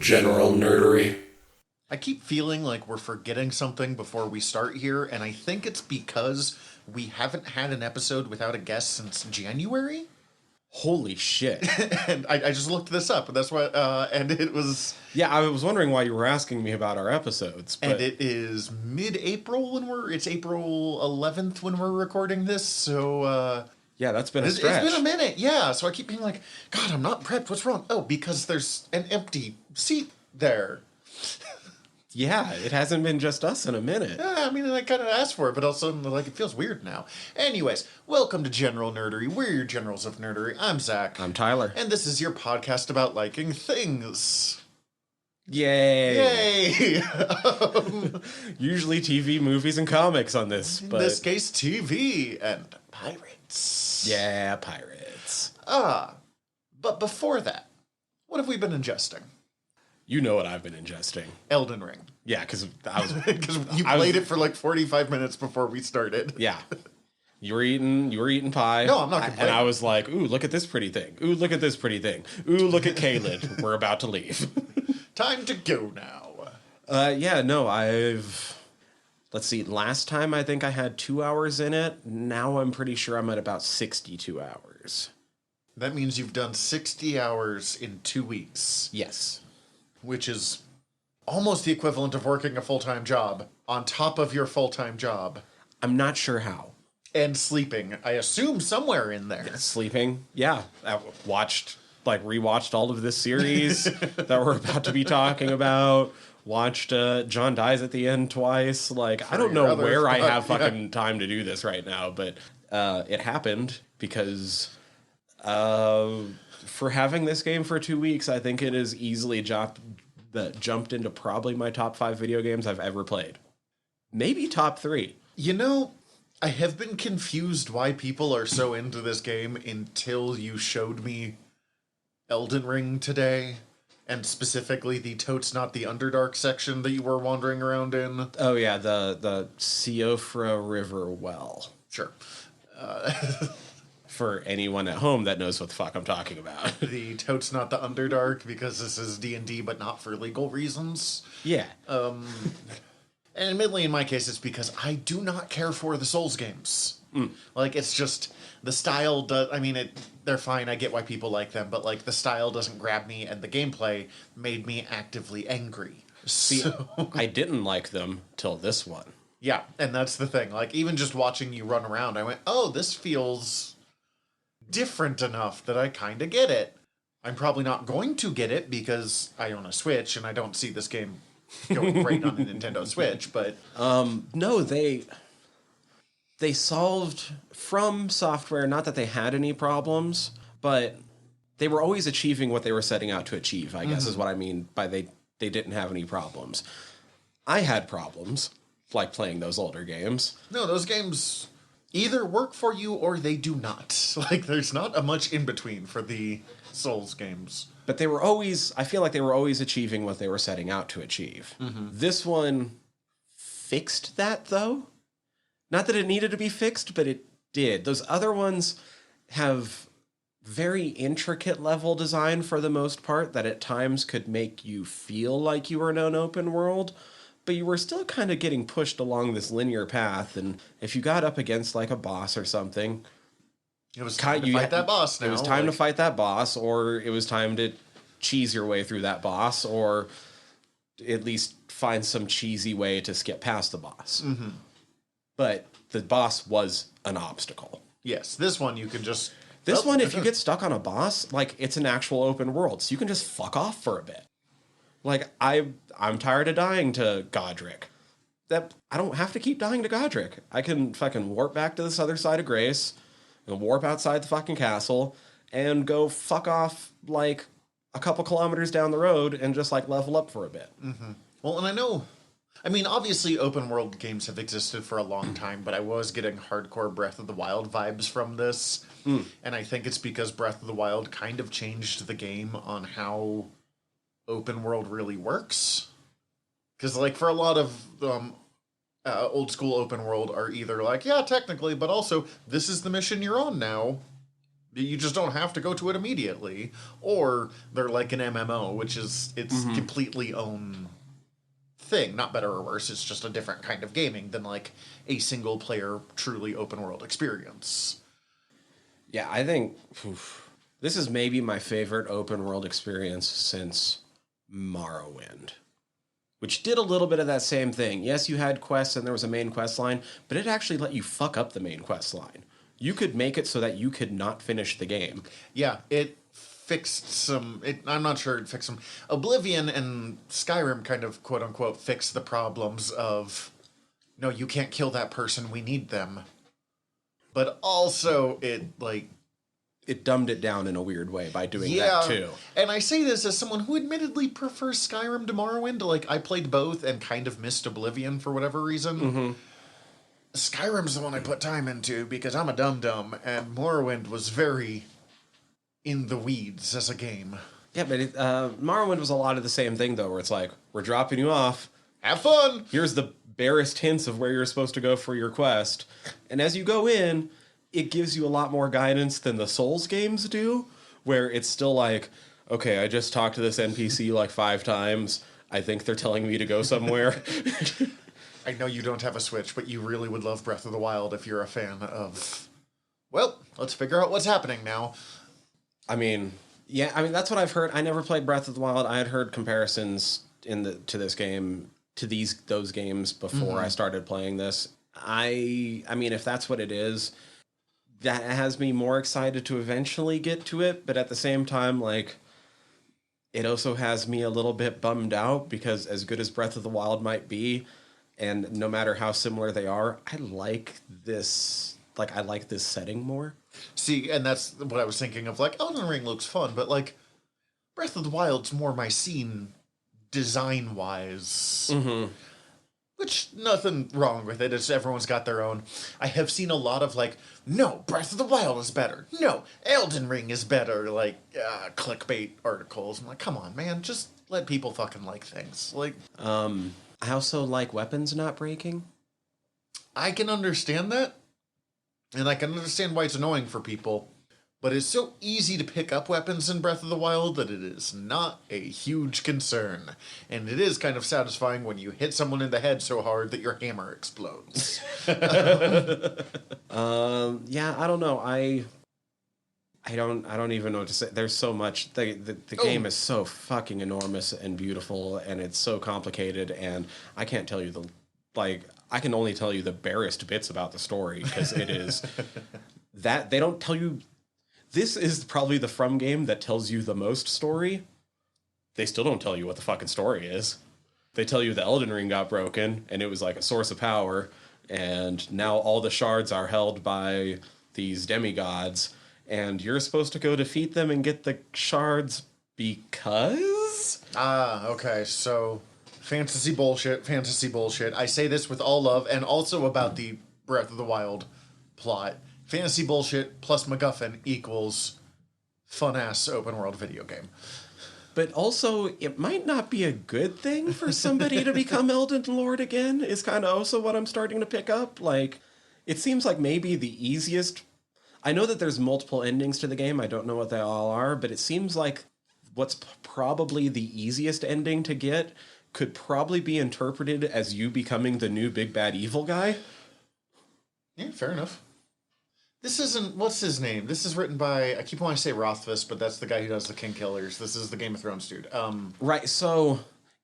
General nerdery. I keep feeling like we're forgetting something before we start here, and I think it's because we haven't had an episode without a guest since January. Holy shit. And I just looked this up, and that's what, and it was... Yeah, I was wondering why you were asking me about our episodes. But... And it is mid-April it's April 11th when we're recording this, so, yeah, that's been a stretch. It's been a minute, yeah, so I keep being like, God, I'm not prepped, what's wrong? Oh, because there's an empty seat there. Yeah, it hasn't been just us in a minute. Yeah, I mean, I kind of asked for it, but all of a sudden, like, it feels weird now. Anyways, welcome to General Nerdery. We're your generals of nerdery. I'm Zach. I'm Tyler. And this is your podcast about liking things. Yay! Yay! Usually TV, movies, and comics on this, but... In this case, TV and pirates. Yeah, pirates. But before that, what have we been ingesting? You know what I've been ingesting. Elden Ring. Yeah, because I was... Because you played it for like 45 minutes before we started. Yeah. You were eating pie. No, I'm not complaining. And I was like, ooh, look at this pretty thing. Ooh, look at this pretty thing. Ooh, look at Caelid. We're about to leave. Time to go now. Yeah, no, let's see, last time I think I had 2 hours in it. Now I'm pretty sure I'm at about 62 hours. That means you've done 60 hours in 2 weeks. Yes. Which is almost the equivalent of working a full-time job on top of your full-time job. I'm not sure how. And sleeping, I assume somewhere in there. Sleeping, yeah. I rewatched all of this series that we're about to be talking about. Watched John Dies at the End twice. Like, I don't know where I have fucking time to do this right now, but it happened because for having this game for 2 weeks, I think it is easily jumped into probably my top 5 video games I've ever played. Maybe top 3. You know, I have been confused why people are so into this game until you showed me Elden Ring today, and specifically the Totes Not the Underdark section that you were wandering around in. Oh yeah, the Siofra River well. Sure. For anyone at home that knows what the fuck I'm talking about. The Totes Not the Underdark, because this is D&D, but not for legal reasons. Yeah. And admittedly, in my case, it's because I do not care for the Souls games. Like, it's just, the style does, I mean, they're fine, I get why people like them, but, like, the style doesn't grab me, and the gameplay made me actively angry. See, I didn't like them till this one. Yeah, and that's the thing. Like, even just watching you run around, I went, oh, this feels different enough that I kind of get it. I'm probably not going to get it because I own a Switch, and I don't see this game going great on the Nintendo Switch, but... No, they solved From Software, not that they had any problems, but they were always achieving what they were setting out to achieve, I guess is what I mean by they didn't have any problems. I had problems, like playing those older games. No, those games either work for you or they do not. Like, there's not a much in between for the Souls games. But I feel like they were always achieving what they were setting out to achieve. This one fixed that, though. Not that it needed to be fixed, but it did. Those other ones have very intricate level design for the most part that at times could make you feel like you were in an open world, but you were still kind of getting pushed along this linear path, and if you got up against like a boss or something... It was time to fight that boss now. It was time to fight that boss, or it was time to cheese your way through that boss, or at least find some cheesy way to skip past the boss. But the boss was an obstacle. Yes, this one you can just... This one, if you get stuck on a boss, like, it's an actual open world, so you can just fuck off for a bit. Like, I'm tired of dying to Godric. I don't have to keep dying to Godric. I can fucking warp back to this other side of Grace, and warp outside the fucking castle, and go fuck off, like, a couple kilometers down the road, and just, like, level up for a bit. Well, and I mean, obviously open world games have existed for a long time, but I was getting hardcore Breath of the Wild vibes from this. And I think it's because Breath of the Wild kind of changed the game on how open world really works. Because, like, for a lot of old school open world are either like, yeah, technically, but also, this is the mission you're on now. You just don't have to go to it immediately. Or they're like an MMO, which is its completely own thing. Not better or worse, it's just a different kind of gaming than like a single player, truly open world experience. Yeah, I think this is maybe my favorite open world experience since Morrowind, which did a little bit of that same thing. Yes, you had quests and there was a main quest line, but it actually let you fuck up the main quest line. You could make it so that you could not finish the game. Yeah, it fixed some... I'm not sure it fixed some... Oblivion and Skyrim kind of, quote-unquote, fixed the problems of, no, you can't kill that person, we need them. But also, it dumbed it down in a weird way by doing that too. And I say this as someone who admittedly prefers Skyrim to Morrowind. Like, I played both and kind of missed Oblivion for whatever reason. Skyrim's the one I put time into because I'm a dum-dum, and Morrowind was very in the weeds as a game. Yeah, but Morrowind was a lot of the same thing, though, where it's like, we're dropping you off. Have fun! Here's the barest hints of where you're supposed to go for your quest. And as you go in, it gives you a lot more guidance than the Souls games do, where it's still like, okay, I just talked to this NPC like 5 times. I think they're telling me to go somewhere. I know you don't have a Switch, but you really would love Breath of the Wild if you're a fan of... Well, let's figure out what's happening now. I mean, that's what I've heard. I never played Breath of the Wild. I had heard comparisons to this game, to those games before I started playing this. I mean, if that's what it is, that has me more excited to eventually get to it, but at the same time, like, it also has me a little bit bummed out because as good as Breath of the Wild might be, and no matter how similar they are, I like this setting more. See, and that's what I was thinking of, like, Elden Ring looks fun, but, like, Breath of the Wild's more my scene design-wise. Which, nothing wrong with it, it's everyone's got their own. I have seen a lot of, like, no, Breath of the Wild is better. No, Elden Ring is better, like, clickbait articles. I'm like, come on, man, just let people fucking like things. Like, I also like weapons not breaking. I can understand that, and I can understand why it's annoying for people, but it's so easy to pick up weapons in Breath of the Wild that it is not a huge concern. And it is kind of satisfying when you hit someone in the head so hard that your hammer explodes. Yeah, I don't know. I don't even know what to say. There's so much. The game is so fucking enormous and beautiful, and it's so complicated, and I can't tell you I can only tell you the barest bits about the story, because it is that they don't tell you. This is probably the From game that tells you the most story. They still don't tell you what the fucking story is. They tell you the Elden Ring got broken, and it was like a source of power, and now all the shards are held by these demigods, and you're supposed to go defeat them and get the shards because? Okay, so fantasy bullshit. I say this with all love, and also about the Breath of the Wild plot. Fantasy bullshit plus MacGuffin equals fun-ass open-world video game. But also, it might not be a good thing for somebody to become Elden Lord again, is kind of also what I'm starting to pick up. Like, it seems like maybe the easiest... I know that there's multiple endings to the game, I don't know what they all are, but it seems like what's probably the easiest ending to get could probably be interpreted as you becoming the new big bad evil guy. Yeah, fair enough. This isn't... What's his name? This is written by... I keep wanting to say Rothfuss, but that's the guy who does the King Killers. This is the Game of Thrones dude. Right, so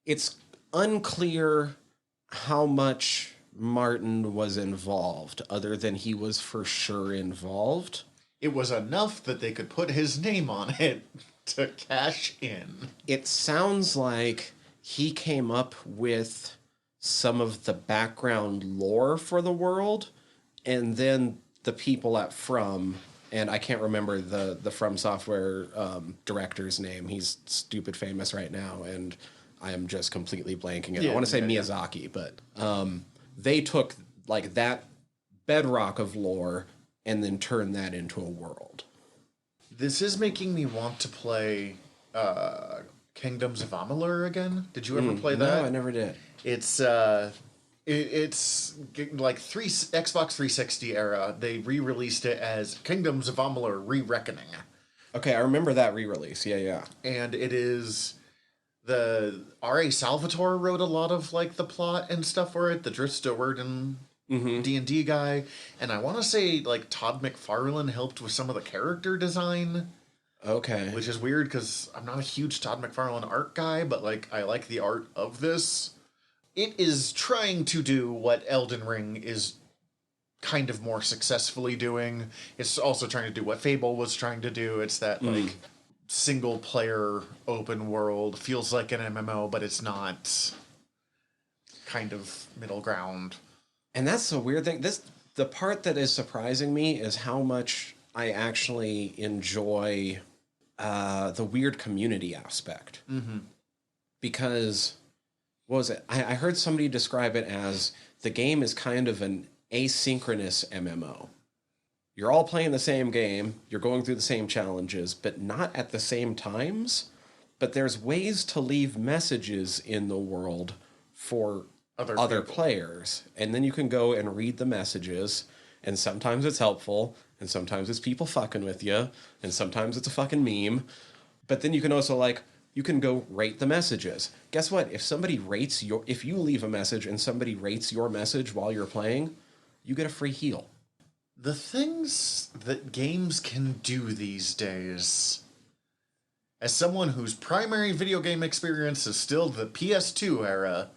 it's unclear how much Martin was involved, other than he was for sure involved. It was enough that they could put his name on it to cash in. It sounds like he came up with some of the background lore for the world, and then the people at From, and I can't remember the From Software director's name. He's stupid famous right now, and I am just completely blanking it. I want to say Miyazaki, but they took like that bedrock of lore and then turned that into a world. This is making me want to play Kingdoms of Amalur again. Did you ever play that? No, I never did. It's It's like Xbox 360 era. They re-released it as Kingdoms of Amalur: Re-Reckoning, Okay, I remember that re-release. Yeah, yeah. and it is the R.A. Salvatore wrote a lot of like the plot and stuff for it. The Drift Stewart and D&D guy, and I want to say like Todd McFarlane helped with some of the character design. Okay. Which is weird because I'm not a huge Todd McFarlane art guy, but like I like the art of this. It is trying to do what Elden Ring is kind of more successfully doing. It's also trying to do what Fable was trying to do. It's that like single player open world, feels like an MMO, but it's not, kind of middle ground. And that's the weird thing. The part that is surprising me is how much I actually enjoy the weird community aspect. Because, what was it? I heard somebody describe it as the game is kind of an asynchronous MMO. You're all playing the same game, you're going through the same challenges, but not at the same times. But there's ways to leave messages in the world for other players. And then you can go and read the messages, and sometimes it's helpful, and sometimes it's people fucking with you, and sometimes it's a fucking meme. But then you can also, like, you can go rate the messages. Guess what? If you leave a message and somebody rates your message while you're playing, you get a free heal. The things that games can do these days, as someone whose primary video game experience is still the PS2 era,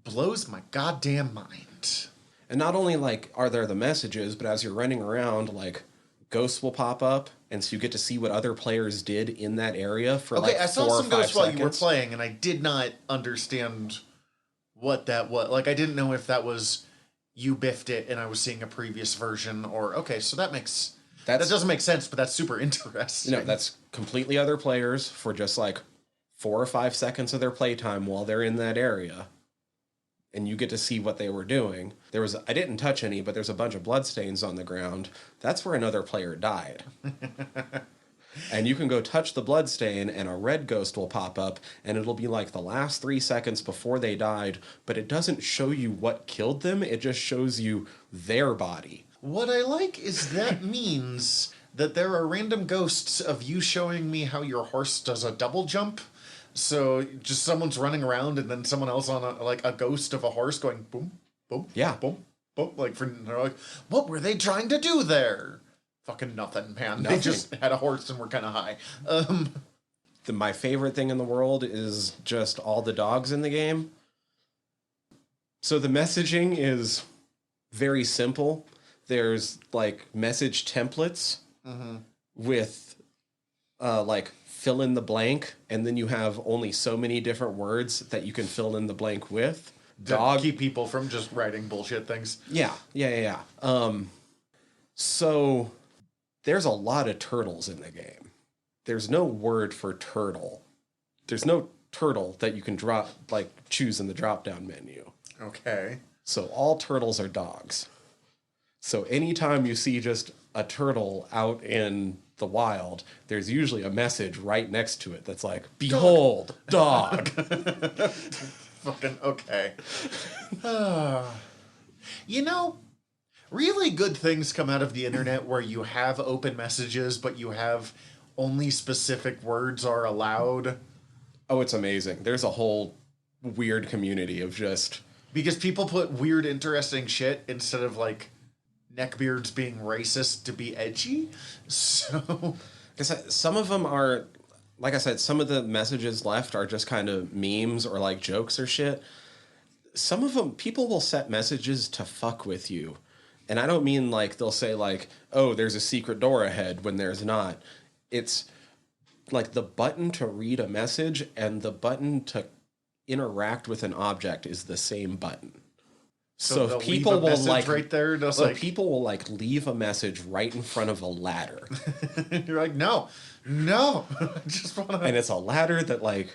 blows my goddamn mind. And not only, like, are there the messages, but as you're running around, like, ghosts will pop up, and so you get to see what other players did in that area for, like, 4 or 5 seconds. Okay, I saw some ghosts while you were playing, and I did not understand what that was. Like, I didn't know if that was you biffed it and I was seeing a previous version, or, okay, so that doesn't make sense, but that's super interesting. You know, that's completely other players for just, like, 4 or 5 seconds of their playtime while they're in that area. And you get to see what they were doing. I didn't touch any, but there's a bunch of bloodstains on the ground. That's where another player died. And you can go touch the bloodstain, and a red ghost will pop up, and it'll be like the last 3 seconds before they died, but it doesn't show you what killed them, it just shows you their body. What I like is that means that there are random ghosts of you showing me how your horse does a double jump. So just someone's running around, and then someone else on a ghost of a horse going boom, boom, yeah, boom, boom. They're like, what were they trying to do there? Fucking nothing, man. Nothing. They just had a horse and were kind of high. My favorite thing in the world is just all the dogs in the game. So the messaging is very simple. There's like message templates with like fill in the blank, and then you have only so many different words that you can fill in the blank with. To keep people from just writing bullshit things. Yeah. So there's a lot of turtles in the game. There's no word for turtle. There's no turtle that you can choose in the drop-down menu. Okay. So all turtles are dogs. So anytime you see just a turtle out in the wild, there's usually a message right next to it that's like, behold, dog. Fucking okay. You know, really good things come out of the internet where you have open messages, but you have only specific words are allowed. Oh, it's amazing. There's a whole weird community of just... Because people put weird, interesting shit instead of, like, neckbeards being racist to be edgy. So... Some of them are... Like I said, some of the messages left are just kind of memes or, like, jokes or shit. Some of them, people will set messages to fuck with you. And I don't mean, like, they'll say, like, oh, there's a secret door ahead when there's not. It's, like, the button to read a message and the button to interact with an object is the same button. So if people will, like... right there, people will, like, leave a message right in front of a ladder. You're like, no, I just want to... And it's a ladder that, like...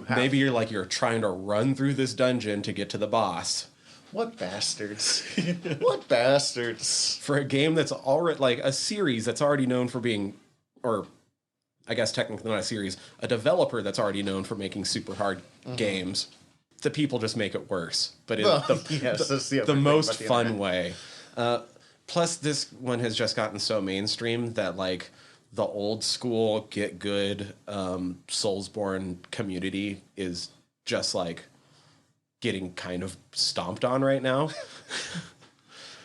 Maybe you're trying to run through this dungeon to get to the boss. What bastards. What bastards. For a game that's already, like, a series that's already known for being, or I guess technically not a series, a developer that's already known for making super hard games. the people just make it worse, but in Well, the, yes, that's the other the thing most about the fun internet. way. Plus, this one has just gotten so mainstream that like the old school get good Soulsborne community is just like getting kind of stomped on right now.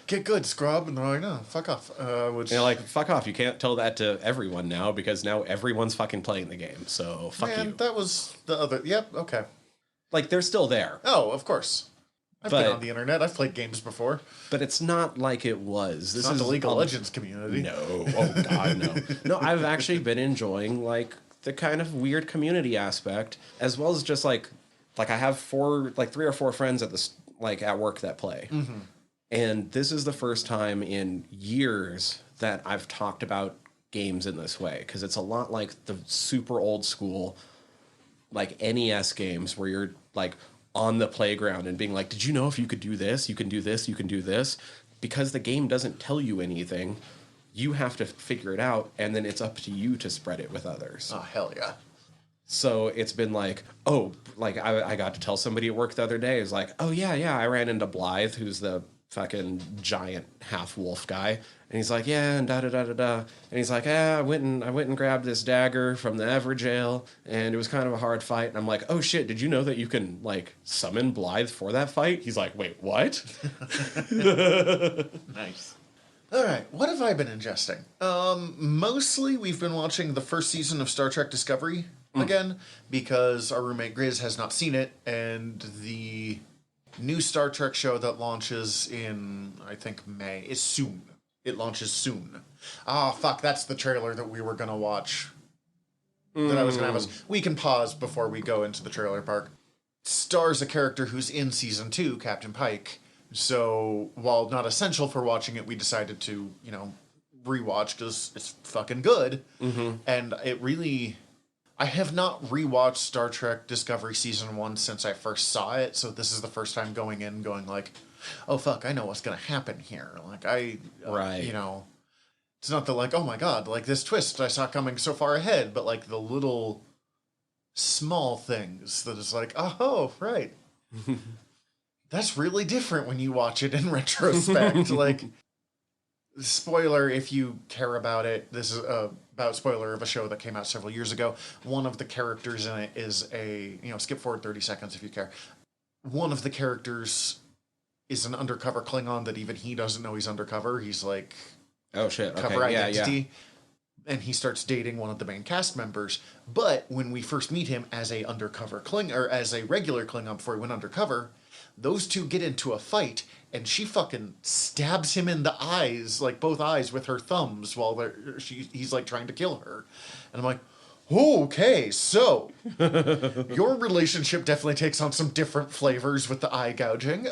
Get good, scrub, and they're like, no, fuck off. Which They're like, fuck off, you can't tell that to everyone now because now everyone's fucking playing the game, so fuck man, you. that was the other. Yep, okay. Like, they're still there, Oh, of course. I've But- been on the internet. I've played games before. but it's not like it was. This It's not is the League of um, Legends community. No, oh god, no. No, I've actually been enjoying like the kind of weird community aspect, as well as just like I have 3 or 4 friends at this like at work that play, and this is the first time in years that I've talked about games in this way because it's a lot like the super old school like NES games where you're like on the playground and being like, did you know if you could do this, you can do this, you can do this? Because the game doesn't tell you anything, you have to figure it out, and then it's up to you to spread it with others. Oh, hell yeah. So it's been like, oh, like I got to tell somebody at work the other day, it was like, oh yeah, I ran into Blythe, who's the fucking giant half wolf guy, and he's like, yeah, and da da da da da, and he's like, I went and grabbed this dagger from the Everjail, and it was kind of a hard fight, and I'm like, oh shit, did you know that you can like summon Blythe for that fight? He's like, wait, what? Nice. All right, what have I been ingesting? Mostly we've been watching the first season of Star Trek Discovery again because our roommate Grizz has not seen it, and the new Star Trek show that launches in, I think, May is soon. It launches soon. Ah, fuck, that's the trailer that we were going to watch. That I was going to have us. We can pause before we go into the trailer park. Stars a character who's in season 2, Captain Pike. So, while not essential for watching it, we decided to, rewatch because it's fucking good. And it really... I have not rewatched Star Trek Discovery Season 1 since I first saw it, so this is the first time going like, oh fuck, I know what's gonna happen here. Like, Right. it's not the like, oh my god, like this twist I saw coming so far ahead, but like the little small things that is like, oh, right. That's really different when you watch it in retrospect. Like, spoiler if you care about it, this is about spoiler of a show that came out several years ago. One of the characters in it is skip forward 30 seconds if you care. One of the characters is an undercover Klingon that even he doesn't know he's undercover. He's like Oh shit, okay, cover identity. yeah. And he starts dating one of the main cast members. But when we first meet him as a undercover Klingon, or as a regular Klingon before he went undercover, those two get into a fight, and she fucking stabs him in the eyes, like both eyes, with her thumbs while he's like trying to kill her. And I'm like, oh, okay, so your relationship definitely takes on some different flavors with the eye gouging.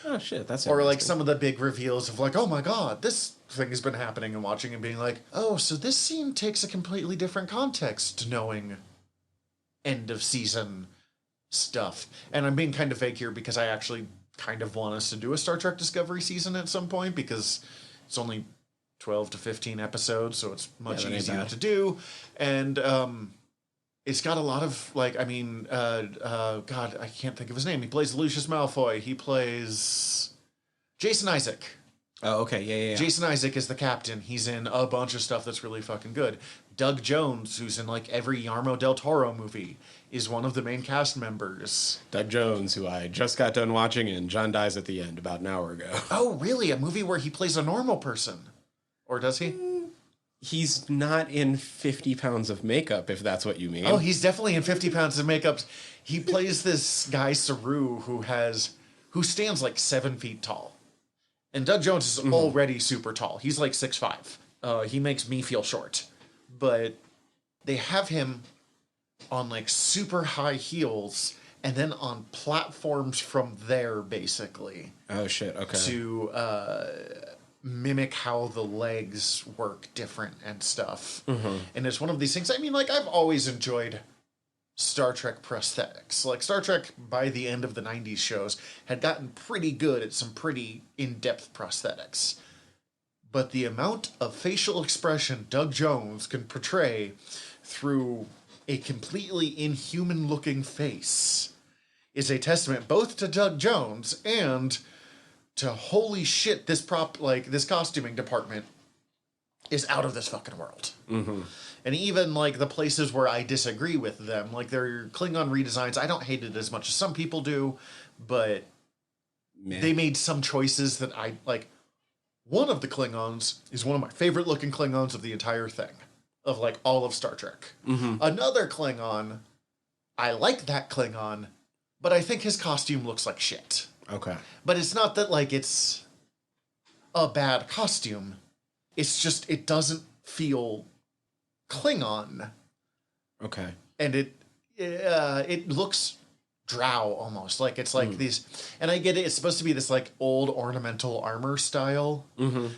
Oh shit, that's Or like interesting. some of the big reveals of like, oh my god, this thing has been happening, and watching and being like, oh, so this scene takes a completely different context to knowing end of season stuff. And I'm being kind of vague here because I actually kind of want us to do a Star Trek Discovery season at some point because it's only 12 to 15 episodes, so it's much that ain't easier bad. to do. And it's got a lot of like, God, I can't think of his name. He plays Lucius Malfoy. He plays Jason Isaac. Oh, okay, yeah. Jason Isaac is the captain. He's in a bunch of stuff that's really fucking good. Doug Jones, who's in like every Guillermo del Toro movie, is one of the main cast members. Doug Jones, who I just got done watching, and John dies at the end about an hour ago. Oh, really? A movie where he plays a normal person? Or does he? He's not in 50 pounds of makeup, if that's what you mean. Oh, he's definitely in 50 pounds of makeup. He plays this guy, Saru, who stands like 7 feet tall. And Doug Jones is already super tall. He's like 6'5". He makes me feel short. But they have him on like super high heels and then on platforms from there, basically, Oh shit, okay. to mimic how the legs work different and stuff. And it's one of these things. I mean, like, I've always enjoyed Star Trek prosthetics. Like, Star Trek, by the end of the 90s shows, had gotten pretty good at some pretty in-depth prosthetics. But the amount of facial expression Doug Jones can portray through a completely inhuman-looking face is a testament both to Doug Jones and to holy shit, this costuming department is out of this fucking world. Mm-hmm. And even like the places where I disagree with them, like their Klingon redesigns, I don't hate it as much as some people do, but they made some choices that I like. One of the Klingons is one of my favorite looking Klingons of the entire thing, of like all of Star Trek. Mm-hmm. Another Klingon, I like that Klingon, but I think his costume looks like shit. Okay. But it's not that like it's a bad costume. It's just it doesn't feel Klingon. Okay. And it looks drow almost, like it's like these, and I get it, it's supposed to be this like old ornamental armor style, and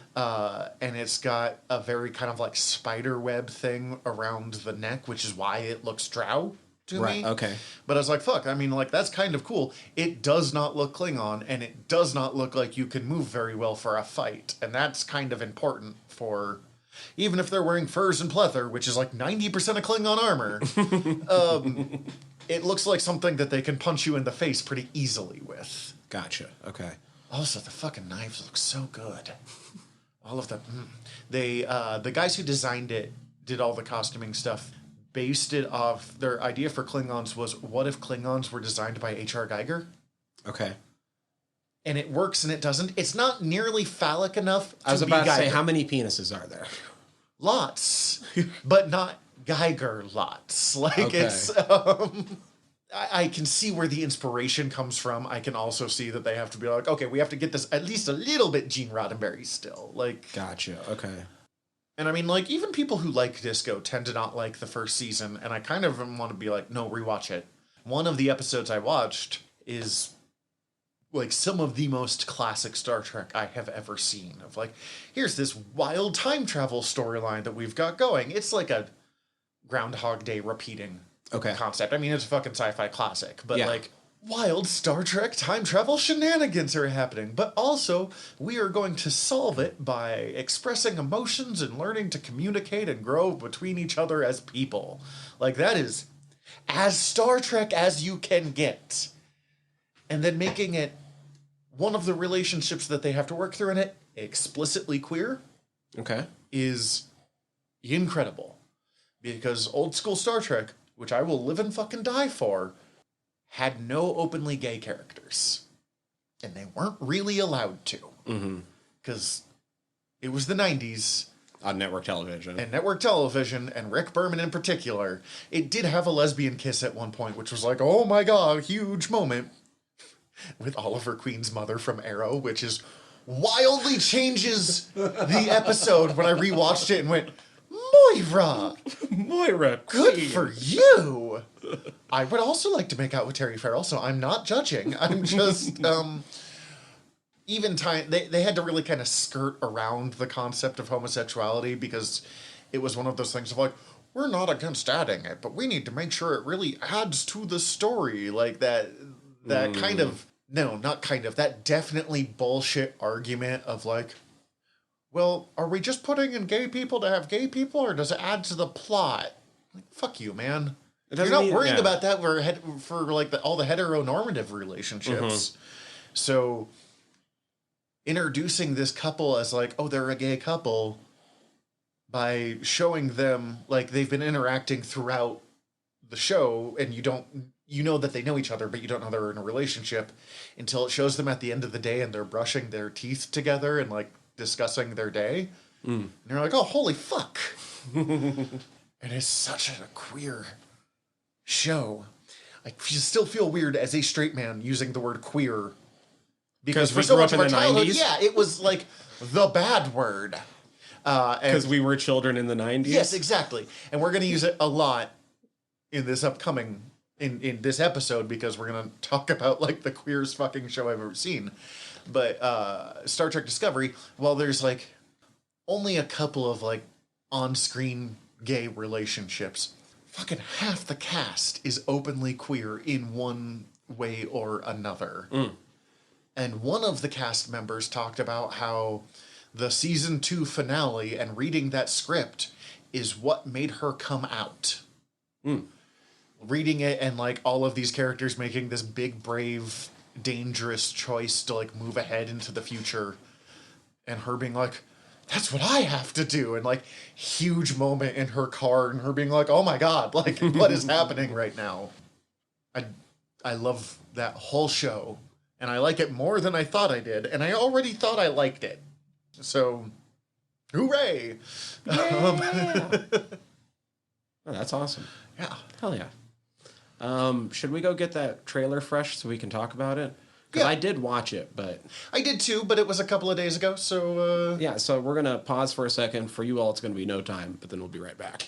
it's got a very kind of like spider web thing around the neck, which is why it looks drow to me. Okay. But I was like, fuck, I mean, like that's kind of cool. It does not look Klingon, and it does not look like you can move very well for a fight, and that's kind of important for, even if they're wearing furs and pleather, which is like 90% of Klingon armor. It looks like something that they can punch you in the face pretty easily with. Gotcha. Okay. Also, the fucking knives look so good. All of them. They, the guys who designed it, did all the costuming stuff, based it off, their idea for Klingons was, what if Klingons were designed by H.R. Geiger? Okay. And it works and it doesn't. It's not nearly phallic enough to I was be about to say, Geiger. how many penises are there? Lots, but not Geiger lots. Like Okay. it's, I can see where the inspiration comes from. I can also see that they have to be like, okay, we have to get this at least a little bit Gene Roddenberry still. Like, Gotcha. Okay. and I mean, like, even people who like Disco tend to not like the first season, and I kind of want to be like, no, rewatch it. One of the episodes I watched is like some of the most classic Star Trek I have ever seen. Of like, here's this wild time travel storyline that we've got going. It's like a Groundhog Day repeating concept. I mean, it's a fucking sci-fi classic, but like wild Star Trek time travel shenanigans are happening. But also, we are going to solve it by expressing emotions and learning to communicate and grow between each other as people. Like, that is as Star Trek as you can get. And then making it one of the relationships that they have to work through in it explicitly queer. Okay. Is incredible. Because old school Star Trek, which I will live and fucking die for, had no openly gay characters. And they weren't really allowed to. Because it was the 90s. On network television. And network television, and Rick Berman in particular. It did have a lesbian kiss at one point, which was like, oh my god, huge moment. With Oliver Queen's mother from Arrow, which is wildly changes the episode when I rewatched it and went, Moira! Moira, Good Queen. for you! I would also like to make out with Terry Farrell, so I'm not judging. I'm just, even time, they had to really kind of skirt around the concept of homosexuality because it was one of those things of like, we're not against adding it, but we need to make sure it really adds to the story. Like that kind of, no, not kind of, that definitely bullshit argument of like, well, are we just putting in gay people to have gay people, or does it add to the plot? Like, fuck you, man. You're not worrying about that for like all the heteronormative relationships. So introducing this couple as like, oh, they're a gay couple by showing them like they've been interacting throughout the show, and you know that they know each other, but you don't know they're in a relationship until it shows them at the end of the day and they're brushing their teeth together and like discussing their day. And you're like, oh, holy fuck. And it's such a queer show. I still feel weird as a straight man using the word queer. Because for so much of our childhood, 90s? it was like the bad word. Because we were children in the 90s? Yes, exactly. And we're going to use it a lot in this upcoming, in this episode, because we're going to talk about like the queerest fucking show I've ever seen. But Star Trek Discovery, while there's like only a couple of like on-screen gay relationships, fucking half the cast is openly queer in one way or another. And one of the cast members talked about how the season 2 finale and reading that script is what made her come out. reading it and like all of these characters making this big, brave, dangerous choice to like move ahead into the future, and her being like, that's what I have to do, and like huge moment in her car and her being like, oh my god, like what is happening right now. I love that whole show, and I like it more than I thought I did, and I already thought I liked it, so hooray. Yeah. Oh, that's awesome. Yeah. Hell yeah. Should we go get that trailer fresh so we can talk about it? Because Yeah. I did watch it, but... I did too, but it was a couple of days ago, so... Yeah, so we're going to pause for a second. For you all, it's going to be no time, but then we'll be right back.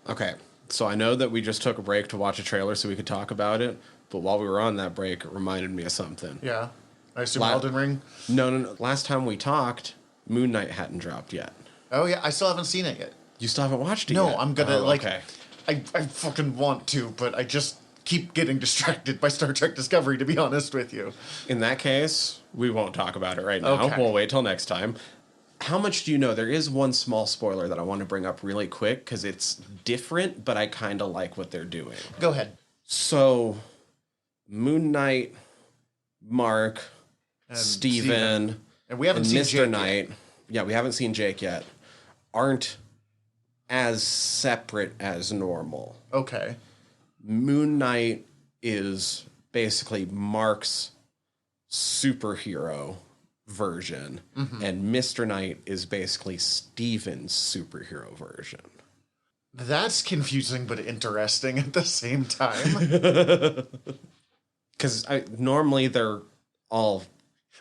Okay, so I know that we just took a break to watch a trailer so we could talk about it, but while we were on that break, it reminded me of something. Yeah. I assume La- Elden Ring? No. Last time we talked, Moon Knight hadn't dropped yet. Oh yeah, I still haven't seen it yet. You still haven't watched it No, yet? I'm gonna, Oh, like... Okay. I fucking want to, but I just keep getting distracted by Star Trek Discovery, to be honest with you. In that case, we won't talk about it right now. Okay. We'll wait till next time. How much do you know? There is one small spoiler that I want to bring up really quick because it's different, but I kind of like what they're doing. Go ahead. So, Moon Knight, Mark, And Steven, And we haven't and seen Mr. Jake yet. Knight, yeah, we haven't seen Jake yet, aren't as separate as normal. Okay. Moon Knight is basically Mark's superhero version, and Mr. Knight is basically Steven's superhero version. That's confusing but interesting at the same time. Because normally they're all...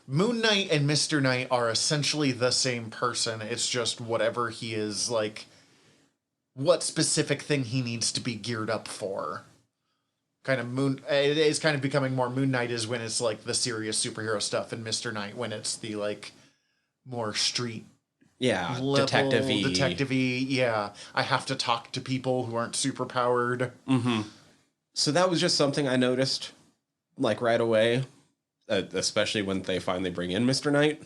Moon Knight and Mr. Knight are essentially the same person. It's just whatever he is, like, what specific thing he needs to be geared up for. Kind of it is kind of becoming more Moon Knight is when it's like the serious superhero stuff, and Mr. Knight when it's the like more street Yeah, level, detective-y. detective-y. Yeah, I have to talk to people who aren't super powered. So that was just something I noticed, like, right away, especially when they finally bring in Mr. Knight.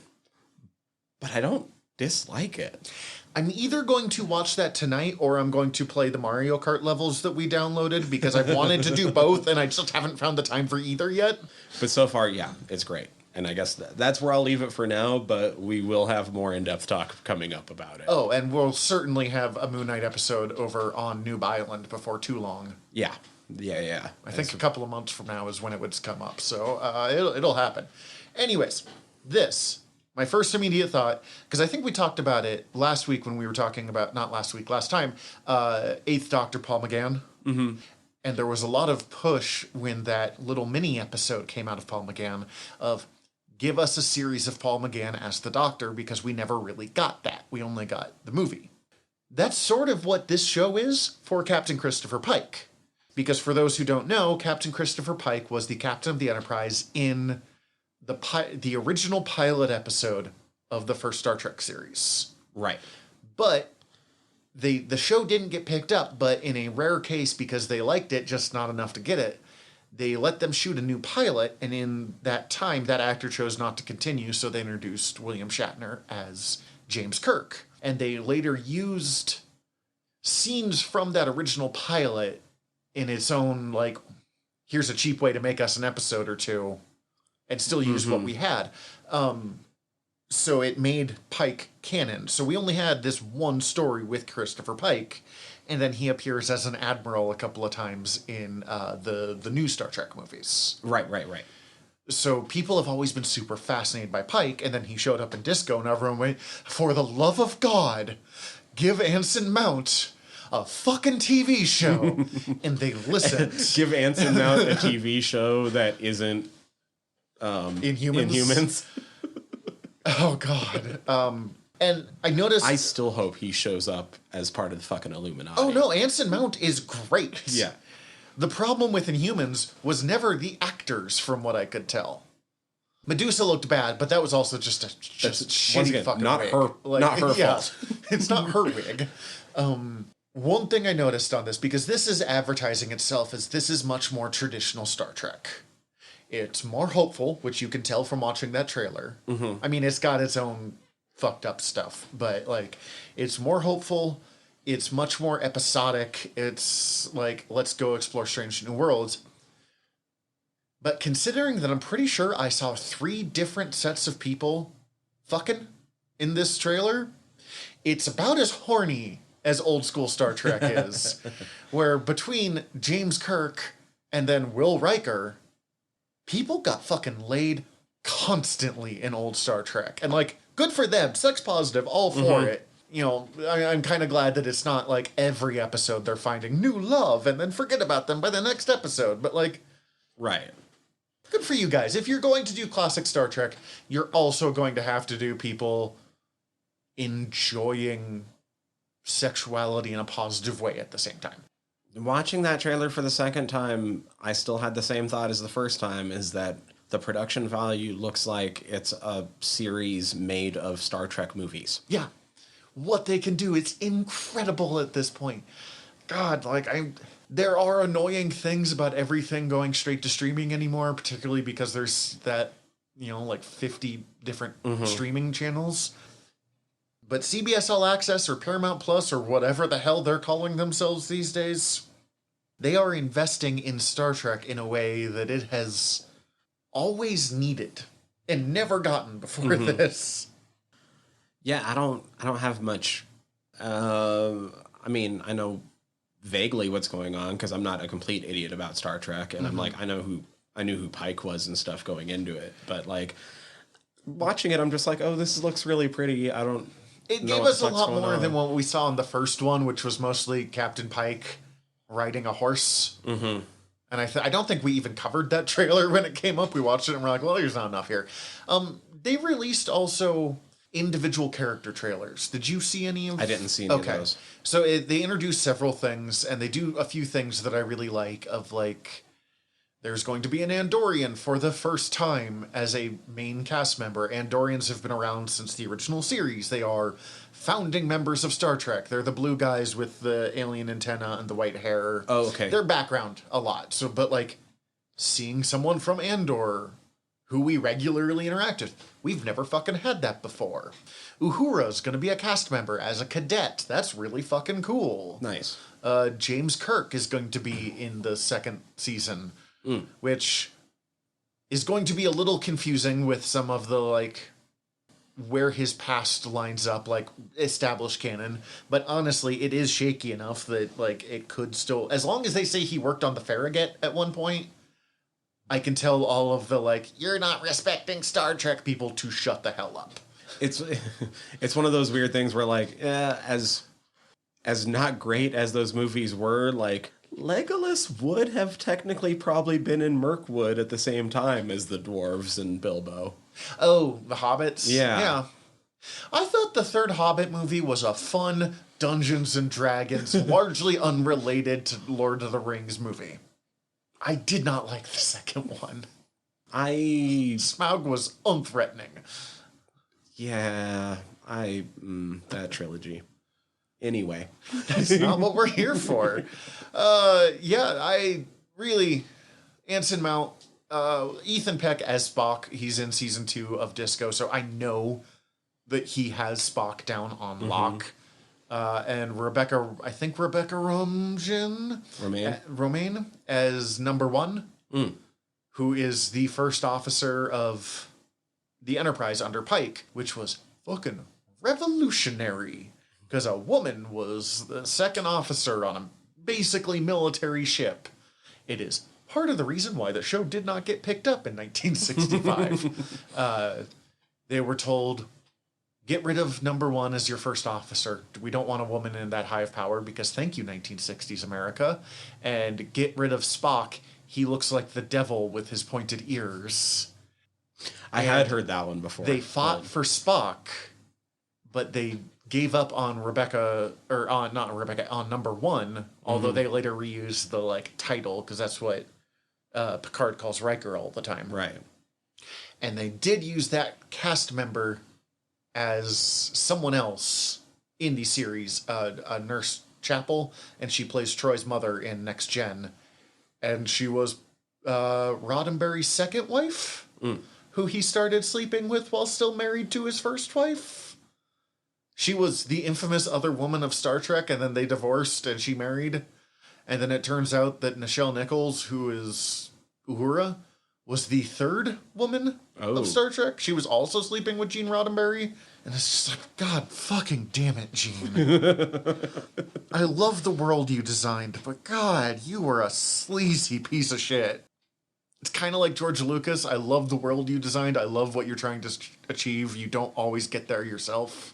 But I don't dislike it. I'm either going to watch that tonight or I'm going to play the Mario Kart levels that we downloaded because I've wanted to do both and I just haven't found the time for either yet. But so far, yeah, it's great. And I guess that's where I'll leave it for now, but we will have more in-depth talk coming up about it. Oh, and we'll certainly have a Moon Knight episode over on Noob Island before too long. Yeah. I think a couple of months from now is when it would come up, so it'll happen. Anyways, my first immediate thought, because I think we talked about it last week when we were talking about, not last week, last time, Eighth Doctor Paul McGann. Mm-hmm. And there was a lot of push when that little mini episode came out of Paul McGann of give us a series of Paul McGann as the Doctor because we never really got that. We only got the movie. That's sort of what this show is for Captain Christopher Pike. Because for those who don't know, Captain Christopher Pike was the captain of the Enterprise in the original pilot episode of the first Star Trek series. Right. But the show didn't get picked up, but in a rare case, because they liked it, just not enough to get it, they let them shoot a new pilot, and in that time, that actor chose not to continue, so they introduced William Shatner as James Kirk. And they later used scenes from that original pilot in its own, like, here's a cheap way to make us an episode or two, and still use what we had. So it made Pike canon. So we only had this one story with Christopher Pike, and then he appears as an admiral a couple of times in the new Star Trek movies. Right. So people have always been super fascinated by Pike, and then he showed up in Disco, and everyone went, for the love of God, give Anson Mount a fucking TV show. And they listened. Give Anson Mount a TV show that isn't Inhumans. Oh, God. And I noticed... I still hope he shows up as part of the fucking Illuminati. Oh, no, Anson Mount is great. Yeah. The problem with Inhumans was never the actors, from what I could tell. Medusa looked bad, but that was also just a shitty again, fucking not wig. not her fault. It's not her wig. One thing I noticed on this, because this is advertising itself as this is much more traditional Star Trek. It's more hopeful, which you can tell from watching that trailer. Mm-hmm. I mean, it's got its own fucked up stuff, but like, it's more hopeful. It's much more episodic. It's like, let's go explore strange new worlds. But considering that I'm pretty sure I saw 3 different sets of people fucking in this trailer, it's about as horny as old school Star Trek is. Where between James Kirk and then Will Riker, people got fucking laid constantly in old Star Trek. And like, good for them. Sex positive, all for it. You know, I'm kind of glad that it's not like every episode they're finding new love and then forget about them by the next episode. But like, Right. good for you guys. If you're going to do classic Star Trek, you're also going to have to do people enjoying sexuality in a positive way at the same time. Watching that trailer for the second time, I still had the same thought as the first time, is that the production value looks like it's a series made of Star Trek movies. Yeah. What they can do, it's incredible at this point. God, like, there are annoying things about everything going straight to streaming anymore, particularly because there's that, you know, like 50 different streaming channels. But CBS All Access or Paramount Plus or whatever the hell they're calling themselves these days, they are investing in Star Trek in a way that it has always needed and never gotten before this. Yeah, I don't have much. I mean, I know vaguely what's going on because I'm not a complete idiot about Star Trek, and I'm like, I knew who Pike was and stuff going into it, but like watching it, I'm just like, oh, this looks really pretty. I don't. It gave us a lot more than what we saw in the first one, which was mostly Captain Pike riding a horse. Mm-hmm. And I don't think we even covered that trailer when it came up. We watched it and we're like, well, there's not enough here. They released also individual character trailers. Did you see any of? I didn't see any of those. So they introduce several things, and they do a few things that I really like. Of like, there's going to be an Andorian for the first time as a main cast member. Andorians have been around since the original series. They are founding members of Star Trek. They're the blue guys with the alien antenna and the white hair. Oh, okay. Their background a lot. So, but like, seeing someone from Andor who we regularly interact with, we've never fucking had that before. Uhura's going to be a cast member as a cadet. That's really fucking cool. Nice. James Kirk is going to be in the second season, which is going to be a little confusing with some of the, like, where his past lines up, like, established canon. But honestly, it is shaky enough that, like, it could still... As long as they say he worked on the Farragut at one point, I can tell all of the, like, you're not respecting Star Trek people to shut the hell up. It's one of those weird things where, like, as not great as those movies were, like, Legolas would have technically probably been in Mirkwood at the same time as the dwarves and Bilbo. Oh, the Hobbits? Yeah. Yeah. I thought the third Hobbit movie was a fun Dungeons and Dragons, largely unrelated to Lord of the Rings movie. I did not like the second one. Smaug was unthreatening. Yeah, that trilogy. Anyway. That's not what we're here for. Anson Mount, Ethan Peck as Spock, he's in season 2 of Disco, so I know that he has Spock down on lock. And Rebecca Romaine as number 1, who is the first officer of the Enterprise under Pike, which was fucking revolutionary. Because a woman was the second officer on a basically military ship. It is part of the reason why the show did not get picked up in 1965. They were told, get rid of number 1 as your first officer. We don't want a woman in that high of power because thank you, 1960s America. And get rid of Spock. He looks like the devil with his pointed ears. I had heard that one before. They fought for Spock, but they gave up on on number 1, although they later reused the, like, title, because that's what Picard calls Riker all the time. Right. And they did use that cast member as someone else in the series, a Nurse Chapel, and she plays Troy's mother in Next Gen. And she was Roddenberry's second wife, who he started sleeping with while still married to his first wife. She was the infamous other woman of Star Trek, and then they divorced and she married. And then it turns out that Nichelle Nichols, who is Uhura, was the third woman of Star Trek. She was also sleeping with Gene Roddenberry. And it's just like, God fucking damn it, Gene. I love the world you designed, but God, you were a sleazy piece of shit. It's kind of like George Lucas. I love the world you designed. I love what you're trying to achieve. You don't always get there yourself.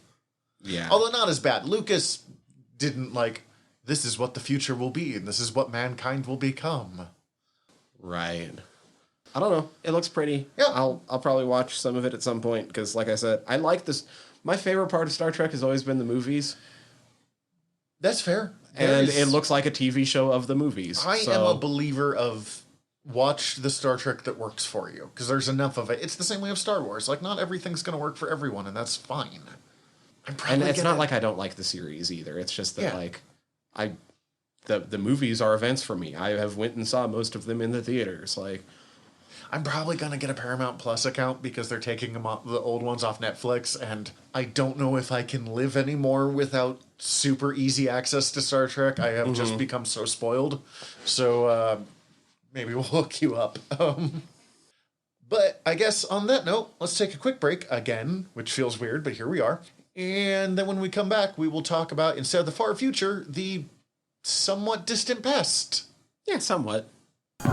Yeah. Although not as bad. Lucas didn't this is what the future will be, and this is what mankind will become. Right. I don't know. It looks pretty. Yeah. I'll probably watch some of it at some point, because like I said, I like this. My favorite part of Star Trek has always been the movies. That's fair. And it looks like a TV show of the movies. I am a believer of watch the Star Trek that works for you, because there's enough of it. It's the same way of Star Wars. Not everything's going to work for everyone, and that's fine. And it's not like I don't like the series either. It's just that the movies are events for me. I have went and saw most of them in the theaters. I'm probably going to get a Paramount Plus account because they're taking them off, the old ones off Netflix, and I don't know if I can live anymore without super easy access to Star Trek. I have just become so spoiled. So maybe we'll hook you up. But I guess on that note, let's take a quick break again, which feels weird, but here we are. And then when we come back, we will talk about, instead of the far future, the somewhat distant past. Yeah, somewhat. All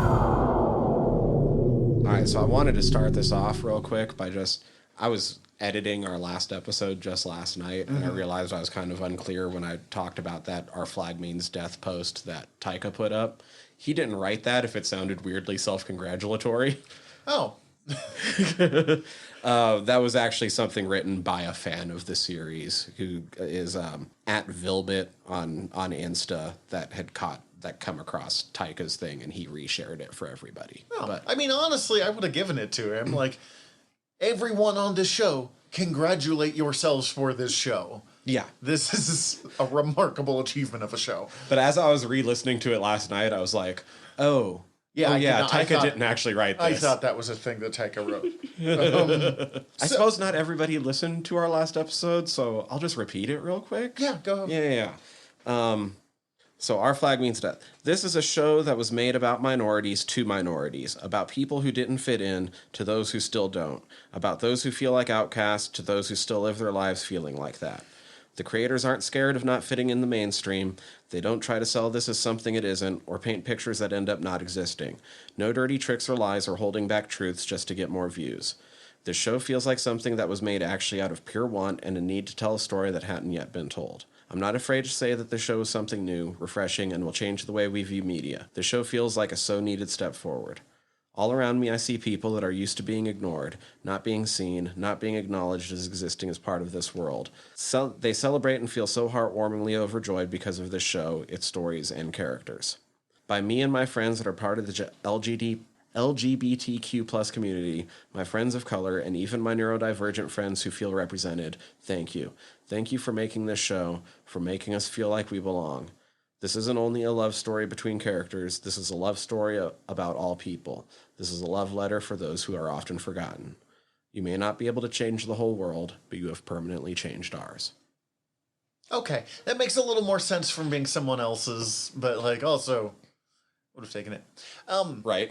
right, so I wanted to start this off real quick by I was editing our last episode just last night, and I realized I was kind of unclear when I talked about that Our Flag Means Death post that Taika put up. He didn't write that if it sounded weirdly self-congratulatory. Oh. That was actually something written by a fan of the series who is at Vilbit on Insta that come across Taika's thing, and he reshared it for everybody. Oh, but I mean, honestly, I would have given it to him. Everyone on this show, congratulate yourselves for this show. yeah. This is a remarkable achievement of a show. But as I was re-listening to it last night, I was like, Taika didn't actually write this. I thought that was a thing that Taika wrote. I suppose not everybody listened to our last episode, so I'll just repeat it real quick. Yeah, go ahead. Yeah. So Our Flag Means Death. This is a show that was made about minorities to minorities, about people who didn't fit in to those who still don't, about those who feel like outcasts to those who still live their lives feeling like that. The creators aren't scared of not fitting in the mainstream. They don't try to sell this as something it isn't, or paint pictures that end up not existing. No dirty tricks or lies or holding back truths just to get more views. This show feels like something that was made actually out of pure want and a need to tell a story that hadn't yet been told. I'm not afraid to say that the show is something new, refreshing, and will change the way we view media. The show feels like a so-needed step forward. All around me, I see people that are used to being ignored, not being seen, not being acknowledged as existing as part of this world. They celebrate and feel so heartwarmingly overjoyed because of this show, its stories, and characters. By me and my friends that are part of the LGBTQ plus community, my friends of color, and even my neurodivergent friends who feel represented, thank you. Thank you for making this show, for making us feel like we belong. This isn't only a love story between characters, this is a love story about all people. This is a love letter for those who are often forgotten. You may not be able to change the whole world, but you have permanently changed ours. Okay, that makes a little more sense from being someone else's, but also would have taken it. Right.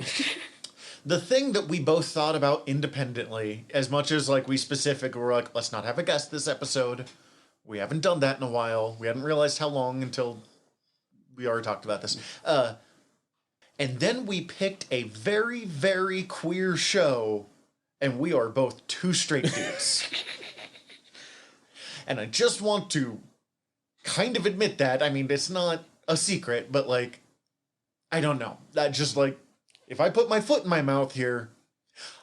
The thing that we both thought about independently, as much as we specifically were let's not have a guest this episode. We haven't done that in a while. We hadn't realized how long until we already talked about this. And then we picked a very, very queer show, and we are both two straight dudes. And I just want to kind of admit that. I mean, it's not a secret, but I don't know. That just if I put my foot in my mouth here,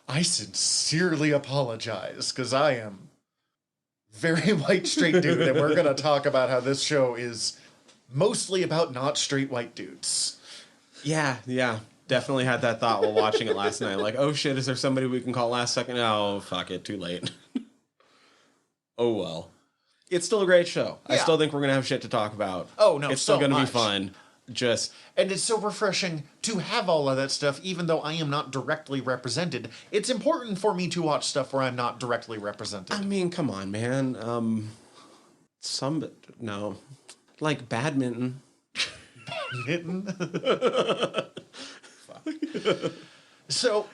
I sincerely apologize, because I am very white straight dude, and we're going to talk about how this show is mostly about not straight white dudes. Yeah. Definitely had that thought while watching it last night. Oh shit, is there somebody we can call last second? Oh, fuck it, too late. Oh well. It's still a great show. Yeah. I still think we're going to have shit to talk about. Oh no, it's still going to be fun. And it's so refreshing to have all of that stuff, even though I am not directly represented. It's important for me to watch stuff where I'm not directly represented. I mean, come on, man. No. Like badminton. Mitten. So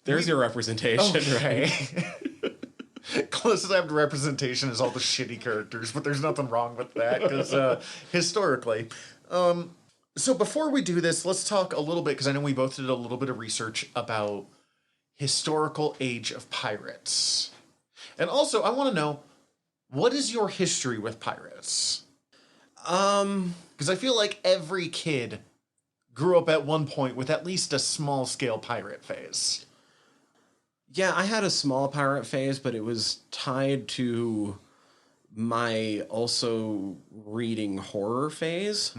There's your representation, right? Closest I have to representation is all the shitty characters, but there's nothing wrong with that because historically. So before we do this, let's talk a little bit because I know we both did a little bit of research about historical age of pirates, and also I want to know what is your history with pirates? Because I feel like every kid grew up at one point with at least a small scale pirate phase. Yeah, I had a small pirate phase, but it was tied to my also reading horror phase.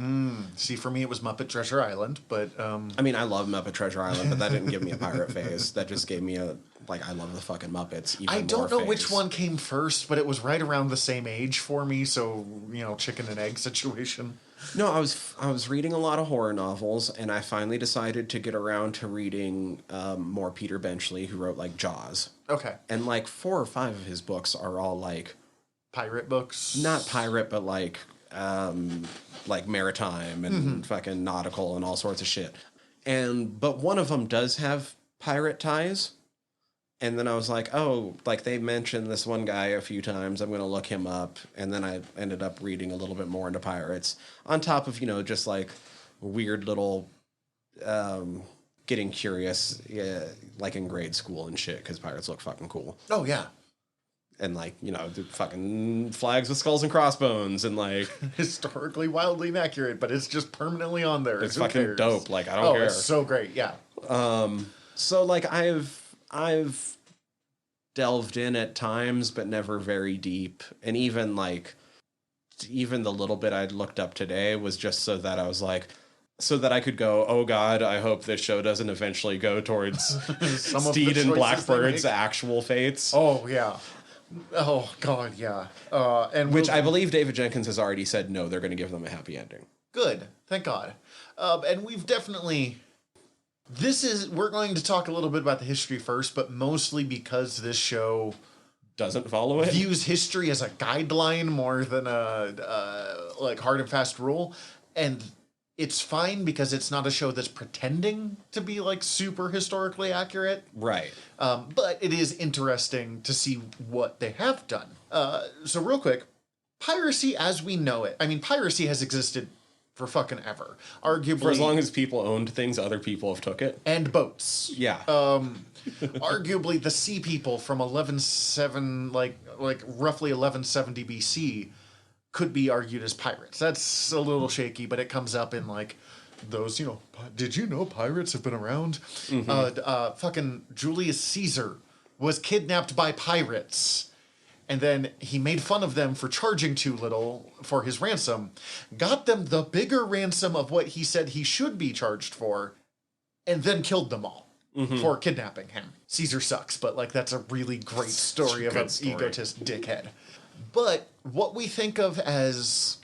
See, for me, it was Muppet Treasure Island, but I mean, I love Muppet Treasure Island, but that didn't give me a pirate phase. That just gave me a, like, I love the fucking Muppets. Even I don't more know which phase. one came first, but it was right around the same age for me. So, chicken and egg situation. No, I was reading a lot of horror novels, and I finally decided to get around to reading more Peter Benchley, who wrote, like, Jaws. Okay. And, like, 4 or 5 of his books are all, like... Pirate books? Not pirate, but, like maritime and fucking nautical and all sorts of shit. But one of them does have pirate ties. And then I was like, oh, like they mentioned this one guy a few times. I'm going to look him up. And then I ended up reading a little bit more into pirates. On top of, just like weird little getting curious, like in grade school and shit, because pirates look fucking cool. Oh, yeah. And like, the fucking flags with skulls and crossbones and like... Historically wildly inaccurate, but it's just permanently on there. It's Who fucking cares? dope. Like, I don't care. It's so great, yeah. So like I've delved in at times, but never very deep. And even the little bit I'd looked up today was just so that I was like, so that I could go, oh God, I hope this show doesn't eventually go towards Steed and Blackbird's actual fates. Oh, yeah. Oh, God, yeah. Which I believe David Jenkins has already said no, they're going to give them a happy ending. Good. Thank God. And we've definitely... We're going to talk a little bit about the history first, but mostly because this show doesn't follow it. Views history as a guideline more than a hard and fast rule. And it's fine because it's not a show that's pretending to be like super historically accurate. Right. But it is interesting to see what they have done. So real quick, piracy as we know it. I mean, piracy has existed for fucking ever. Arguably, for as long as people owned things, other people have took it. And boats. Yeah. Arguably, the sea people from roughly 1170 BC could be argued as pirates. That's a little shaky, but it comes up in like those, did you know pirates have been around? Fucking Julius Caesar was kidnapped by pirates. And then he made fun of them for charging too little for his ransom, got them the bigger ransom of what he said he should be charged for, and then killed them all for kidnapping him. Caesar sucks, but that's a really great story of an egotist dickhead. But what we think of as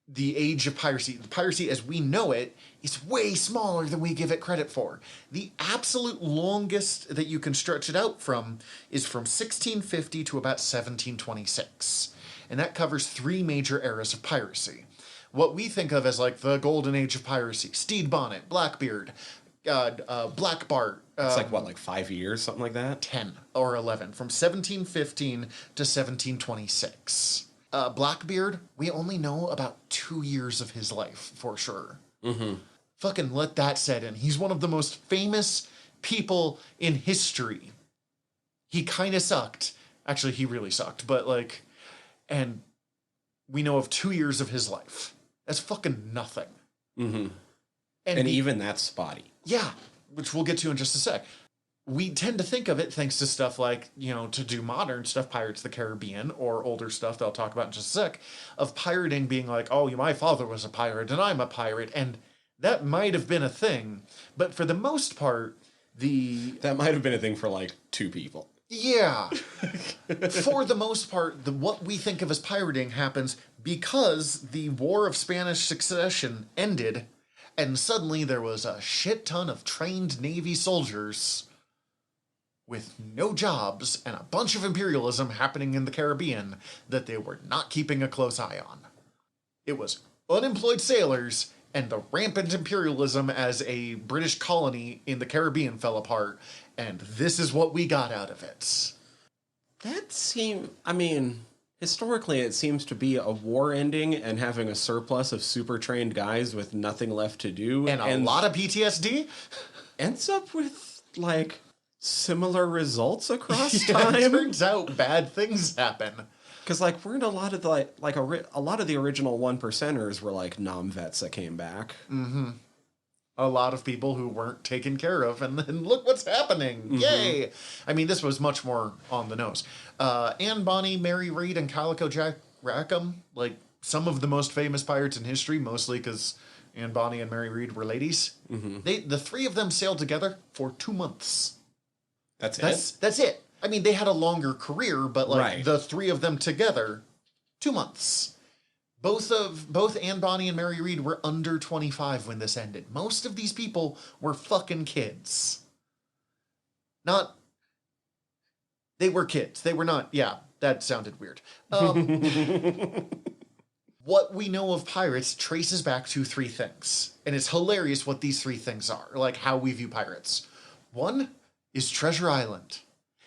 the age of piracy as we know it, is way smaller than we give it credit for. The absolute longest that you can stretch it out from is from 1650 to about 1726. And that covers 3 major eras of piracy. What we think of as the golden age of piracy: Stede Bonnet, Blackbeard, Black Bart. It's 5 years, something like that? 10 or 11, from 1715 to 1726. Blackbeard, we only know about 2 years of his life, for sure. Fucking let that set in. He's one of the most famous people in history. He kind of sucked. Actually, he really sucked. But, and we know of 2 years of his life. That's fucking nothing. And even that's spotty. Yeah, which we'll get to in just a sec. We tend to think of it, thanks to stuff like, to do modern stuff, Pirates of the Caribbean, or older stuff that I'll talk about in just a sec, of pirating being like, oh, my father was a pirate, and I'm a pirate, and that might have been a thing, but for the most part, That might have been a thing for, 2 people. Yeah. For the most part, what we think of as pirating happens because the War of Spanish Succession ended, and suddenly there was a shit ton of trained Navy soldiers with no jobs and a bunch of imperialism happening in the Caribbean that they were not keeping a close eye on. It was unemployed sailors and the rampant imperialism as a British colony in the Caribbean fell apart, and this is what we got out of it. Historically, it seems to be a war ending and having a surplus of super trained guys with nothing left to do. And a lot of PTSD? Ends up with, like, similar results across Yeah, time. it turns out bad things happen. Because, like, weren't a lot of the, a lot of the original one percenters were, like, nom-vets that came back. Mm-hmm. A lot of people who weren't taken care of, and then look what's happening. Mm-hmm. Yay! I mean, this was much more on the nose. Anne Bonny, Mary Read, and Calico Jack Rackham, like, some of the most famous pirates in history, mostly because Anne Bonny and Mary Read were ladies. Mm-hmm. The three of them sailed together for 2 months. That's it. I mean, they had a longer career, but, like, right. The three of them together, 2 months. Both Anne Bonny and Mary Read were under 25 when this ended. Most of these people were fucking kids. They were kids. They were not, yeah, that sounded weird. What we know of pirates traces back to 3 things. And it's hilarious what these 3 things are, like how we view pirates. One is Treasure Island,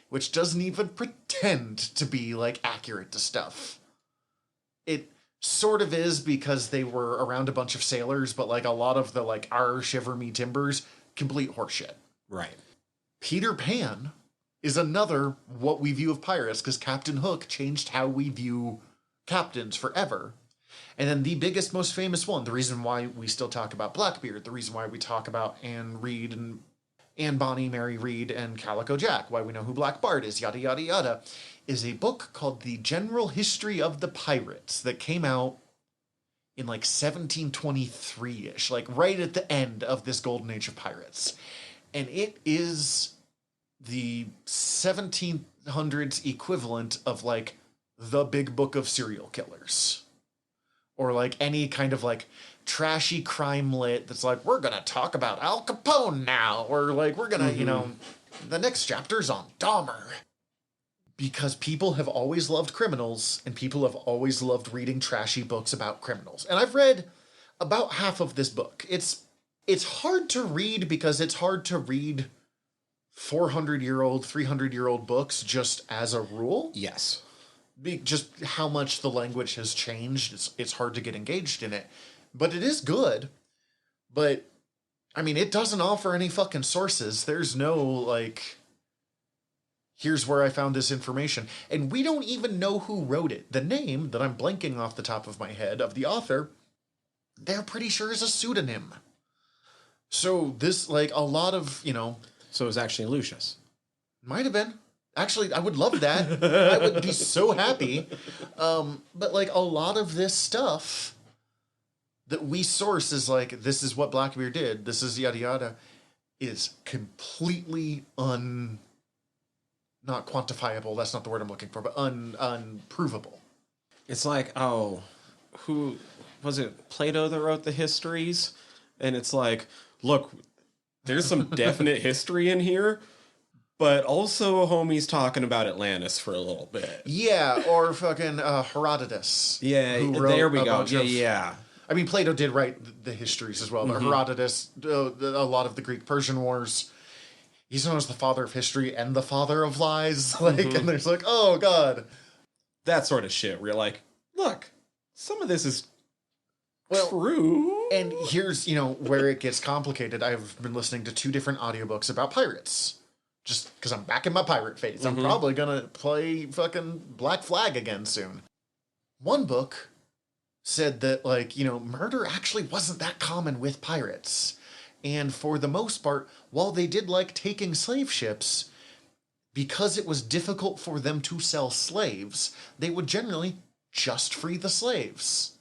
which doesn't even pretend to be, like, accurate to stuff. It sort of is because they were around a bunch of sailors, but, like, a lot of the, like, "Arr, shiver me timbers," complete horseshit. Right. Peter Pan is another what we view of pirates, because Captain Hook changed how we view captains forever. And then the biggest, most famous one, the reason why we still talk about Blackbeard, the reason why we talk about Anne Read and Anne Bonny, Mary Read, and Calico Jack, why we know who Black Bart is, yada, yada, yada, is a book called The General History of the Pirates that came out in, like, 1723-ish, like, right at the end of this golden age of pirates. And it is the 1700s equivalent of, like, the big book of serial killers. Or, like, any kind of, like, trashy crime lit that's like, we're gonna talk about Al Capone now, or, like, we're gonna, the next chapter's on Dahmer. Because people have always loved criminals, and people have always loved reading trashy books about criminals. And I've read about half of this book. It's hard to read because it's hard to read 400-year-old, 300-year-old books just as a rule. Yes. Just how much the language has changed, it's hard to get engaged in it. But it is good. But, I mean, it doesn't offer any fucking sources. There's no, like, here's where I found this information. And we don't even know who wrote it. The name that I'm blanking off the top of my head of the author, they're pretty sure is a pseudonym. So this, like, a lot of, So it was actually Lucius. Might have been. Actually, I would love that. I would be so happy. But, like, a lot of this stuff that we source is like, this is what Blackbeard did, this is yada yada, is completely not quantifiable, that's not the word I'm looking for, but unprovable. It's like, who was it, Plato that wrote the histories? And it's like, look, there's some definite history in here, but also homie's talking about Atlantis for a little bit. Yeah, or fucking Herodotus. Yeah, there we go. Yeah. I mean, Plato did write the histories as well, but Herodotus, a lot of the Greek-Persian wars, he's known as the father of history and the father of lies. Like, and there's like, oh, God. That sort of shit where you're like, look, some of this is true. And here's, where it gets complicated. I've been listening to 2 different audiobooks about pirates. Just because I'm back in my pirate phase. I'm probably going to play fucking Black Flag again soon. One book said that, like, murder actually wasn't that common with pirates. And for the most part, while they did like taking slave ships, because it was difficult for them to sell slaves, they would generally just free the slaves.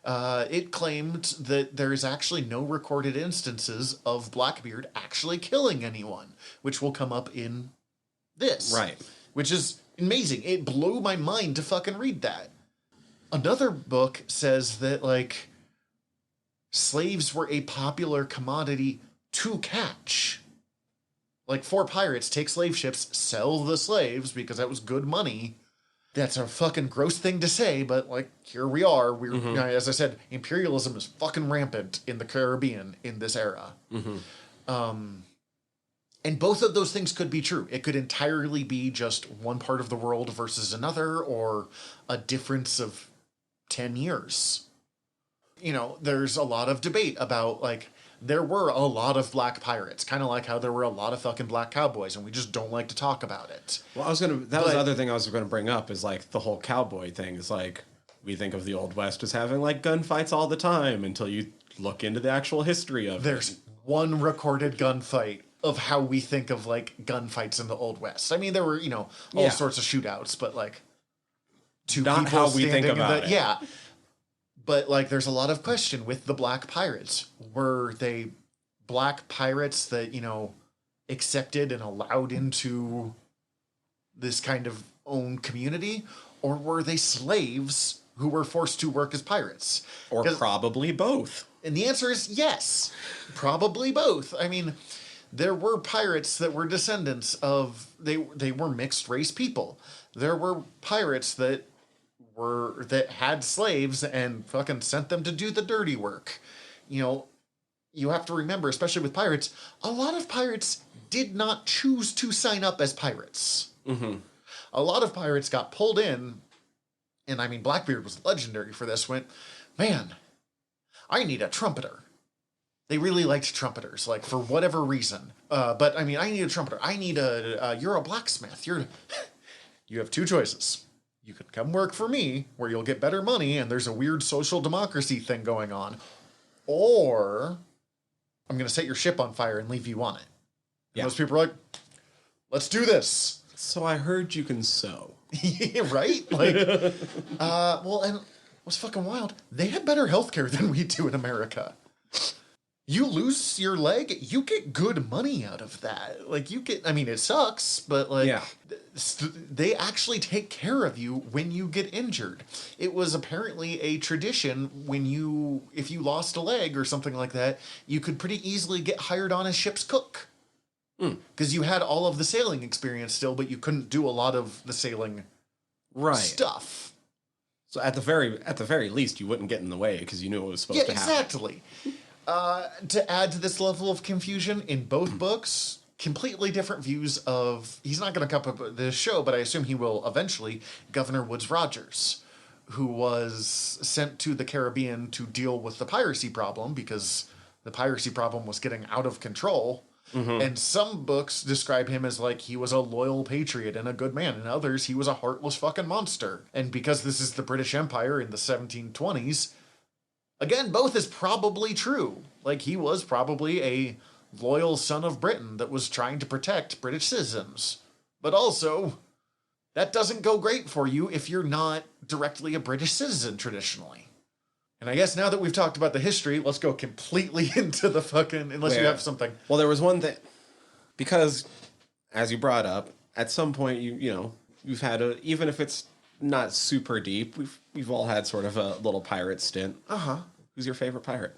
It claimed that there is actually no recorded instances of Blackbeard actually killing anyone, which will come up in this. Right. Which is amazing. It blew my mind to fucking read that. Another book says that, like, slaves were a popular commodity to catch. Like, for pirates, take slave ships, sell the slaves because that was good money. That's a fucking gross thing to say, but, like, here we are. We're, as I said, imperialism is fucking rampant in the Caribbean in this era. And both of those things could be true. It could entirely be just one part of the world versus another, or a difference of 10 years. You know, there's a lot of debate about, like, there were a lot of black pirates, kind of like how there were a lot of fucking black cowboys, and we just don't like to talk about it. Well, was the other thing I was gonna bring up is, like, the whole cowboy thing is, like, we think of the Old West as having, like, gunfights all the time until you look into the actual history of There's one recorded gunfight of how we think of, like, gunfights in the Old West. I mean, there were, you know, all sorts of shootouts, but, like, two not people how we think standing about it. Yeah. But, like, there's a lot of question with the black pirates. Were they black pirates that, you know, accepted and allowed into this kind of own community? Or were they slaves who were forced to work as pirates? Or probably both. And the answer is yes. Probably both. I mean, there were pirates that were descendants of... They were mixed race people. There were pirates that had slaves and fucking sent them to do the dirty work. You know, you have to remember, especially with pirates, a lot of pirates did not choose to sign up as pirates. A lot of pirates got pulled in, and I mean, Blackbeard was legendary for this, went, man, I need a trumpeter. They really liked trumpeters, like, for whatever reason. But, I mean, I need a trumpeter. I need you're a blacksmith. You have two choices. You could come work for me, where you'll get better money, and there's a weird social democracy thing going on. Or, I'm going to set your ship on fire and leave you on it. And those people are like, let's do this. So I heard you can sew. Yeah, right? Like, well, and what's fucking wild, they had better healthcare than we do in America. You lose your leg, you get good money out of that. Like, you get, I mean, it sucks, but, like, they actually take care of you when you get injured. It was apparently a tradition if you lost a leg or something like that, you could pretty easily get hired on as ship's cook. Because you had all of the sailing experience still, but you couldn't do a lot of the sailing stuff. So at the very least, you wouldn't get in the way because you knew it was supposed to happen. Yeah, exactly. To add to this level of confusion, in both books, completely different views of... He's not going to come up with this show, but I assume he will eventually. Governor Woodes Rogers, who was sent to the Caribbean to deal with the piracy problem because the piracy problem was getting out of control. And some books describe him as, like, he was a loyal patriot and a good man. And others, he was a heartless fucking monster. And because this is the British Empire in the 1720s... Again, both is probably true. Like, he was probably a loyal son of Britain that was trying to protect British citizens. But also, that doesn't go great for you if you're not directly a British citizen traditionally. And I guess now that we've talked about the history, let's go completely into the fucking... Unless you have something. Well, there was one thing... Because, as you brought up, at some point, you know, you've had a... Even if it's not super deep, we've all had sort of a little pirate stint. Who's your favorite pirate?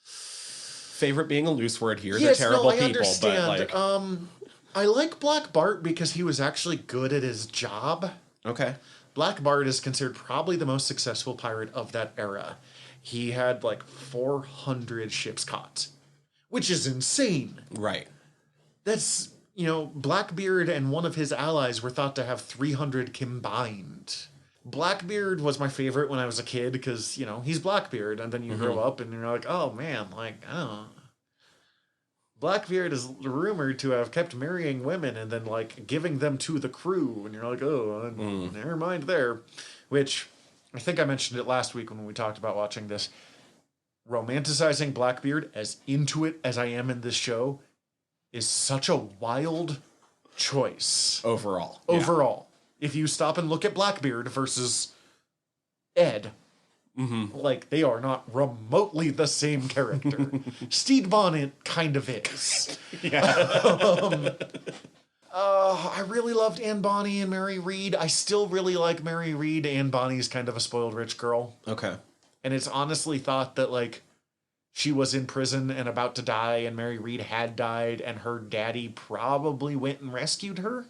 Favorite being a loose word here. Yes, they're terrible I people, understand. but like... I like Black Bart because he was actually good at his job. Okay. Black Bart is considered probably the most successful pirate of that era. He had like 400 ships caught, which is insane. Right. That's, you know, Blackbeard and one of his allies were thought to have 300 combined. Blackbeard was my favorite when I was a kid because, you know, he's Blackbeard. And then you grow up and you're like, oh man, like, I don't know. Blackbeard is rumored to have kept marrying women and then, like, giving them to the crew. And you're like, oh, never mind there. Which, I think I mentioned it last week when we talked about watching this. Romanticizing Blackbeard, as into it as I am in this show, is such a wild choice. Overall. If you stop and look at Blackbeard versus Ed, like, they are not remotely the same character. Stede Bonnet kind of is. I really loved Anne Bonny and Mary Read. I still really like Mary Read. Anne Bonny's kind of a spoiled rich girl. Okay. And it's honestly thought that, like, she was in prison and about to die, and Mary Read had died, and her daddy probably went and rescued her.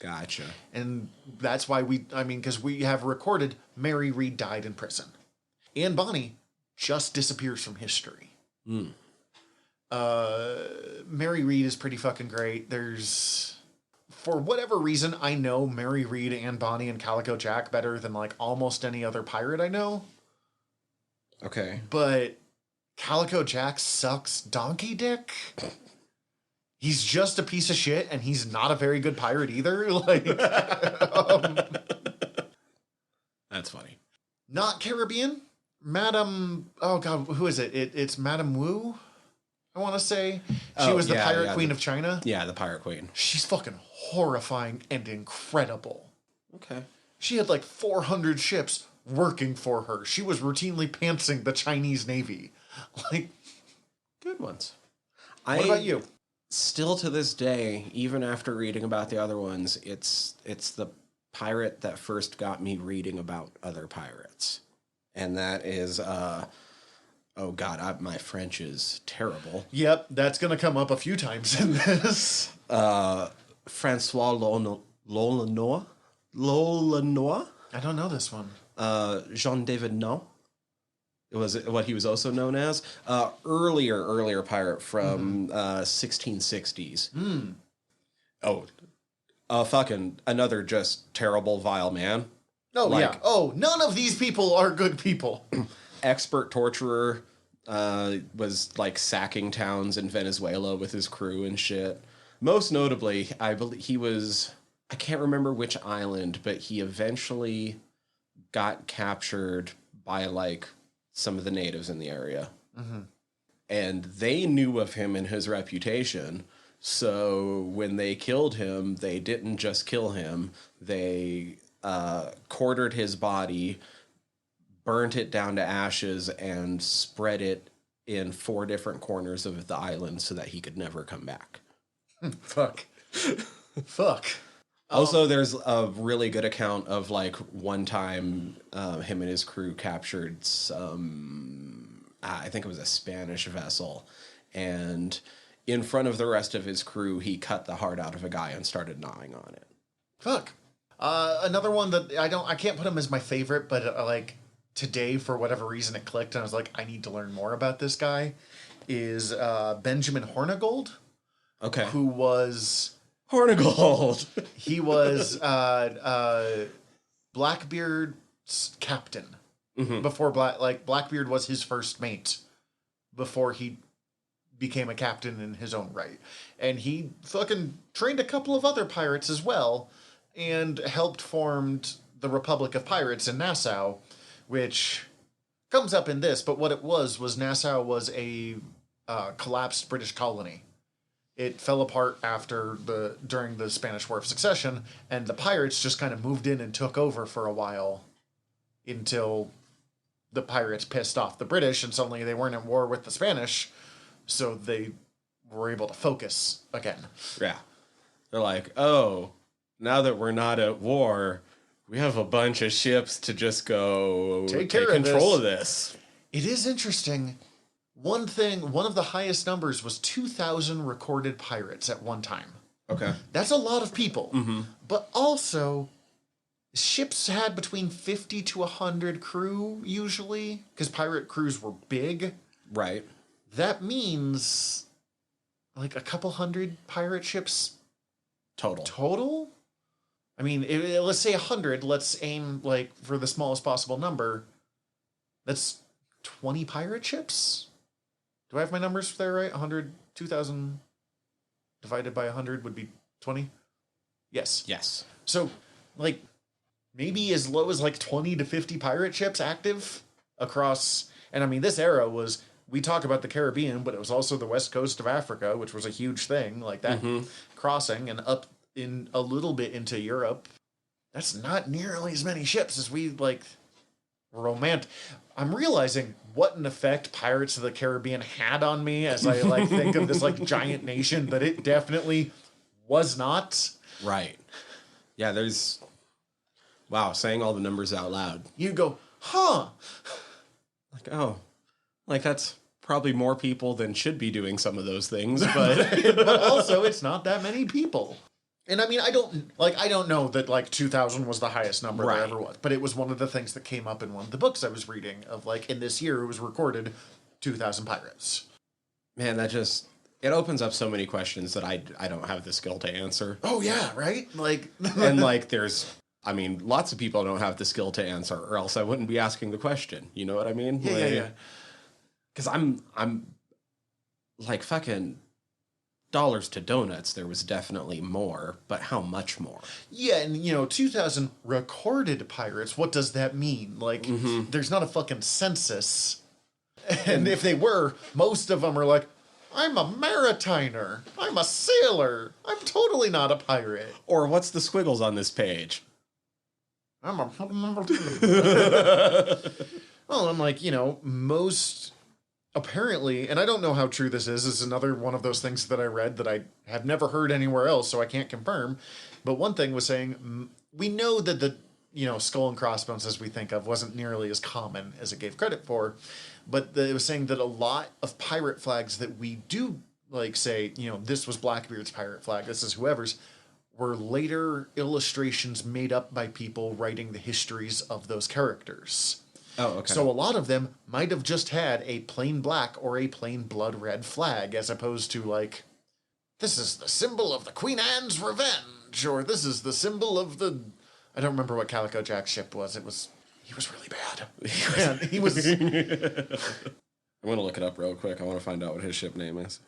Gotcha. And that's why because we have recorded Mary Read died in prison. Anne Bonny just disappears from history. Mary Read is pretty fucking great. For whatever reason, I know Mary Read, Anne Bonny, and Calico Jack better than like almost any other pirate I know. Okay. But Calico Jack sucks donkey dick. He's just a piece of shit, and he's not a very good pirate either. Like, that's funny. Not Caribbean. Madam, oh god, who is it? It's Madam Wu, I want to say. She was the pirate queen of China. Yeah, the pirate queen. She's fucking horrifying and incredible. Okay. She had like 400 ships working for her. She was routinely pantsing the Chinese Navy. Like, good ones. What about you? Still to this day, even after reading about the other ones, it's the pirate that first got me reading about other pirates. And that is, oh God, my French is terrible. Yep, that's going to come up a few times in this. Francois Lolonois? I don't know this one. Jean David It was what he was also known as. Earlier pirate from 1660s. Fucking another just terrible, vile man. Oh, yeah. Oh, none of these people are good people. Expert torturer, was like sacking towns in Venezuela with his crew and shit. Most notably, I believe I can't remember which island, but he eventually got captured by like some of the natives in the area. And they knew of him and his reputation. So when they killed him, they didn't just kill him. They quartered his body, burnt it down to ashes, and spread it in 4 different corners of the island so that he could never come back. Fuck. Also, there's a really good account of like one time him and his crew captured some, I think it was a Spanish vessel, and in front of the rest of his crew, he cut the heart out of a guy and started gnawing on it. Fuck. Another one that I can't put him as my favorite, but like today, for whatever reason, it clicked, and I was like, I need to learn more about this guy, is Benjamin Hornigold. Okay. Who was... Hornigold! He was Blackbeard's captain. Before Blackbeard was his first mate before he became a captain in his own right. And he fucking trained a couple of other pirates as well, and helped formed the Republic of Pirates in Nassau, which comes up in this, but what it was Nassau was a collapsed British colony. It fell apart during the Spanish War of Succession, and the pirates just kind of moved in and took over for a while until the pirates pissed off the British, and suddenly they weren't at war with the Spanish, so they were able to focus again. Yeah. They're like, oh, now that we're not at war, we have a bunch of ships to just go take control of this. It is interesting. One of the highest numbers was 2,000 recorded pirates at one time. Okay. That's a lot of people. But also, ships had between 50 to 100 crew, usually, because pirate crews were big. Right. That means, like, a couple hundred pirate ships total? I mean, let's say 100. Let's aim, like, for the smallest possible number. That's 20 pirate ships? Do I have my numbers there right? 100, 2,000 divided by 100 would be 20? Yes. Yes. So, like, maybe as low as, like, 20 to 50 pirate ships active across... And, I mean, this era was... We talk about the Caribbean, but it was also the west coast of Africa, which was a huge thing, like that crossing, and up in a little bit into Europe. That's not nearly as many ships as we, like, I'm realizing what an effect Pirates of the Caribbean had on me as I, like, think of this, like, giant nation, but it definitely was not. Right. Yeah, wow, saying all the numbers out loud. You go, huh? Like, oh, like that's probably more people than should be doing some of those things, but But also, it's not that many people. And I mean, I don't know that like 2,000 was the highest number Right. there ever was, but it was one of the things that came up in one of the books I was reading of like in this year it was recorded 2,000 pirates. man, it opens up so many questions that I don't have the skill to answer. Oh yeah, right? Like And like lots of people don't have the skill to answer, or else I wouldn't be asking the question. You know what I mean? yeah. Because I'm like fucking dollars to donuts. There was definitely more, but how much more? Yeah, and 2,000 recorded pirates. What does that mean? Like, there's not a fucking census. And if they were, most of them are like, I'm a maritiner. I'm a sailor. I'm totally not a pirate. Or what's the squiggles on this page? I'm a. Well, I'm like, most apparently, and I don't know how true this is another one of those things that I read that I have never heard anywhere else, so I can't confirm. But one thing was saying, we know that the, skull and crossbones as we think of wasn't nearly as common as it gave credit for. But it was saying that a lot of pirate flags that we do, like, say, this was Blackbeard's pirate flag, this is whoever's, were later illustrations made up by people writing the histories of those characters. Oh, okay. So a lot of them might have just had a plain black or a plain blood red flag, as opposed to like, this is the symbol of the Queen Anne's revenge, or this is the symbol of the... I don't remember what Calico Jack's ship was. He was really bad. Man, he was... I'm going to look it up real quick. I want to find out what his ship name is.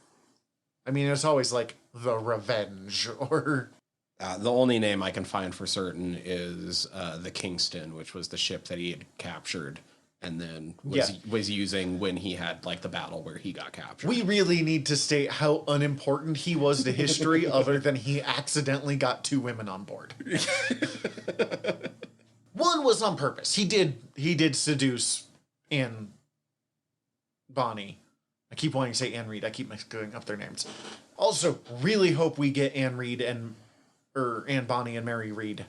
I mean, it's always like the Revenge, or... The only name I can find for certain is the Kingston, which was the ship that he had captured and then was using when he had like the battle where he got captured. We really need to state how unimportant he was to history other than he accidentally got 2 women on board. One was on purpose. He did seduce Anne Bonny. I keep wanting to say Anne Reed. I keep mixing up their names. Also, really hope we get Anne Bonny and Mary Reed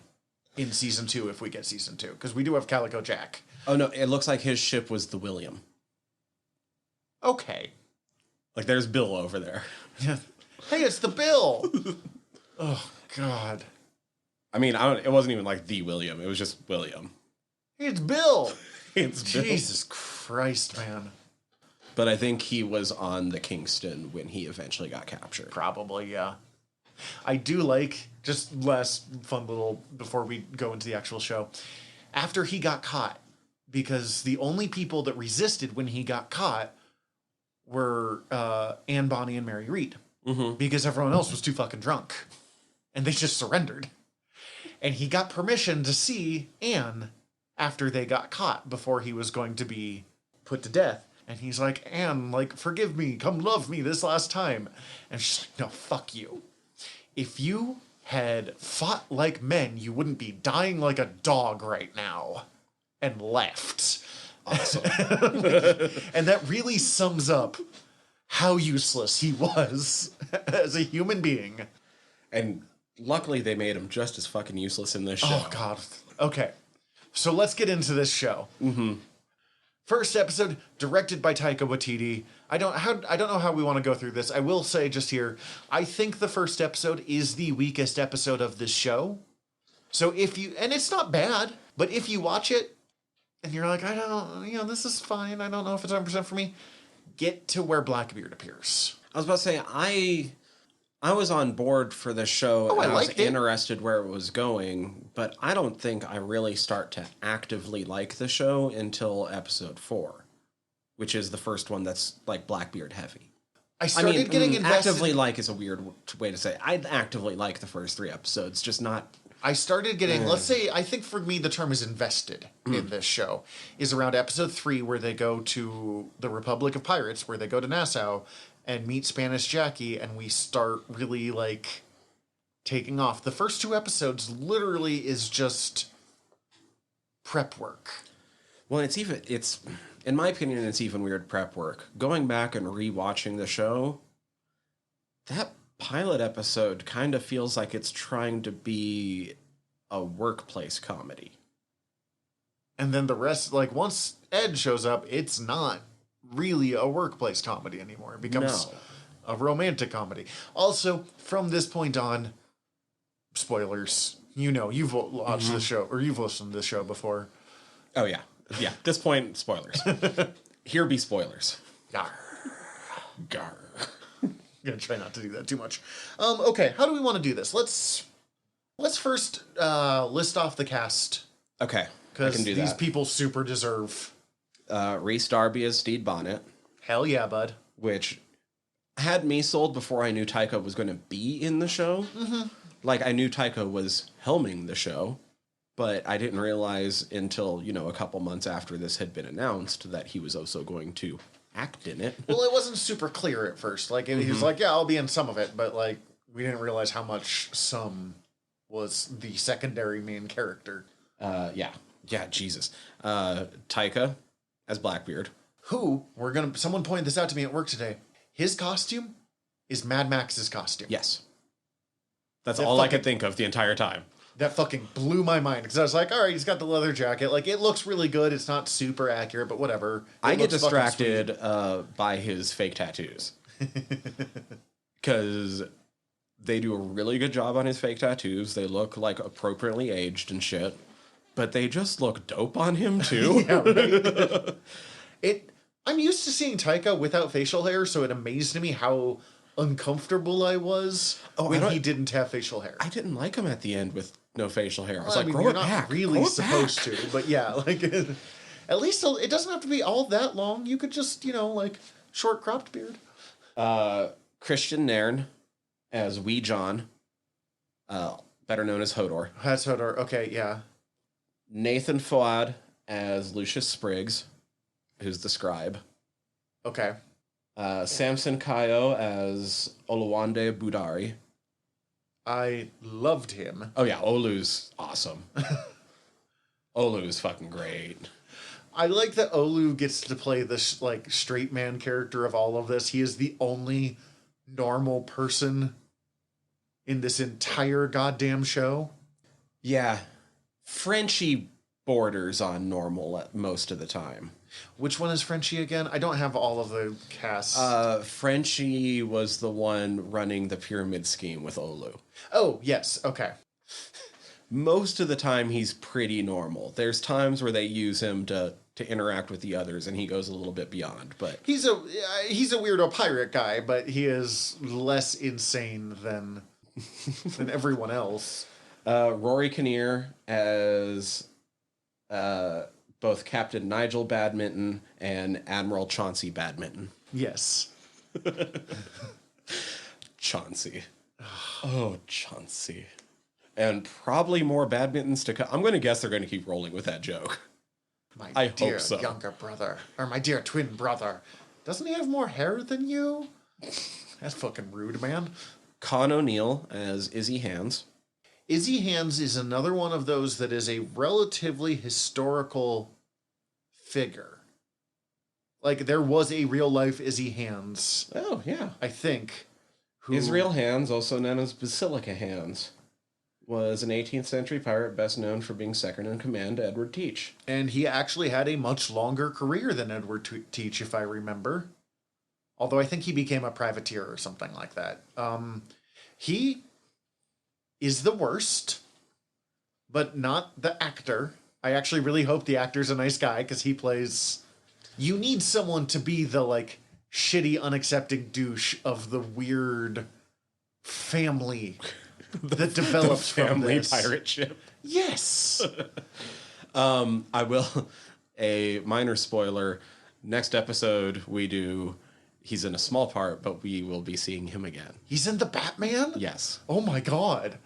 in season 2 if we get season 2, because we do have Calico Jack. Oh no, it looks like his ship was the William. Okay. Like there's Bill over there. Hey, it's the Bill. Oh God. I mean, it wasn't even like the William. It was just William. Hey, it's Bill. It's Bill. Jesus Christ, man. But I think he was on the Kingston when he eventually got captured. Probably, yeah. I do like, just last fun little, before we go into the actual show, after he got caught, because the only people that resisted when he got caught were Anne Bonny and Mary Reed, because everyone else was too fucking drunk, and they just surrendered. And he got permission to see Anne after they got caught, before he was going to be put to death. And he's like, Anne, like, forgive me, come love me this last time. And she's like, no, fuck you. If you had fought like men, you wouldn't be dying like a dog right now. And left. Awesome. And that really sums up how useless he was as a human being. And luckily they made him just as fucking useless in this show. Oh, God. Okay. So let's get into this show. First episode, directed by Taika Waititi. I don't know how we want to go through this. I will say just here, I think the first episode is the weakest episode of this show. So and it's not bad, but if you watch it and you're like, this is fine. I don't know if it's 100% for me. Get to where Blackbeard appears. I was about to say, I was on board for the show. Oh, and I was liked it. interested where it was going, but I don't think I really start to actively like the show until episode 4, which is the first one that's like Blackbeard heavy. I started getting invested. Actively like is a weird way to say it. I actively like the first 3 episodes, just not... I started getting, let's say, I think for me the term is invested in this show, is around episode 3 where they go to the Republic of Pirates, where they go to Nassau and meet Spanish Jackie, and we start really, like, taking off. The first 2 episodes literally is just prep work. Well, it's in my opinion, it's even weird prep work. Going back and rewatching the show, that pilot episode kind of feels like it's trying to be a workplace comedy. And then the rest, like, once Ed shows up, it's not really a workplace comedy anymore. It becomes No. a romantic comedy. Also, from this point on, spoilers. You know, you've watched the show, or you've listened to the show before. Oh, yeah. Yeah. At this point, spoilers. Here be spoilers. Yarr. Gar. I'm gonna try not to do that too much. Okay, how do we want to do this? Let's first list off the cast, Okay. I because can do these that. people super deserve. Reese Darby as Steed Bonnet, Hell yeah, bud. which had me sold before I knew Taika was going to be in the show. Mm-hmm. Like, I knew Taika was helming the show, but I didn't realize until, a couple months after this had been announced that he was also going to act in it. Well, it wasn't super clear at first. Like, he was like, yeah, I'll be in some of it, but, like, we didn't realize how much some was the secondary main character. Yeah. Yeah, Jesus. Taika as Blackbeard. Who, someone pointed this out to me at work today. His costume is Mad Max's costume. Yes. That's That all I fucking- could think of the entire time. That fucking blew my mind, because I was like, all right, he's got the leather jacket. Like, it looks really good. It's not super accurate, but whatever. I get looks fucking distracted by his fake tattoos. Because they do a really good job on his fake tattoos. They look like appropriately aged and shit. But they just look dope on him too. Yeah, right? I'm used to seeing Taika without facial hair, so it amazed me how uncomfortable I was when I he didn't have facial hair. I didn't like him at the end with no facial hair. I was Well, like, grow you're it not back. really Grow it supposed back. to, but yeah, like at least it doesn't have to be all that long. You could just, like short cropped beard. Christian Nairn as Wee John, better known as Hodor. That's Hodor. Okay, yeah. Nathan Fouad as Lucius Spriggs, who's the scribe. Okay. Samson Kayo as Oluwande Budari. I loved him. Oh yeah, Olu's awesome. Olu's fucking great. I like that Olu gets to play this like straight man character of all of this. He is the only normal person in this entire goddamn show. Yeah, Frenchie borders on normal at most of the time. Which one is Frenchie again? I don't have all of the casts. Frenchie was the one running the pyramid scheme with Olu. Oh, yes. Okay. Most of the time, he's pretty normal. There's times where they use him to interact with the others, and he goes a little bit beyond. But He's a weirdo pirate guy, but he is less insane than everyone else. Rory Kinnear as both Captain Nigel Badminton and Admiral Chauncey Badminton. Yes. Chauncey. Oh, Chauncey. And probably more badmintons to come. I'm going to guess they're going to keep rolling with that joke. My dear hope so. younger brother, or my dear twin brother. Doesn't he have more hair than you? That's fucking rude, man. Con O'Neill as Izzy Hands. Izzy Hands is another one of those that is a relatively historical figure. Like, there was a real-life Izzy Hands, Oh, yeah. I think. Who, Israel Hands, also known as Basilica Hands, was an 18th century pirate best known for being second in command to Edward Teach. And he actually had a much longer career than Edward Teach, if I remember. Although I think he became a privateer or something like that. He is the worst, but not the actor. I actually really hope the actor's a nice guy, because he plays... You need someone to be the, like, shitty, unaccepting douche of the weird family that develops from Family this. pirate ship. Yes! I will... A minor spoiler. Next episode, he's in a small part, but we will be seeing him again. He's in the Batman? Yes. Oh my god.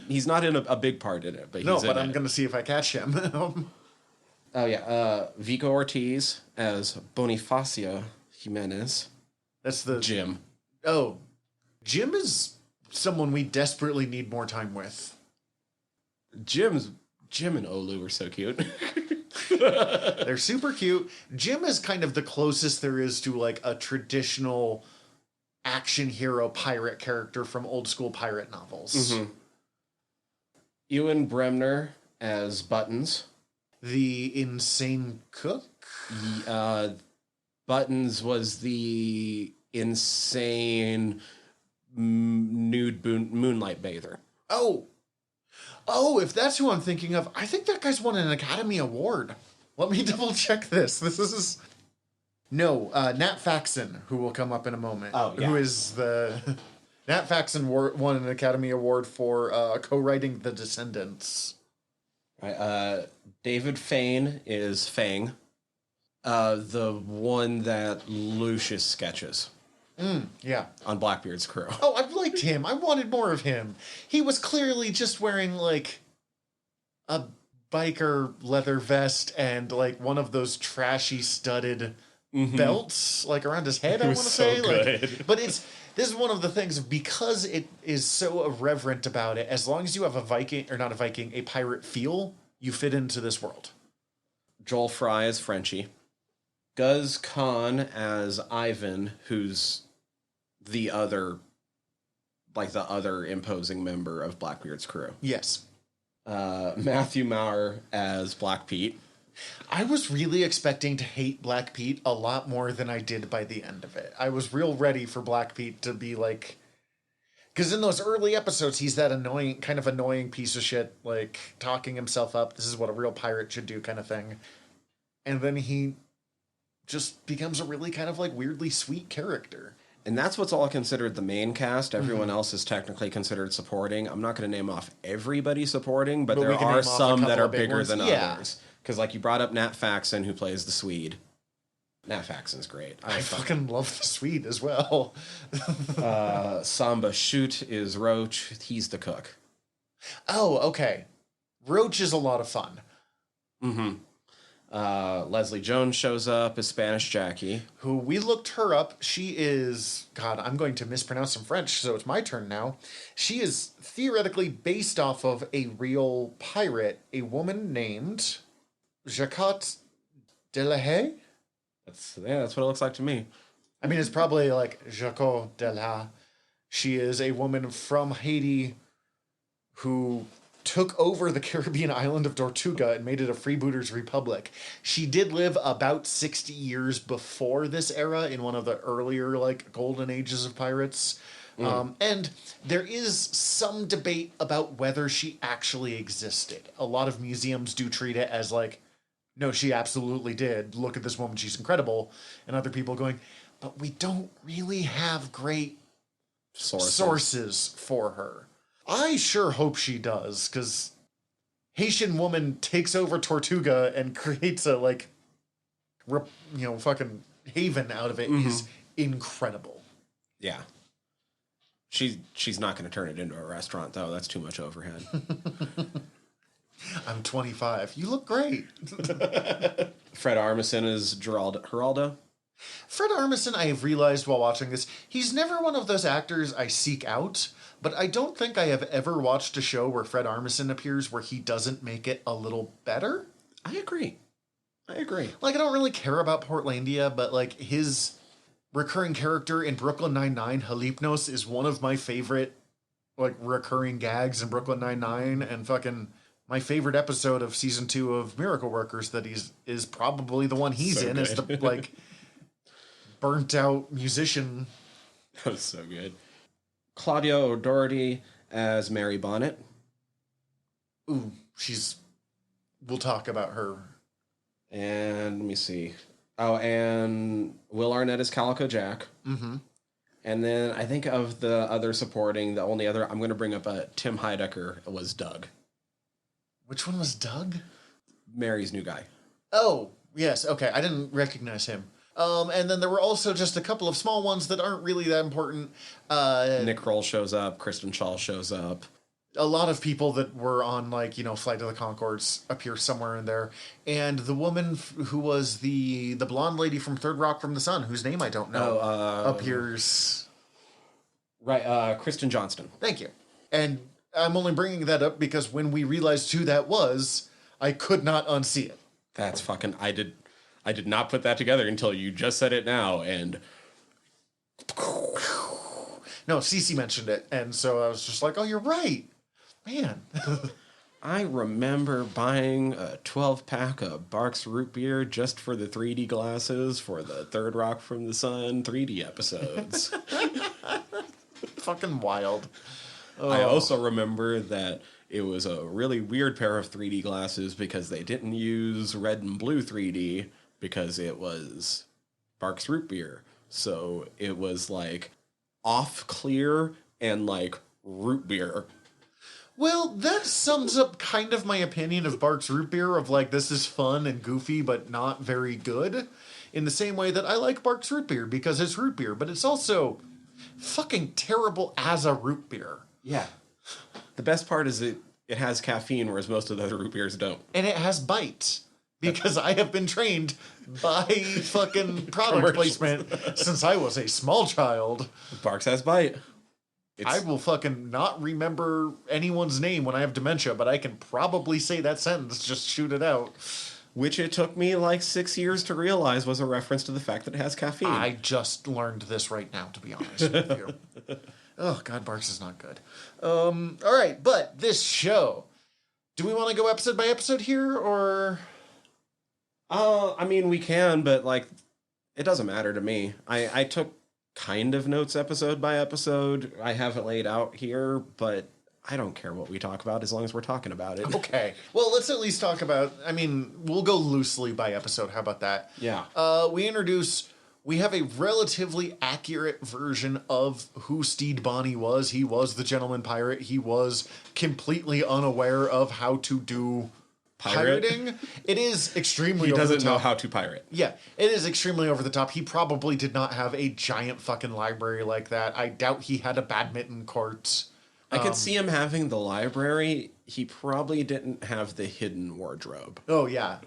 He's not in a big part in it, but No, he's but in I'm it. going to see if I catch him. Oh, yeah. Vico Ortiz as Bonifacio Jimenez. That's the... Jim. Oh. Jim is someone we desperately need more time with. Jim and Olu are so cute. They're super cute. Jim is kind of the closest there is to, like, a traditional action hero pirate character from old school pirate novels. Mm-hmm. Ewan Bremner as Buttons. The insane cook? Buttons was the insane nude moonlight bather. Oh, if that's who I'm thinking of, I think that guy's won an Academy Award. Let me double check this. This is... No, Nat Faxon, who will come up in a moment. Oh, yeah. Who is the... Nat Faxon won an Academy Award for co-writing The Descendants. Right, David Fane is Fang. The one that Lucius sketches. Yeah. On Blackbeard's crew. Oh, I liked him. I wanted more of him. He was clearly just wearing, like, a biker leather vest and, like, one of those trashy studded belts, like, around his head, I want to say. Good. Like, but this is one of the things, because it is so irreverent about it, as long as you have a Viking, or not a Viking, a pirate feel, you fit into this world. Joel Fry as Frenchie. Guz Khan as Ivan, who's the other imposing member of Blackbeard's crew. Yes. Matthew Maurer as Black Pete. I was really expecting to hate Black Pete a lot more than I did by the end of it. I was real ready for Black Pete to be like... Because in those early episodes, he's that kind of annoying piece of shit, like, talking himself up, this is what a real pirate should do kind of thing. And then he just becomes a really kind of, like, weirdly sweet character. And that's what's all considered the main cast. Everyone else is technically considered supporting. I'm not going to name off everybody supporting, but there are some that are bigger than others. Because, like, you brought up Nat Faxon, who plays the Swede. Nat Faxon's great. I fucking love the Swede as well. Samba Shoot is Roach. He's the cook. Oh, okay. Roach is a lot of fun. Mm-hmm. Leslie Jones shows up as Spanish Jackie. Who we looked her up. She is... God, I'm going to mispronounce some French, so it's my turn now. She is theoretically based off of a real pirate, a woman named Jacquot de la Haye? That's what it looks like to me. I mean, it's probably like Jacquot de la. She is a woman from Haiti who took over the Caribbean island of Tortuga and made it a freebooters republic. She did live about 60 years before this era in one of the earlier, like, golden ages of pirates. And there is some debate about whether she actually existed. A lot of museums do treat it as like, no, she absolutely did. Look at this woman, she's incredible. And other people going, but we don't really have great sources for her. I sure hope she does, because Haitian woman takes over Tortuga and creates a, like, fucking haven out of it is incredible. Yeah. She's not going to turn it into a restaurant, though. That's too much overhead. I'm 25. You look great. Fred Armisen is Geraldo. Fred Armisen, I have realized while watching this, he's never one of those actors I seek out, but I don't think I have ever watched a show where Fred Armisen appears where he doesn't make it a little better. I agree. Like, I don't really care about Portlandia, but, like, his recurring character in Brooklyn Nine-Nine, Halipnos, is one of my favorite, like, recurring gags in Brooklyn Nine-Nine, and fucking... My favorite episode of season 2 of Miracle Workers that is probably the one he's in, is the, like, burnt out musician. That was so good. Claudia O'Doherty as Mary Bonnet. Ooh, we'll talk about her. And let me see. Oh, and Will Arnett as Calico Jack. Mm-hmm. And then I think of the other supporting, the only other I'm going to bring up, Tim Heidecker was Doug. Which one was Doug? Mary's new guy. Oh, yes. Okay, I didn't recognize him. And then there were also just a couple of small ones that aren't really that important. Nick Kroll shows up. Kristen Schaal shows up. A lot of people that were on, like, Flight of the Conchords appear somewhere in there. And the woman who was the blonde lady from Third Rock from the Sun, whose name I don't know, appears. Right, Kristen Johnston. Thank you. And I'm only bringing that up because when we realized who that was, I could not unsee it. That's fucking... I did not put that together until you just said it now, and... No, Cece mentioned it, and so I was just like, oh, you're right. Man. I remember buying a 12-pack of Barks Root Beer just for the 3D glasses for the Third Rock from the Sun 3D episodes. Fucking wild. I also remember that it was a really weird pair of 3D glasses because they didn't use red and blue 3D because it was Barks Root Beer. So it was like off clear and like root beer. Well, that sums up kind of my opinion of Barks Root Beer of like, this is fun and goofy, but not very good. In the same way that I like Barks Root Beer because it's root beer, but it's also fucking terrible as a root beer. Yeah. The best part is it has caffeine, whereas most of the other root beers don't. And it has bite. Because I have been trained by fucking product placement since I was a small child. Barks has bite. I will fucking not remember anyone's name when I have dementia, but I can probably say that sentence, just shoot it out. Which it took me like 6 years to realize was a reference to the fact that it has caffeine. I just learned this right now, to be honest with you. Oh, God, Barks is not good. All right, but this show, do we want to go episode by episode here, or... I mean, we can, but like, it doesn't matter to me. I took kind of notes episode by episode. I have it laid out here, but I don't care what we talk about as long as we're talking about it. Okay. Well, let's at least talk about, I mean, we'll go loosely by episode. How about that? Yeah. We have a relatively accurate version of who Steed Bonnie was. He was the gentleman pirate. He was completely unaware of how to do pirating. It is extremely He over the doesn't know top. how to pirate. Yeah, it is extremely over the top. He probably did not have a giant fucking library like that. I doubt he had a badminton court. I could see him having the library. He probably didn't have the hidden wardrobe. Oh, yeah.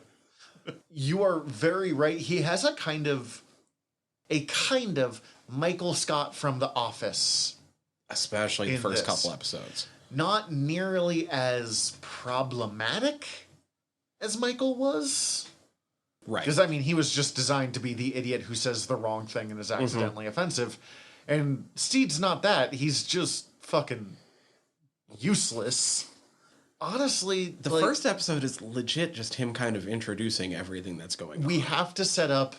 You are very right. He has a kind of Michael Scott from The Office. Especially the In first this. couple episodes. Not nearly as problematic as Michael was. Right. Because, I mean, he was just designed to be the idiot who says the wrong thing and is accidentally offensive. And Steed's not that. He's just fucking useless. Honestly, The first episode is legit just him kind of introducing everything that's going on. we have to set up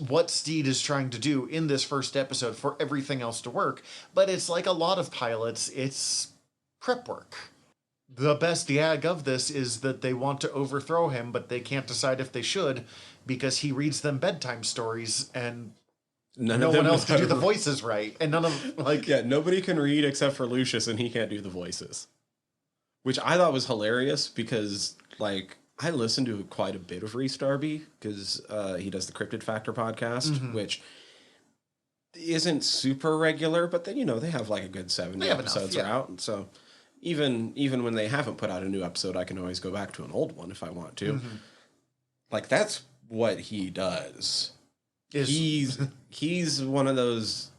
what Steed is trying to do in this first episode for everything else to work. But it's like a lot of pilots, it's prep work. The best gag of this is that they want to overthrow him, but they can't decide if they should because he reads them bedtime stories and None no of them one else know can do how the to- voices right. And none of, like... Yeah, nobody can read except for Lucius, and he can't do the voices. Which I thought was hilarious because, like, I listened to quite a bit of Reese Darby because he does the Cryptid Factor podcast, which isn't super regular, but then, you know, they have like a good 70 They have enough, episodes yeah. are out. So even when they haven't put out a new episode, I can always go back to an old one if I want to. Like, that's what he does. He's one of those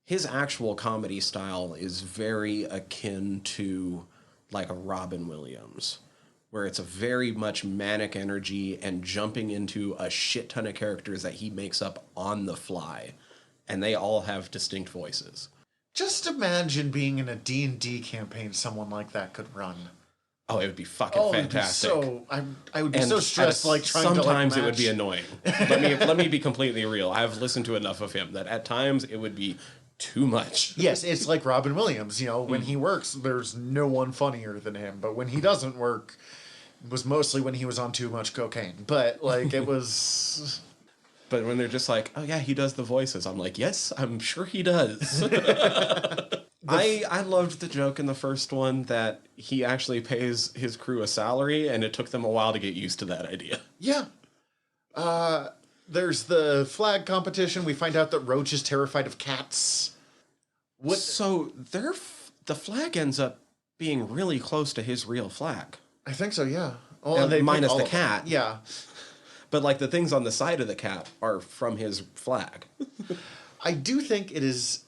his actual comedy style is very akin to like a Robin Williams, where it's a very much manic energy and jumping into a shit ton of characters that he makes up on the fly, and they all have distinct voices. Just imagine being in a D&D campaign someone like that could run. Oh, it would be fucking fantastic. I would be so stressed, like trying sometimes to like, it would be match- annoying. Let me be completely real. I've listened to enough of him that at times it would be too much. Yes, it's like Robin Williams. You know, when he works, there's no one funnier than him. But when he doesn't work, it was mostly when he was on too much cocaine. But like it was. But when they're just like, oh yeah, he does the voices, I'm like, yes, I'm sure he does. I loved the joke in the first one that he actually pays his crew a salary, and it took them a while to get used to that idea. Yeah. There's the flag competition. We find out that Roach is terrified of cats. What? So the flag ends up being really close to his real flag. I think so. Yeah. Well, And they pick minus all the of them. cat. Yeah. But like the things on the side of the cat are from his flag. I do think it is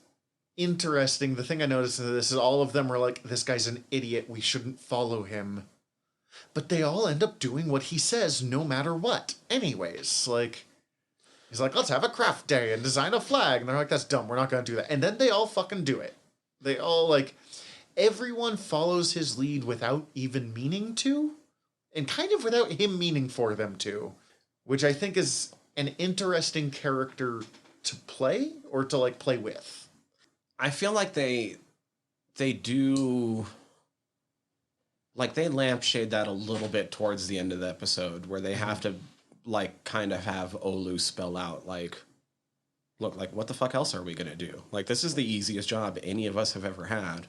interesting. The thing I noticed in this is all of them are like, this guy's an idiot. We shouldn't follow him. But they all end up doing what he says no matter what. Anyways, like, he's like, let's have a craft day and design a flag. And they're like, that's dumb. We're not going to do that. And then they all fucking do it. They all like, everyone follows his lead without even meaning to, and kind of without him meaning for them to, which I think is an interesting character to play or to like play with. I feel like they do, like, they lampshade that a little bit towards the end of the episode, where they have to like kind of have Olu spell out like, look, like, what the fuck else are we gonna do? Like, this is the easiest job any of us have ever had.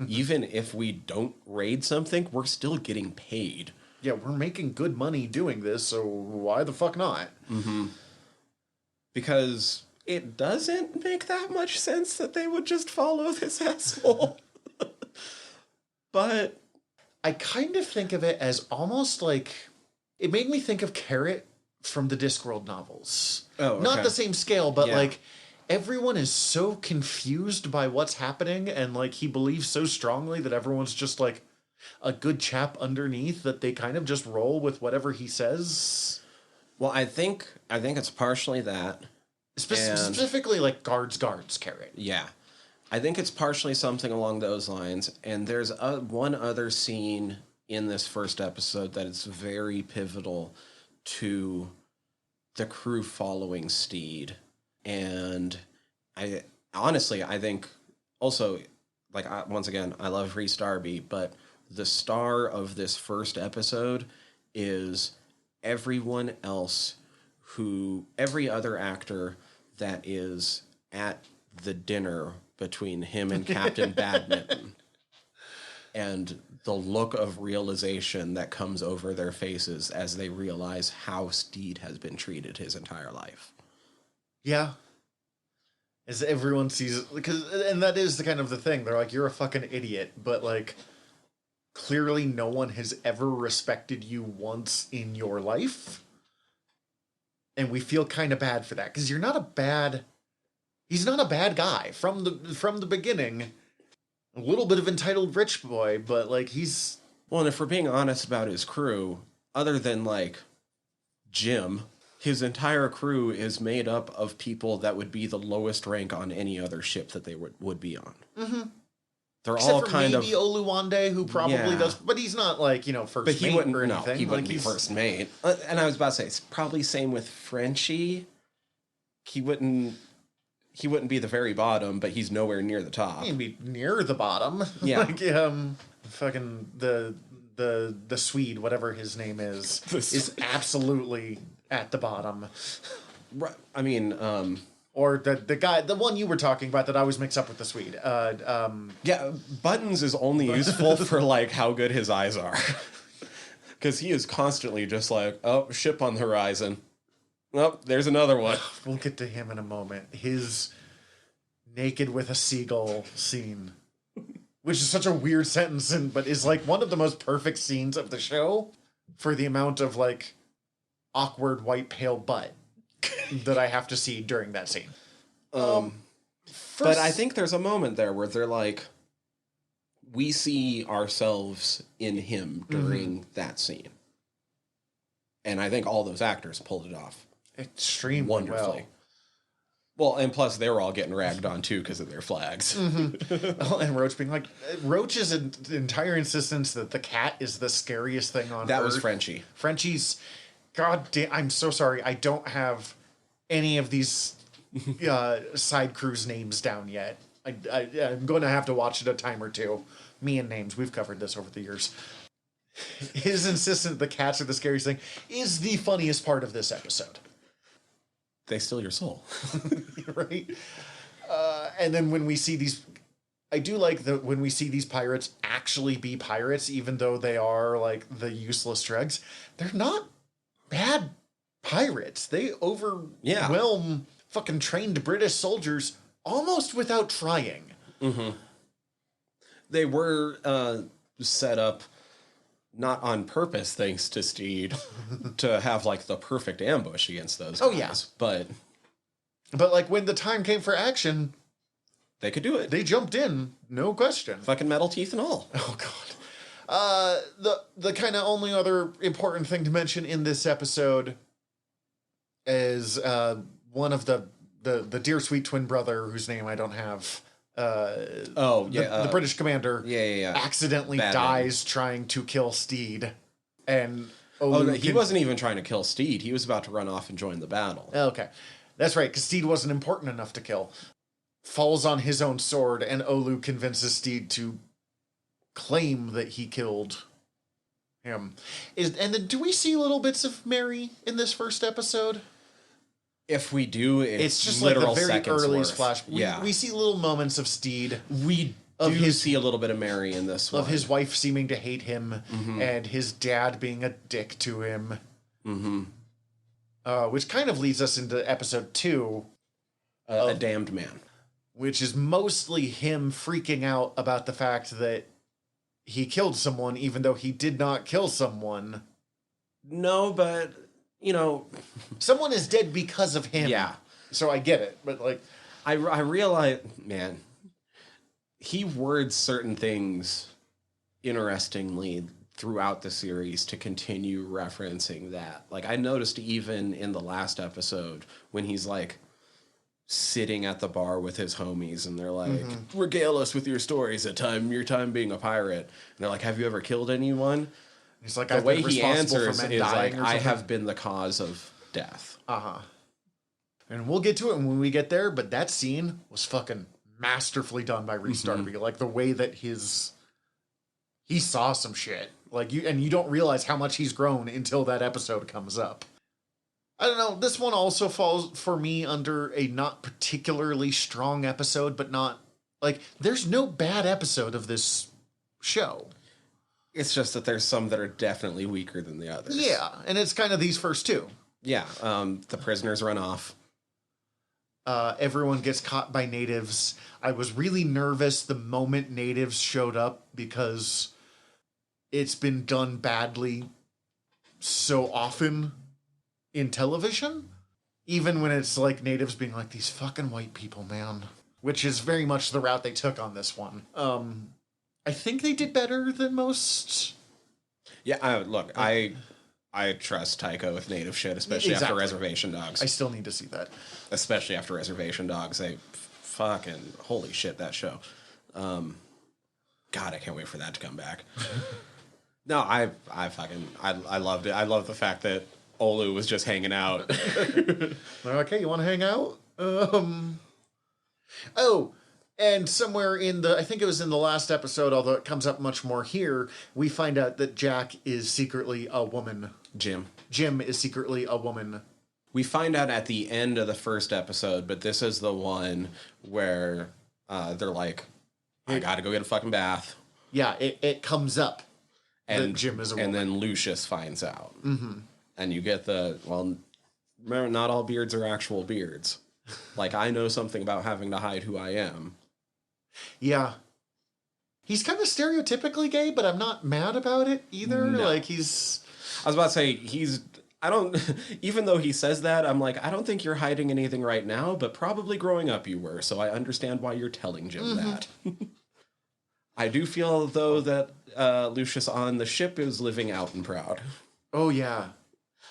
Even if we don't raid something, we're still getting paid. Yeah, we're making good money doing this, so why the fuck not? Mm-hmm. Because it doesn't make that much sense that they would just follow this asshole. But I kind of think of it as almost like, it made me think of Carrot from the Discworld novels. Oh, okay. Not the same scale, but Yeah. like, everyone is so confused by what's happening, and like, he believes so strongly that everyone's just like a good chap underneath that they kind of just roll with whatever he says. well, I think it's partially that. Specifically, like, guards, Carrot. Yeah. I think it's partially something along those lines. And there's one other scene in this first episode that is very pivotal to the crew following Steed. And I think also, like, once again, I love Rhys Darby, but the star of this first episode is every other actor that is at the dinner between him and Captain Badminton, and the look of realization that comes over their faces as they realize how Steed has been treated his entire life. Yeah. As everyone sees it, and that is the kind of the thing. They're like, you're a fucking idiot, but like, clearly no one has ever respected you once in your life. And we feel kind of bad for that, because he's not a bad guy from the beginning. A little bit of entitled rich boy, but like, he's... Well, and if we're being honest about his crew, other than like Jim, his entire crew is made up of people that would be the lowest rank on any other ship that they would be on. Mm-hmm. They're Except all for kind maybe of Oluwande, who probably does, but he's not like, first But he mate wouldn't. or No, anything. he wouldn't like, be first mate. And I was about to say, it's probably same with Frenchie. He wouldn't be the very bottom, but he's nowhere near the top. He'd be near the bottom. Yeah. Like, fucking the Swede, whatever his name is absolutely at the bottom. Right. I mean, Or the guy, the one you were talking about that I always mix up with the Swede. yeah, Buttons is only useful for like how good his eyes are. Because he is constantly just like, oh, ship on the horizon. Oh, there's another one. We'll get to him in a moment. His naked with a seagull scene, which is such a weird sentence, but is like one of the most perfect scenes of the show for the amount of like awkward white pale butt that I have to see during that scene. But I think there's a moment there where they're like, we see ourselves in him during that scene. And I think all those actors pulled it off extremely wonderfully. Well, and plus they were all getting ragged on too because of their flags. Well. And Roach being like, Roach's entire insistence that the cat is the scariest thing on That Earth. was Frenchie. Frenchie's, god damn, I'm so sorry. I don't have any of these side crews names down yet. I'm going to have to watch it a time or two. Me and names, we've covered this over the years. His insistence that the cats are the scariest thing is the funniest part of this episode. They steal your soul. Right? And then when we see these... I do like that when we see these pirates actually be pirates, even though they are like the useless dregs, they're not bad pirates. They overwhelm fucking trained British soldiers almost without trying. Mm-hmm. They were set up not on purpose, thanks to Steed, to have like the perfect ambush against those guys. Oh, yeah. But like when the time came for action, they could do it. they jumped in, no question. Fucking metal teeth and all. Oh god. The kind of only other important thing to mention in this episode is one of the dear sweet twin brother whose name I don't have The British commander yeah. accidentally Bad dies trying to kill Steed. And no, he wasn't even trying to kill Steed. He was about to run off and join the battle. Okay. That's right, because Steed wasn't important enough to kill. Falls on his own sword, and Olu convinces Steed to claim that he killed him. And then do we see little bits of Mary in this first episode? If we do, it's just like the literal very seconds earliest worth. flash. Yeah. We see little moments of Steed. We do see a little bit of Mary in this one. Of his wife seeming to hate him, and his dad being a dick to him. Which kind of leads us into episode 2. A damned man. Which is mostly him freaking out about the fact that he killed someone, even though he did not kill someone. No, but, you know... Someone is dead because of him. Yeah. So I get it, but, like... I realize, man, he words certain things interestingly throughout the series to continue referencing that. Like, I noticed even in the last episode when he's, like, sitting at the bar with his homies and they're like, regale us with your stories at your time being a pirate. And they're like, have you ever killed anyone? He's like, the way he answers is like, I have been the cause of death. And we'll get to it when we get there, but that scene was fucking masterfully done by Rhys Darby. Like, the way that he saw some shit. Like, you don't realize how much he's grown until that episode comes up. I don't know, this one also falls for me under a not particularly strong episode, but not, like, there's no bad episode of this show. It's just that there's some that are definitely weaker than the others. Yeah, and it's kind of these first two. Yeah, the prisoners run off. Everyone gets caught by natives. I was really nervous the moment natives showed up because it's been done badly so often in television, even when it's like natives being like, these fucking white people, man, which is very much the route they took on this one. I think they did better than most. Yeah, I trust Taika with native shit, especially after Reservation Dogs. I still need to see that. Especially after Reservation Dogs. They fucking, holy shit, that show. God, I can't wait for that to come back. No, I loved it. I love the fact that Olu was just hanging out. They're like, hey, you want to hang out? Oh, and somewhere I think it was in the last episode, although it comes up much more here, we find out that Jack is secretly a woman. Jim is secretly a woman. We find out at the end of the first episode, but this is the one where they're like, I gotta go get a fucking bath. Yeah, it comes up that Jim is a woman. And then Lucius finds out. And you get remember, not all beards are actual beards. Like, I know something about having to hide who I am. Yeah. He's kind of stereotypically gay, but I'm not mad about it either. No. Like, he's... I was about to say, even though he says that, I'm like, I don't think you're hiding anything right now, but probably growing up you were, so I understand why you're telling Jim that. I do feel, though, that Lucius on the ship is living out and proud. Oh, yeah.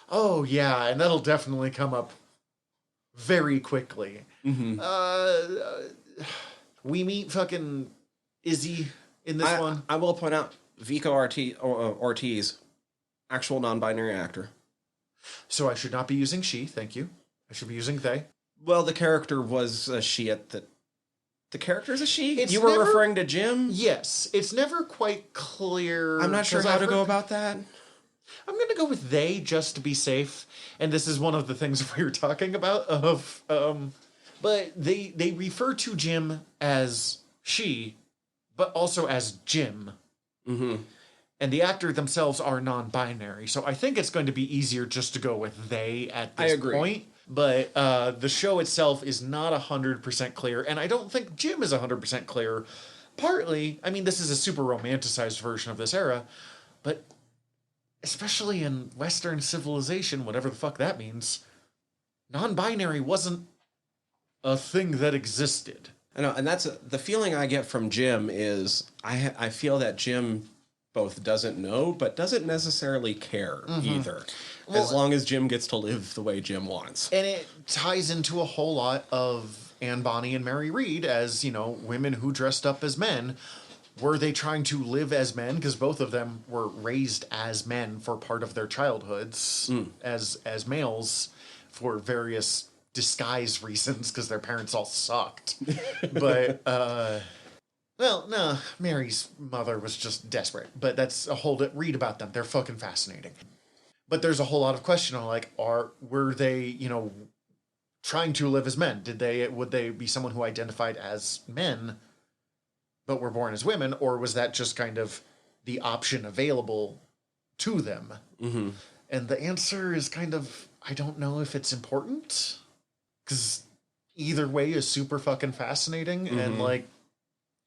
Oh, yeah, and that'll definitely come up very quickly. We meet fucking Izzy in this one. I will point out, Vico Ortiz, actual non-binary actor. So I should not be using she, thank you. I should be using they. Well, the character was a she at the... The character's a she? You were referring to Jim? Yes. It's never quite clear. I'm not sure how to go about that. I'm going to go with they just to be safe. And this is one of the things we were talking about but they refer to Jim as she, but also as Jim. And the actor themselves are non-binary. So I think it's going to be easier just to go with they at this point. But the show itself is not 100% clear. And I don't think Jim is 100% clear. Partly, I mean, this is a super romanticized version of this era. But especially in Western civilization, whatever the fuck that means, non-binary wasn't a thing that existed. I know, and that's the feeling I get from Jim is I feel that Jim both doesn't know, but doesn't necessarily care either. Well, as long as Jim gets to live the way Jim wants. And it ties into a whole lot of Anne Bonny and Mary Read as, women who dressed up as men. Were they trying to live as men? Because both of them were raised as men for part of their childhoods as males for various disguise reasons because their parents all sucked. But, well, no, Mary's mother was just desperate. But that's a whole... Read about them. They're fucking fascinating. But there's a whole lot of question on, like, were they, trying to live as men? Would they be someone who identified as men but were born as women, or was that just kind of the option available to them? Mm-hmm. And the answer is kind of, I don't know if it's important, because either way is super fucking fascinating, and, like,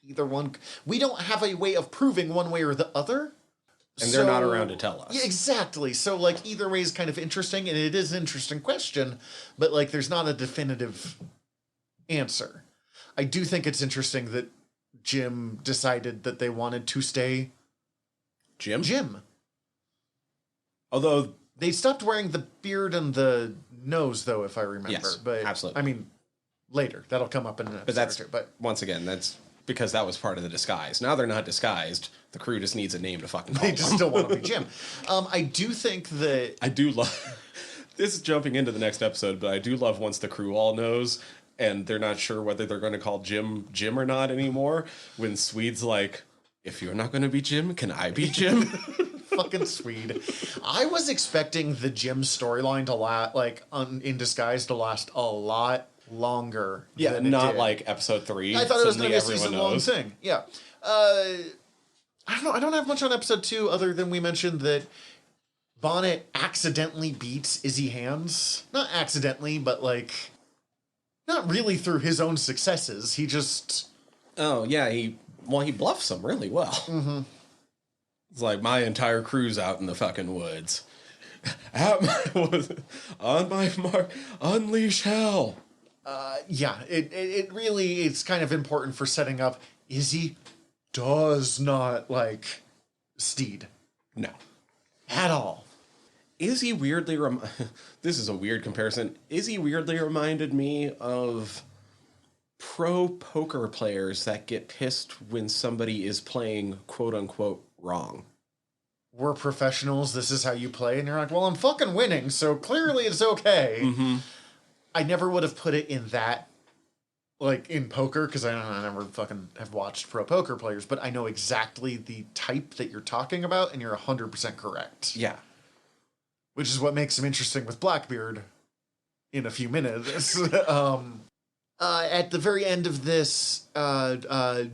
either one... We don't have a way of proving one way or the other. And they're not around to tell us. Yeah, exactly. So, like, either way is kind of interesting, and it is an interesting question, but, like, there's not a definitive answer. I do think it's interesting that Jim decided that they wanted to stay Jim. Although they stopped wearing the beard and the nose, though, if I remember. Yes, but absolutely. I mean, later that'll come up in an episode or two. But once again, that's because that was part of the disguise. Now they're not disguised. The crew just needs a name to fucking call they them. just still want to be Jim. I do think that I do love. This is jumping into the next episode, but I do love once the crew all knows. And they're not sure whether they're going to call Jim or not anymore. When Swede's like, if you're not going to be Jim, can I be Jim? Fucking Swede. I was expecting the Jim storyline to last, in disguise, to last a lot longer. Yeah, than not it did. like episode 3. I thought it was going to be a Suddenly everyone season-long knows. thing. Yeah. I don't know. I don't have much on episode 2 other than we mentioned that Bonnet accidentally beats Izzy Hands. Not accidentally, but like... Not really through his own successes. He just... Oh, yeah, he bluffs them really well. Mm-hmm. It's like, my entire crew's out in the fucking woods. On my mark, unleash hell. Yeah, it really... It's kind of important for setting up... Izzy does not like Steed. No. At all. Izzy weirdly... This is a weird comparison. Izzy weirdly reminded me of pro poker players that get pissed when somebody is playing quote-unquote wrong. We're professionals, this is how you play, and you're like, well, I'm fucking winning, so clearly it's okay. Mm-hmm. I never would have put it in that, like, in poker, because I never fucking have watched pro poker players, but I know exactly the type that you're talking about, and you're 100% correct. Yeah. Which is what makes him interesting with Blackbeard in a few minutes. At the very end of this,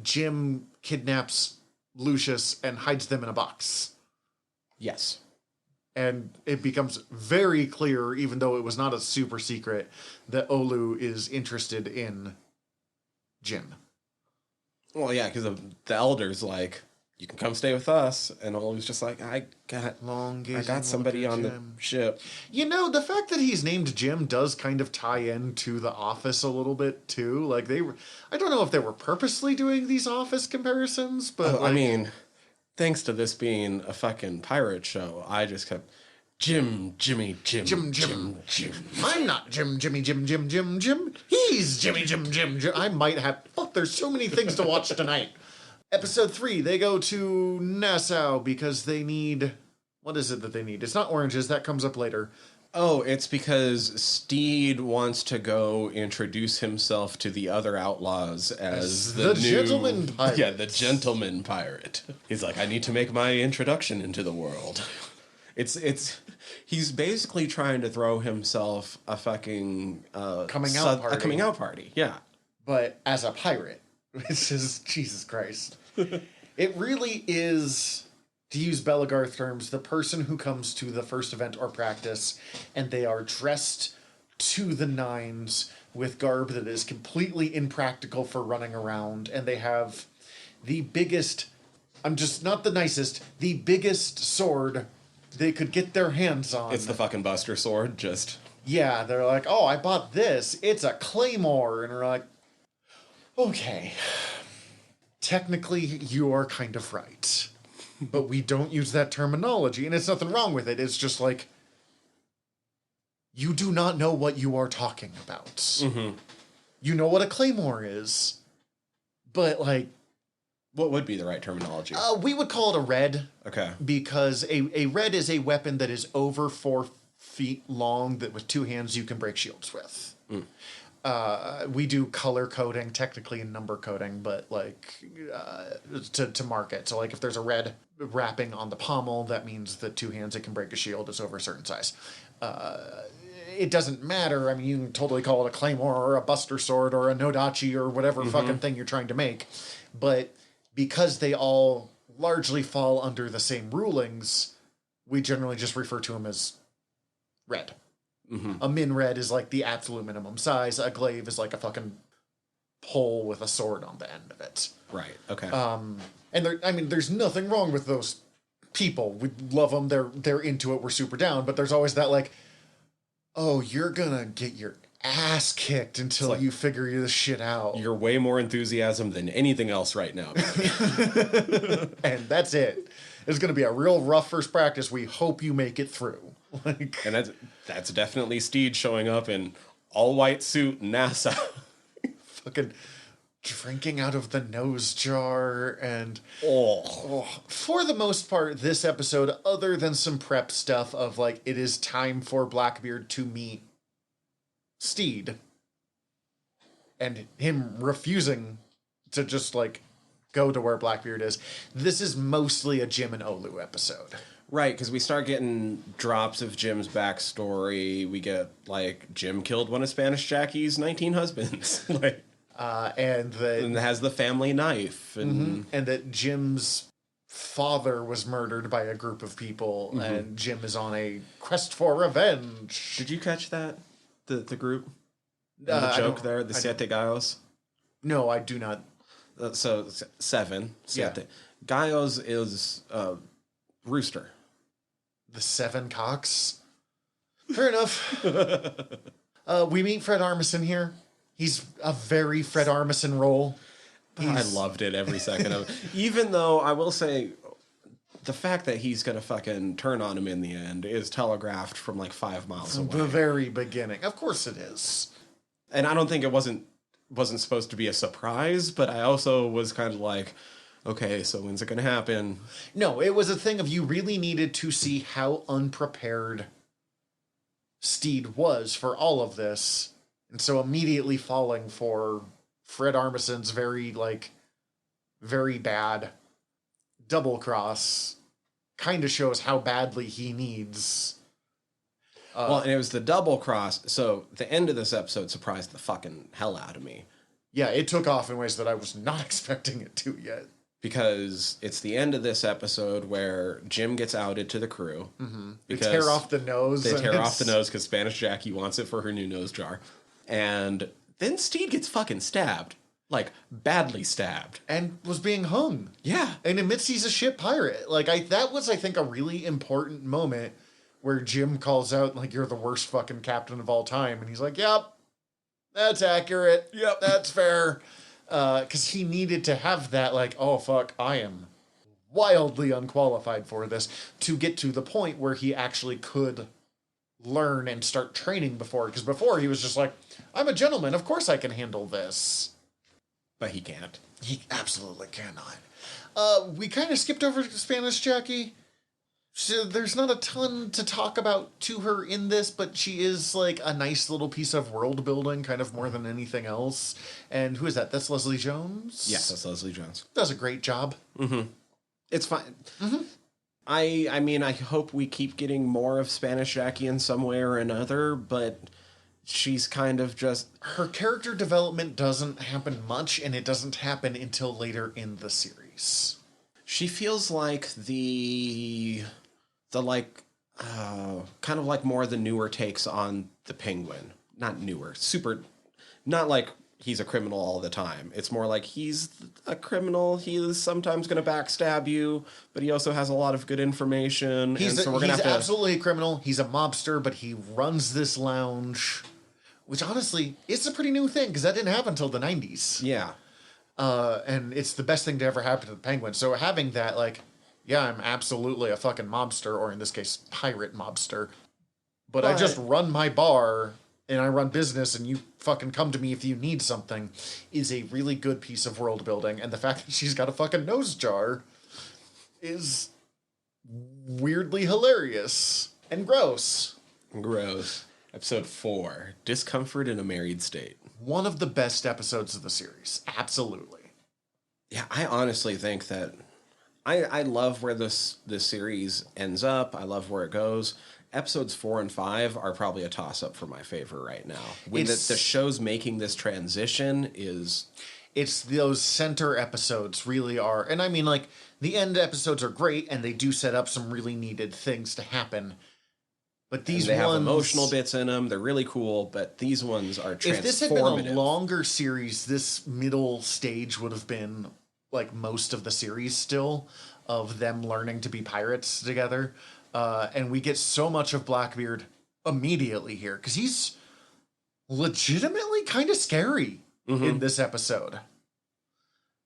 Jim kidnaps Lucius and hides them in a box. Yes. And it becomes very clear, even though it was not a super secret, that Olu is interested in Jim. Well, yeah, because the elder's like, you can come stay with us. And Olu's just like, I got somebody on the ship. You know, the fact that he's named Jim does kind of tie into The Office a little bit, too. Like, I don't know if they were purposely doing these Office comparisons, but... I mean... Thanks to this being a fucking pirate show, I just kept Jim. I'm not Jim. He's Jim. I might have... Fuck, there's so many things to watch tonight. Episode 3, they go to Nassau because they need... What is it that they need? It's not oranges, that comes up later. Oh, it's because Steed wants to go introduce himself to the other outlaws as the new... gentleman pirate. Yeah, the gentleman pirate. He's like, I need to make my introduction into the world. He's basically trying to throw himself a fucking... coming out party. A coming out party, yeah. But as a pirate. Which is... Jesus Christ. It really is... To use Belagar terms, the person who comes to the first event or practice and they are dressed to the nines with garb that is completely impractical for running around, and they have the biggest, I'm just not the nicest, the biggest sword they could get their hands on. It's the fucking Buster Sword, just... Yeah, they're like, oh, I bought this. It's a claymore. And they're like, okay, technically you are kind of right. But we don't use that terminology, and it's nothing wrong with it. It's just like, you do not know what you are talking about. Mm-hmm. You know what a claymore is, but like, What would be the right terminology? we would call it a red. Okay. Because a red is a weapon that is over 4 feet long that with 2 hands you can break shields with. We do color coding, technically and number coding, but like to mark it. So like if there's a red wrapping on the pommel, that means that 2 hands it can break a shield is over a certain size. It doesn't matter. I mean, you can totally call it a claymore or a buster sword or a nodachi or whatever fucking thing you're trying to make. But because they all largely fall under the same rulings, we generally just refer to them as red. A min red is like the absolute minimum size. A glaive is like a fucking pole with a sword on the end of it. Right. Okay. And there's nothing wrong with those people. We love them. They're into it. We're super down. But there's always that like, oh, you're gonna get your ass kicked until like, you figure this shit out. You're way more enthusiasm than anything else right now. And that's it. It's gonna be a real rough first practice. We hope you make it through. Like, And that's definitely Steed showing up in all white suit and NASA. fucking drinking out of the nose jar and for the most part this episode, other than some prep stuff of like it is time for Blackbeard to meet Steed and him refusing to just like go to where Blackbeard is, this is mostly a Jim and Olu episode. Right, because we start getting drops of Jim's backstory. We get, like, Jim killed one of Spanish Jackie's 19 husbands. Like, and has the family knife. And that Jim's father was murdered by a group of people, and Jim is on a quest for revenge. Did you catch that? The group? The I joke don't- there? The Siete Gallos? No, I do not. So, 7. Siete. Yeah. Gallos is rooster. The 7 cocks. Fair enough. We meet Fred Armisen here. He's a very Fred Armisen role. I loved it every second of it. Even though I will say the fact that he's going to fucking turn on him in the end is telegraphed from like 5 miles away. The very beginning. Of course it is. And I don't think it wasn't supposed to be a surprise, but I also was kind of like, okay, so when's it going to happen? No, it was a thing of you really needed to see how unprepared Steed was for all of this. And so immediately falling for Fred Armisen's very bad double cross kind of shows how badly he needs. Well, and it was the double cross, so the end of this episode surprised the fucking hell out of me. Yeah, it took off in ways that I was not expecting it to yet. Because it's the end of this episode where Jim gets outed to the crew. They tear off the nose. They and tear off it's- the nose because Spanish Jackie wants it for her new nose jar. And then Steed gets fucking stabbed. Like, badly stabbed. And was being hung. Yeah. And admits he's a shit pirate. That was, I think, a really important moment where Jim calls out, like, you're the worst fucking captain of all time. And he's like, yep, that's accurate. Yep, that's fair. Because he needed to have that, like, oh, fuck, I am wildly unqualified for this, to get to the point where he actually could learn and start training before. Because before he was just like, I'm a gentleman, of course I can handle this. But he can't. He absolutely cannot. We kind of skipped over Spanish Jackie. So there's not a ton to talk about to her in this, but she is like a nice little piece of world building, kind of more than anything else. And who is that? That's Leslie Jones? Yes, that's Leslie Jones. Does a great job. It's fine. I mean, I hope we keep getting more of Spanish Jackie in some way or another, but she's kind of just... Her character development doesn't happen much, and it doesn't happen until later in the series. She feels like the kind of like more the newer takes on the Penguin. Not newer, not like he's a criminal all the time. It's more like he's a criminal. He is sometimes going to backstab you, but he also has a lot of good information. He's we're gonna have to... absolutely a criminal. He's a mobster, but he runs this lounge, which honestly is a pretty new thing because that didn't happen until the 90s. Yeah. And it's the best thing to ever happen to the Penguin. So having that, like, yeah, I'm absolutely a fucking mobster, or in this case, pirate mobster. But I just run my bar and I run business and you fucking come to me if you need something is a really good piece of world building. And the fact that she's got a fucking nose jar is weirdly hilarious and gross. Gross. Episode 4, Discomfort in a Married State. One of the best episodes of the series. Absolutely. Yeah, I honestly think that I love where this series ends up. I love where it goes. Episodes 4 and 5 are probably a toss-up for my favor right now. When the show's making this transition is... It's those center episodes really are. And I mean, like, the end episodes are great, and they do set up some really needed things to happen. But these and they ones... have emotional bits in them. They're really cool, but these ones are transformative. If this had been a longer series, this middle stage would have been, like, most of the series still, of them learning to be pirates together. And we get so much of Blackbeard immediately here, because he's legitimately kind of scary in this episode.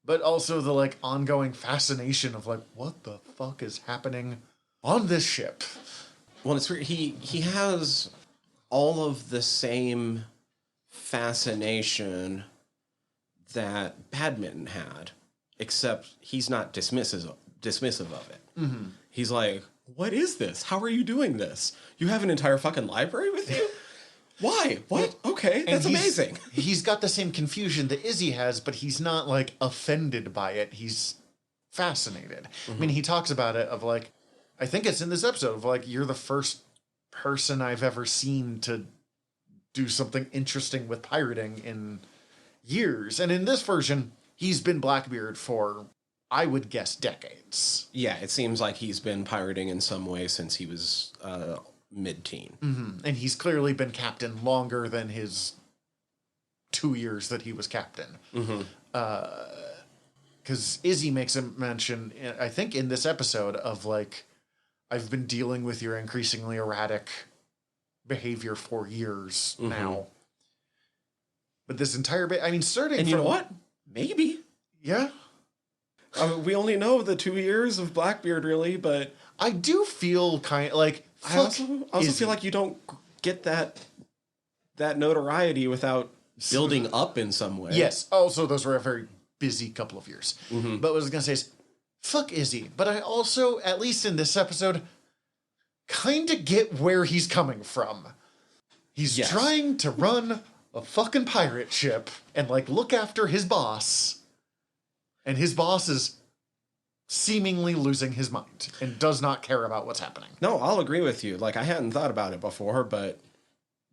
But also the, like, ongoing fascination of, like, what the fuck is happening on this ship? Well, it's weird. He has all of the same fascination that Badminton had, except he's not dismissive of it. Mm-hmm. He's like, what is this? How are you doing this? You have an entire fucking library with you? Why? What? Okay, that's amazing. He's got the same confusion that Izzy has, but he's not, like, offended by it. He's fascinated. Mm-hmm. I mean, he talks about it of, like, I think it's in this episode of, like, you're the first person I've ever seen to do something interesting with pirating in years. And in this version, he's been Blackbeard for, I would guess, decades. Yeah, it seems like he's been pirating in some way since he was mid-teen. Mm-hmm. And he's clearly been captain longer than his 2 years that he was captain. Mm-hmm. Because Izzy makes a mention, I think, in this episode of, like, I've been dealing with your increasingly erratic behavior for years now. But this entire bit, I mean, starting and you know what? Maybe. Yeah. We only know the 2 years of Blackbeard, really, but... I do feel kind of like... I also feel like you don't get that notoriety without building up in some way. Yes. Also, those were a very busy couple of years. Mm-hmm. But what I was going to say is, fuck Izzy. But I also, at least in this episode, kind of get where he's coming from. He's trying to run a fucking pirate ship and, like, look after his boss. And his boss is seemingly losing his mind and does not care about what's happening. No, I'll agree with you. Like, I hadn't thought about it before, but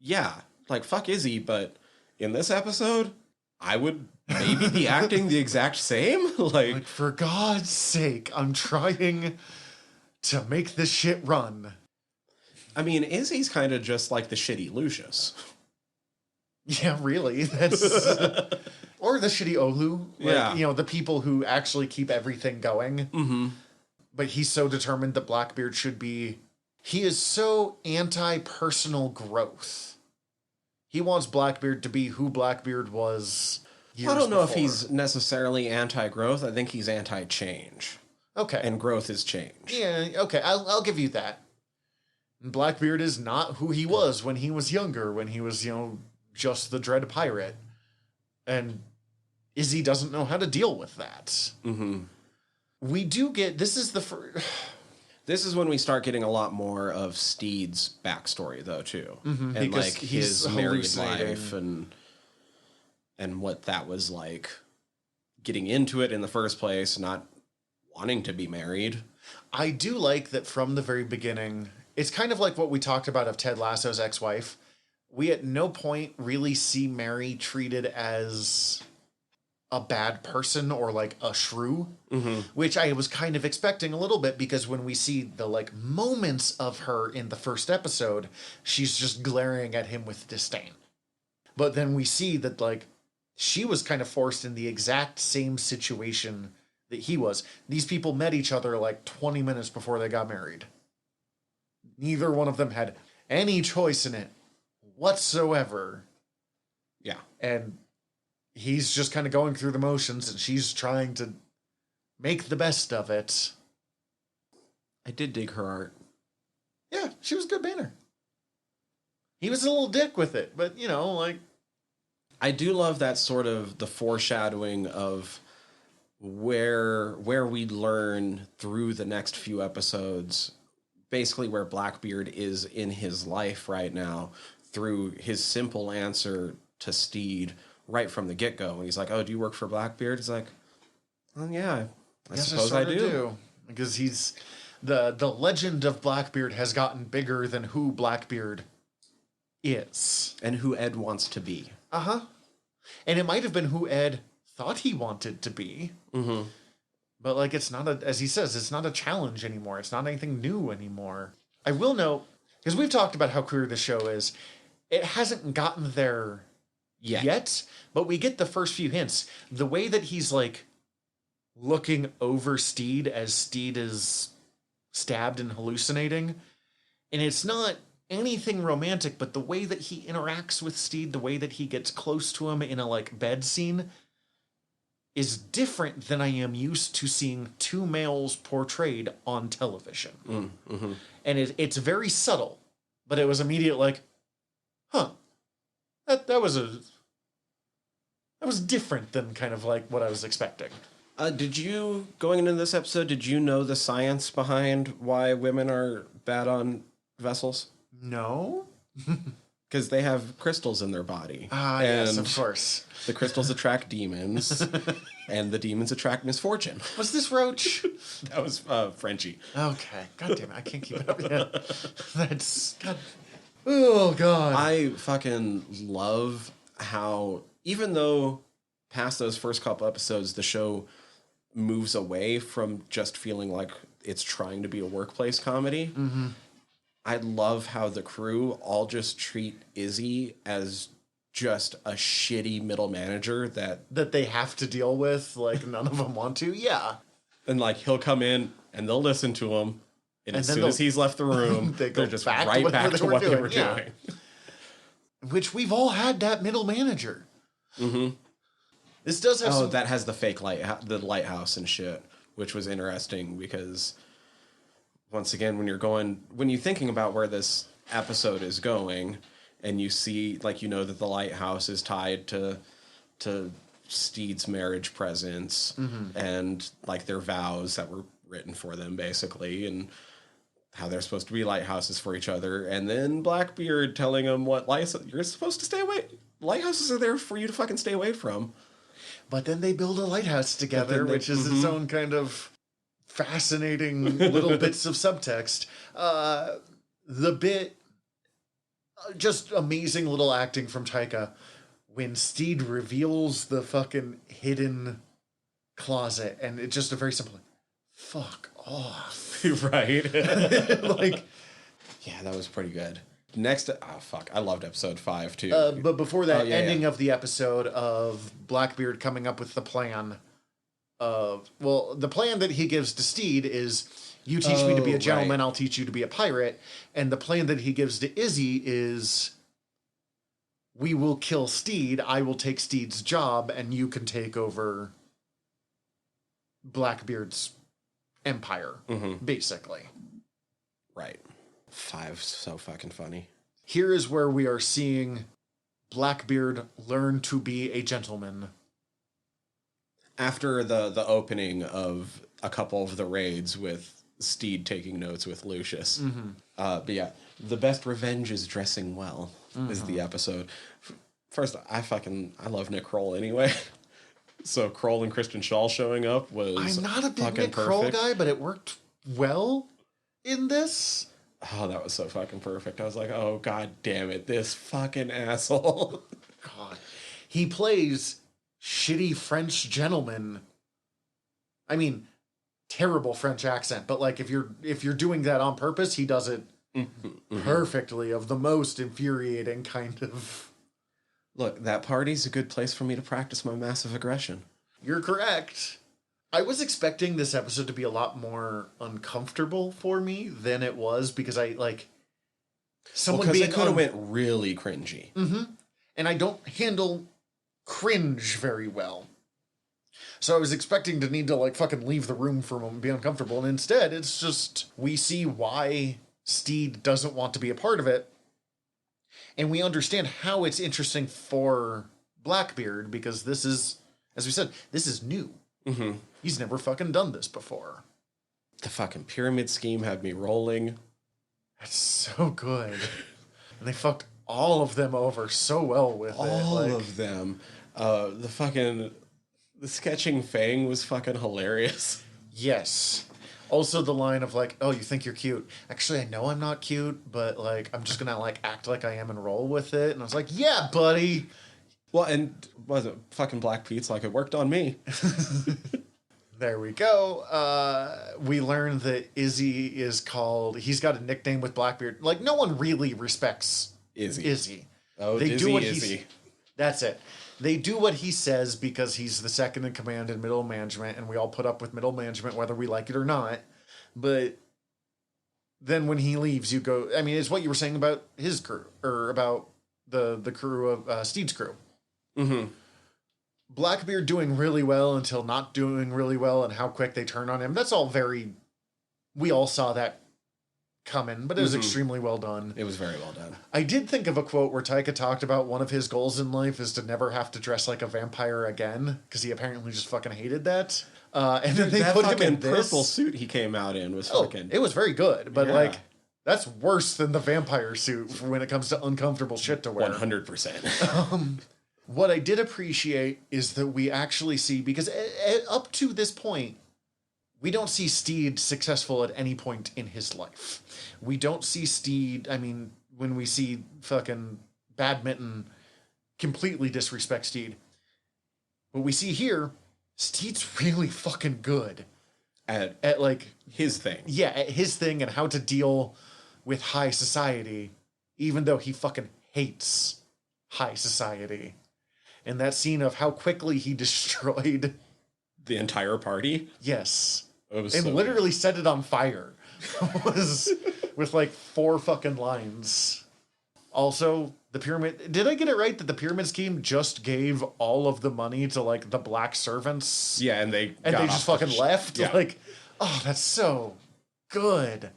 yeah, like, fuck Izzy. But in this episode, I would maybe be acting the exact same. Like, for God's sake, I'm trying to make this shit run. I mean, Izzy's kind of just like the shitty Lucius. Yeah, really. That's or the shitty Olu. Like, yeah. You know, the people who actually keep everything going. Mm-hmm. But he's so determined that Blackbeard should be... He is so anti-personal growth. He wants Blackbeard to be who Blackbeard was years I don't know before. if he's necessarily anti-growth. I think he's anti-change. Okay. And growth is change. Yeah, okay. I'll give you that. Blackbeard is not who he was when he was younger, when he was, you know, just the Dread Pirate. And Izzy doesn't know how to deal with that. Mm-hmm. We do get... This is the first... This is when we start getting a lot more of Steed's backstory, though, too. Mm-hmm, and, because like, he's his married life and what that was like. Getting into it in the first place, not wanting to be married. I do like that from the very beginning... It's kind of like what we talked about of Ted Lasso's ex-wife. We at no point really see Mary treated as a bad person or like a shrew, which I was kind of expecting a little bit, because when we see the like moments of her in the first episode, she's just glaring at him with disdain. But then we see that like she was kind of forced in the exact same situation that he was. These people met each other like 20 minutes before they got married. Neither one of them had any choice in it whatsoever. Yeah. And he's just kind of going through the motions, and she's trying to make the best of it. I did dig her art. Yeah, she was a good banner. he was a little dick with it, but you know, like, I do love that sort of the foreshadowing of where we learn through the next few episodes basically where Blackbeard is in his life right now through his simple answer to Steed right from the get-go. And he's like, "Oh, do you work for Blackbeard?" He's like, "Oh yeah, I suppose I sorta do." because he's the legend of Blackbeard has gotten bigger than who Blackbeard is. And who Ed wants to be. And it might have been who Ed thought he wanted to be. Mm-hmm. But like, it's not as he says, it's not a challenge anymore. It's not anything new anymore. I will note, because we've talked about how queer the show is, it hasn't gotten there yet, but we get the first few hints. The way that he's like looking over Steed as Steed is stabbed and hallucinating, and it's not anything romantic, but the way that he interacts with Steed, the way that he gets close to him in a like bed scene, is different than I am used to seeing two males portrayed on television. Mm-hmm. And it's very subtle, but it was immediate like, huh, that was different than kind of like what I was expecting. Did you, going into this episode, did you know the science behind why women are bad on vessels? No? Because they have crystals in their body. Ah, yes, of course. The crystals attract demons, and the demons attract misfortune. Was this Roach? That was Frenchie. Okay. God damn it, I can't keep it up. Yeah. That's... God. Oh, God. I fucking love how, even though past those first couple episodes, the show moves away from just feeling like it's trying to be a workplace comedy, I love how the crew all just treat Izzy as just a shitty middle manager that they have to deal with, like none of them want to. Yeah. And like he'll come in and they'll listen to him, and as soon as he's left the room, they're just right back to what they were doing. Which we've all had that middle manager. Mm-hmm. This does have some... that has the fake the lighthouse and shit, which was interesting because once again, when you're thinking about where this episode is going, and you see, like, you know that the lighthouse is tied to Steed's marriage presence and like their vows that were written for them, basically, and how they're supposed to be lighthouses for each other, and then Blackbeard telling them what you're supposed to stay away. Lighthouses are there for you to fucking stay away from. But then they build a lighthouse together, which is its own kind of fascinating little bits of subtext. The bit, just amazing little acting from Taika when Steed reveals the fucking hidden closet, and it's just a very simple, fuck off. Right. Like, yeah, that was pretty good. Next, I loved episode 5 too. But before that, ending of the episode of Blackbeard coming up with the plan of, well, the plan that he gives to Steed is, you teach me to be a gentleman, I'll teach you to be a pirate. And the plan that he gives to Izzy is, we will kill Steed, I will take Steed's job, and you can take over Blackbeard's empire, basically. Right. 5's so fucking funny. Here is where we are seeing Blackbeard learn to be a gentleman. After the opening of a couple of the raids with Steed taking notes with Lucius. But yeah, the best revenge is dressing well is the episode. First, I love Nick Kroll anyway. So Kroll and Kristen Schaal showing up was I'm not a big Nick Kroll guy, but it worked well in this. Oh, that was so fucking perfect. I was like, oh, god damn it, this fucking asshole. God. He plays shitty French gentleman. I mean, terrible French accent, but like if you're doing that on purpose, he does it perfectly, of the most infuriating kind of... Look, that party's a good place for me to practice my massive aggression. You're correct. I was expecting this episode to be a lot more uncomfortable for me than it was, because I, like... Someone being... It could have went really cringy. And I don't handle cringe very well. So I was expecting to need to, like, fucking leave the room for a moment and be uncomfortable, and instead, it's just... We see why Steed doesn't want to be a part of it, And we understand how it's interesting for Blackbeard because this is, as we said, this is new. Mm-hmm. He's never fucking done this before. The fucking pyramid scheme had me rolling. That's so good. And they fucked all of them over so well with it. All of them. The sketching Fang was fucking hilarious. Yes. Also the line of like, oh, you think you're cute. Actually, I know I'm not cute, but like, I'm just gonna like act like I am and roll with it. And I was like, yeah, buddy. Well, and was it fucking Black Pete's like, it worked on me. There we go. We learned that Izzy is called, he's got a nickname with Blackbeard. Like, no one really respects Izzy. Oh, they Dizzy do what Izzy. That's it. They do what he says because he's the second in command in middle management, and we all put up with middle management whether we like it or not. But then when he leaves, you go, I mean, it's what you were saying about his crew, or about the crew of Steed's crew. Mm-hmm. Blackbeard doing really well until not doing really well, and how quick they turn on him. That's all we all saw that coming, but it was extremely well done. It was very well done. I did think of a quote where Taika talked about one of his goals in life is to never have to dress like a vampire again, because he apparently just fucking hated that. And then they that put him fucking in this purple suit he came out in was Oh, fucking... it was very good, but Yeah. like that's worse than the vampire suit when it comes to uncomfortable shit to wear. 100%. What I did appreciate is that we actually see, because up to this point, we don't see Steed successful at any point in his life. We don't see Steed, I mean, when we see fucking Badminton completely disrespect Steed. What we see here, Steed's really fucking good At at like, his thing. yeah, at his thing and how to deal with high society, even though he fucking hates high society. And that scene of how quickly he destroyed, The entire party. yes, It was and so literally set it on fire, was with like 4 fucking lines. Also, the pyramid, did I get it right that the pyramid scheme just gave all of the money to like the black servants? Yeah, and they Just fucking left? Yeah. Like, oh, that's so good.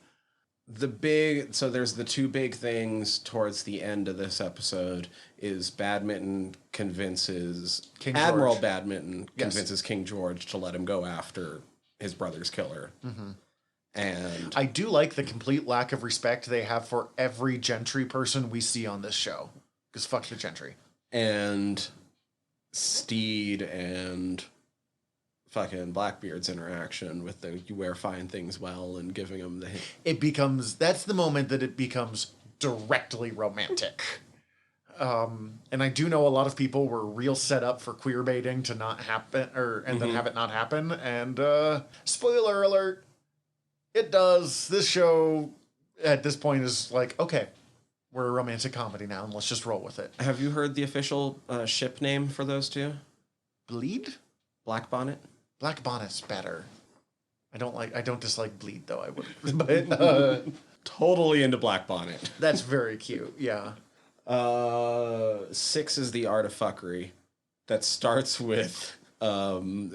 So there's the two big things towards the end of this episode is Badminton convinces King Admiral George. Badminton Yes. convinces King George to let him go after his brother's killer. Mm-hmm. And I do like the complete lack of respect they have for every gentry person we see on this show. Because fuck the gentry. and Steed and fucking Blackbeard's interaction with the you wear fine things well and giving him the That's the moment that it becomes directly romantic. And I do know a lot of people were real set up for queer baiting to not happen, and then have it not happen. And spoiler alert, it does. This show at this point is like, okay, we're a romantic comedy now, and let's just roll with it. Have you heard the official ship name for those two? Bleed? Black Bonnet? Black Bonnet's better. I don't dislike Bleed though. I would, but Totally into Black Bonnet. that's very cute. Yeah. 6 is the art of fuckery. That starts with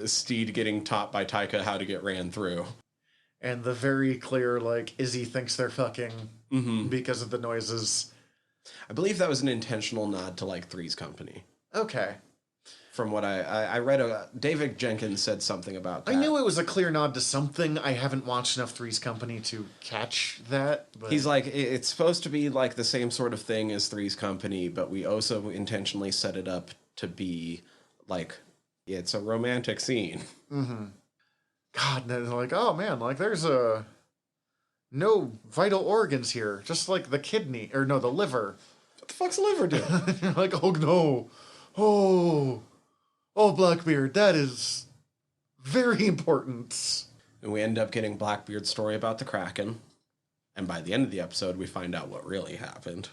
Steed getting taught by Taika how to get ran through. And the very clear, like, Izzy thinks they're fucking because of the noises. I believe that was an intentional nod to like Three's Company. Okay. From what I read, David Jenkins said something about that. I knew it was a clear nod to something. I haven't watched enough Three's Company to catch that. But He's like, it's supposed to be like the same sort of thing as Three's Company, but we also intentionally set it up to be like, it's a romantic scene. God, and they're like, oh man, like there's no vital organs here, just like the kidney, or no, the liver. What the fuck's liver do? You're like, oh no, oh, Blackbeard, that is very important. And we end up getting Blackbeard's story about the Kraken. And by the end of the episode, we find out what really happened.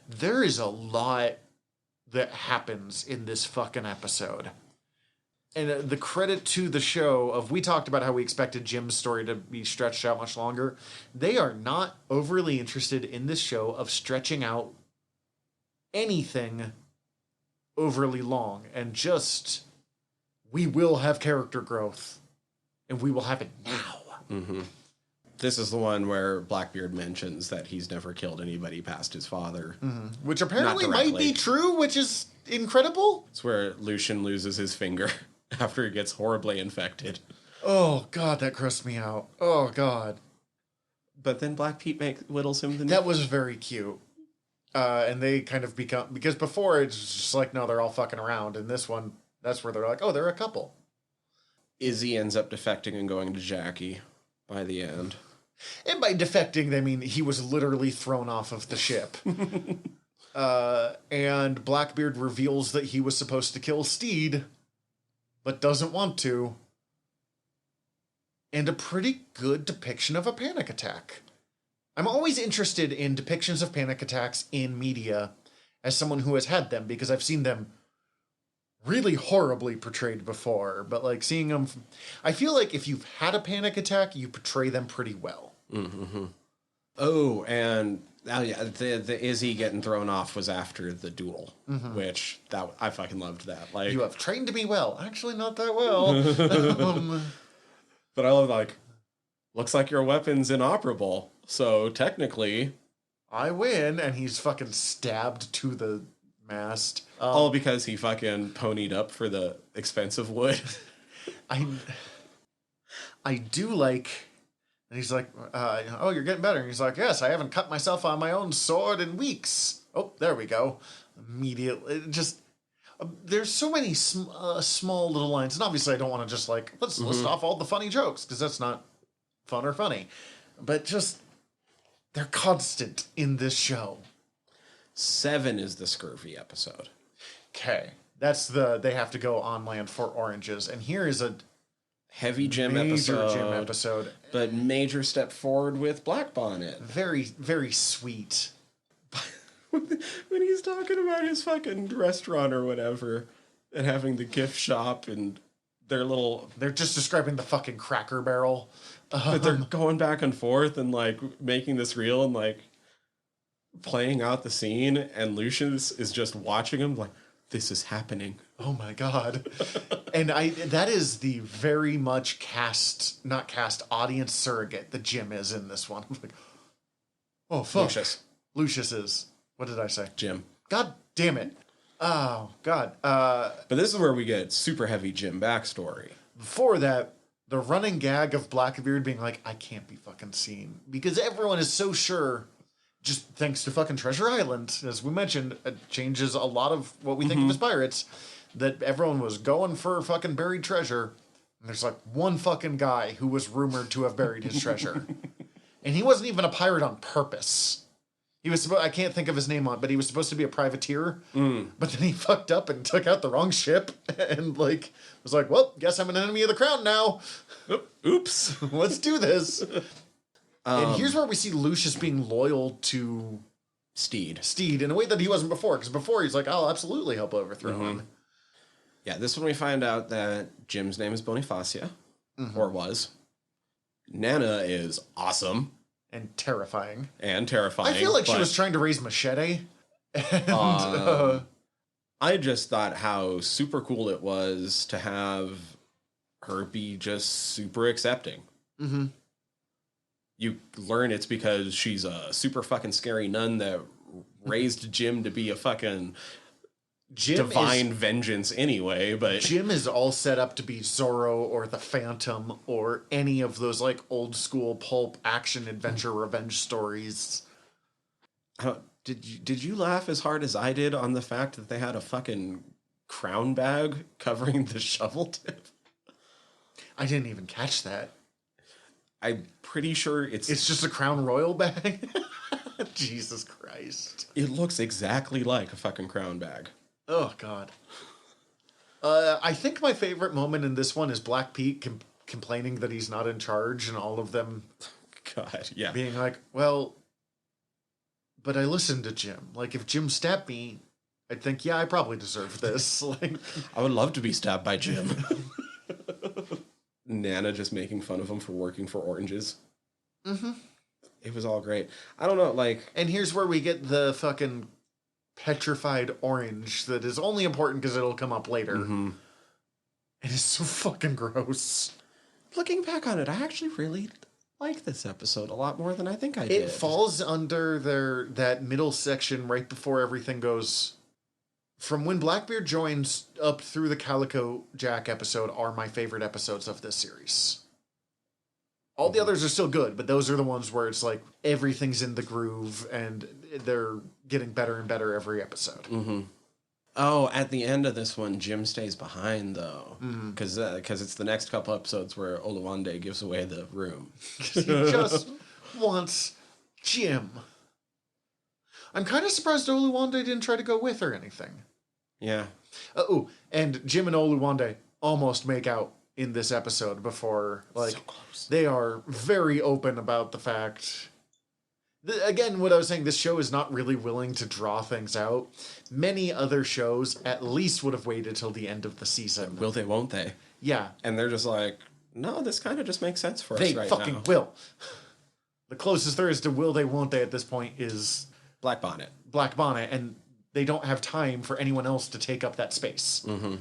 There is a lot that happens in this fucking episode. And the credit to the show of, we talked about how we expected Jim's story to be stretched out much longer. They are not overly interested in this show of stretching out anything overly long, and just, we will have character growth and we will have it now. This is the one where Blackbeard mentions that he's never killed anybody past his father. Which apparently might directly. be true, which is incredible. It's where Lucian loses his finger after he gets horribly infected. Oh, God, that grossed me out. Oh, God. But then Black Pete whittles him the That was very cute. And they kind of become... Because before, it's just like, no, they're all fucking around. And this one, that's where they're like, oh, they're a couple. Izzy ends up defecting and going to Jackie by the end. And by defecting, they mean he was literally thrown off of the ship. And Blackbeard reveals that he was supposed to kill Steed, but doesn't want to. And a pretty good depiction of a panic attack. I'm always interested in depictions of panic attacks in media as someone who has had them, because I've seen them really horribly portrayed before. But like seeing them, I feel like if you've had a panic attack, you portray them pretty well. Mm-hmm. Oh, and the Izzy getting thrown off was after the duel, which I fucking loved that. Like, You have trained me well. Actually, not that well. But I love, like, looks like your weapon's inoperable, so technically... I win, and he's fucking stabbed to the mast. all because he fucking ponied up for the expensive wood. I do like... And he's like, oh, you're getting better. And he's like, yes, I haven't cut myself on my own sword in weeks. Oh, there we go. Immediately, just... there's so many small little lines. And obviously I don't want to just like, let's list off all the funny jokes, because that's not fun or funny. But just, they're constant in this show. 7 is the scurvy episode. Okay. That's they have to go on land for oranges. And here is a Heavy gym major episode. gym episode. But major step forward with Black Bonnet. Very, very sweet. When he's talking about his fucking restaurant or whatever, and having the gift shop and their little... They're just describing the fucking Cracker Barrel. But they're going back and forth and, like, making this reel and, like, playing out the scene, and Lucius is just watching him like, this is happening. Oh my God. And that is the very much audience surrogate that Jim is in this one. I'm like, oh, fuck. Lucius is. What did I say? Jim. God damn it. Oh, God. But this is where we get super heavy Jim backstory. Before that, the running gag of Blackbeard being like, I can't be fucking seen. Because everyone is so sure, just thanks to fucking Treasure Island, as we mentioned, it changes a lot of what we think of as pirates, that everyone was going for fucking buried treasure. And there's like one fucking guy who was rumored to have buried his treasure. And he wasn't even a pirate on purpose. He was I can't think of his name but he was supposed to be a privateer. But then he fucked up and took out the wrong ship and like was like, well, guess I'm an enemy of the crown now. Oops. Let's do this. And here's where we see Lucius being loyal to Steed in a way that he wasn't before. Because before he's like, I'll absolutely help overthrow him. Yeah, this one we find out that Jim's name is Bonifacia, or was. Nana is awesome. And terrifying. And terrifying. I feel like she was trying to raise Machete. And, I just thought how super cool it was to have her be just super accepting. Mm-hmm. You learn it's because she's a super fucking scary nun that raised Jim to be a fucking divine vengeance anyway, but Jim is all set up to be Zorro or the Phantom or any of those like old school pulp action adventure revenge stories. Did you laugh as hard as I did on the fact that they had a fucking crown bag covering the shovel tip? I didn't even catch that. I'm pretty sure it's just a Crown Royal bag. Jesus Christ. It looks exactly like a fucking crown bag. Oh, God. I think my favorite moment in this one is Black Pete complaining that he's not in charge and all of them God, yeah. being like, well, but I listened to Jim. Like, if Jim stabbed me, I'd think, yeah, I probably deserve this. Like, I would love to be stabbed by Jim. Nana just making fun of him for working for oranges. Mm-hmm. It was all great. I don't know, like... And here's where we get the fucking petrified orange that is only important because it'll come up later. Mm-hmm. It is so fucking gross. Looking back on it, I actually really like this episode a lot more than I think I did. It falls under that middle section right before everything goes. From when Blackbeard joins up through the Calico Jack episode are my favorite episodes of this series. All the others are still good, but those are the ones where it's like everything's in the groove and they're getting better and better every episode. Mm-hmm. Oh, at the end of this one, Jim stays behind, though. Because it's the next couple episodes where Oluwande gives away the room. He just wants Jim. I'm kind of surprised Oluwande didn't try to go with or anything. Yeah. And Jim and Oluwande almost make out in this episode before, like, so close. They are very open about the fact. Again, what I was saying, this show is not really willing to draw things out. Many other shows at least would have waited till the end of the season. Will they, won't they? Yeah. And they're just like, no, this kind of just makes sense for us right now. They fucking will. The closest there is to will they, won't they at this point is Black Bonnet. Black Bonnet, and they don't have time for anyone else to take up that space. Mm-hmm.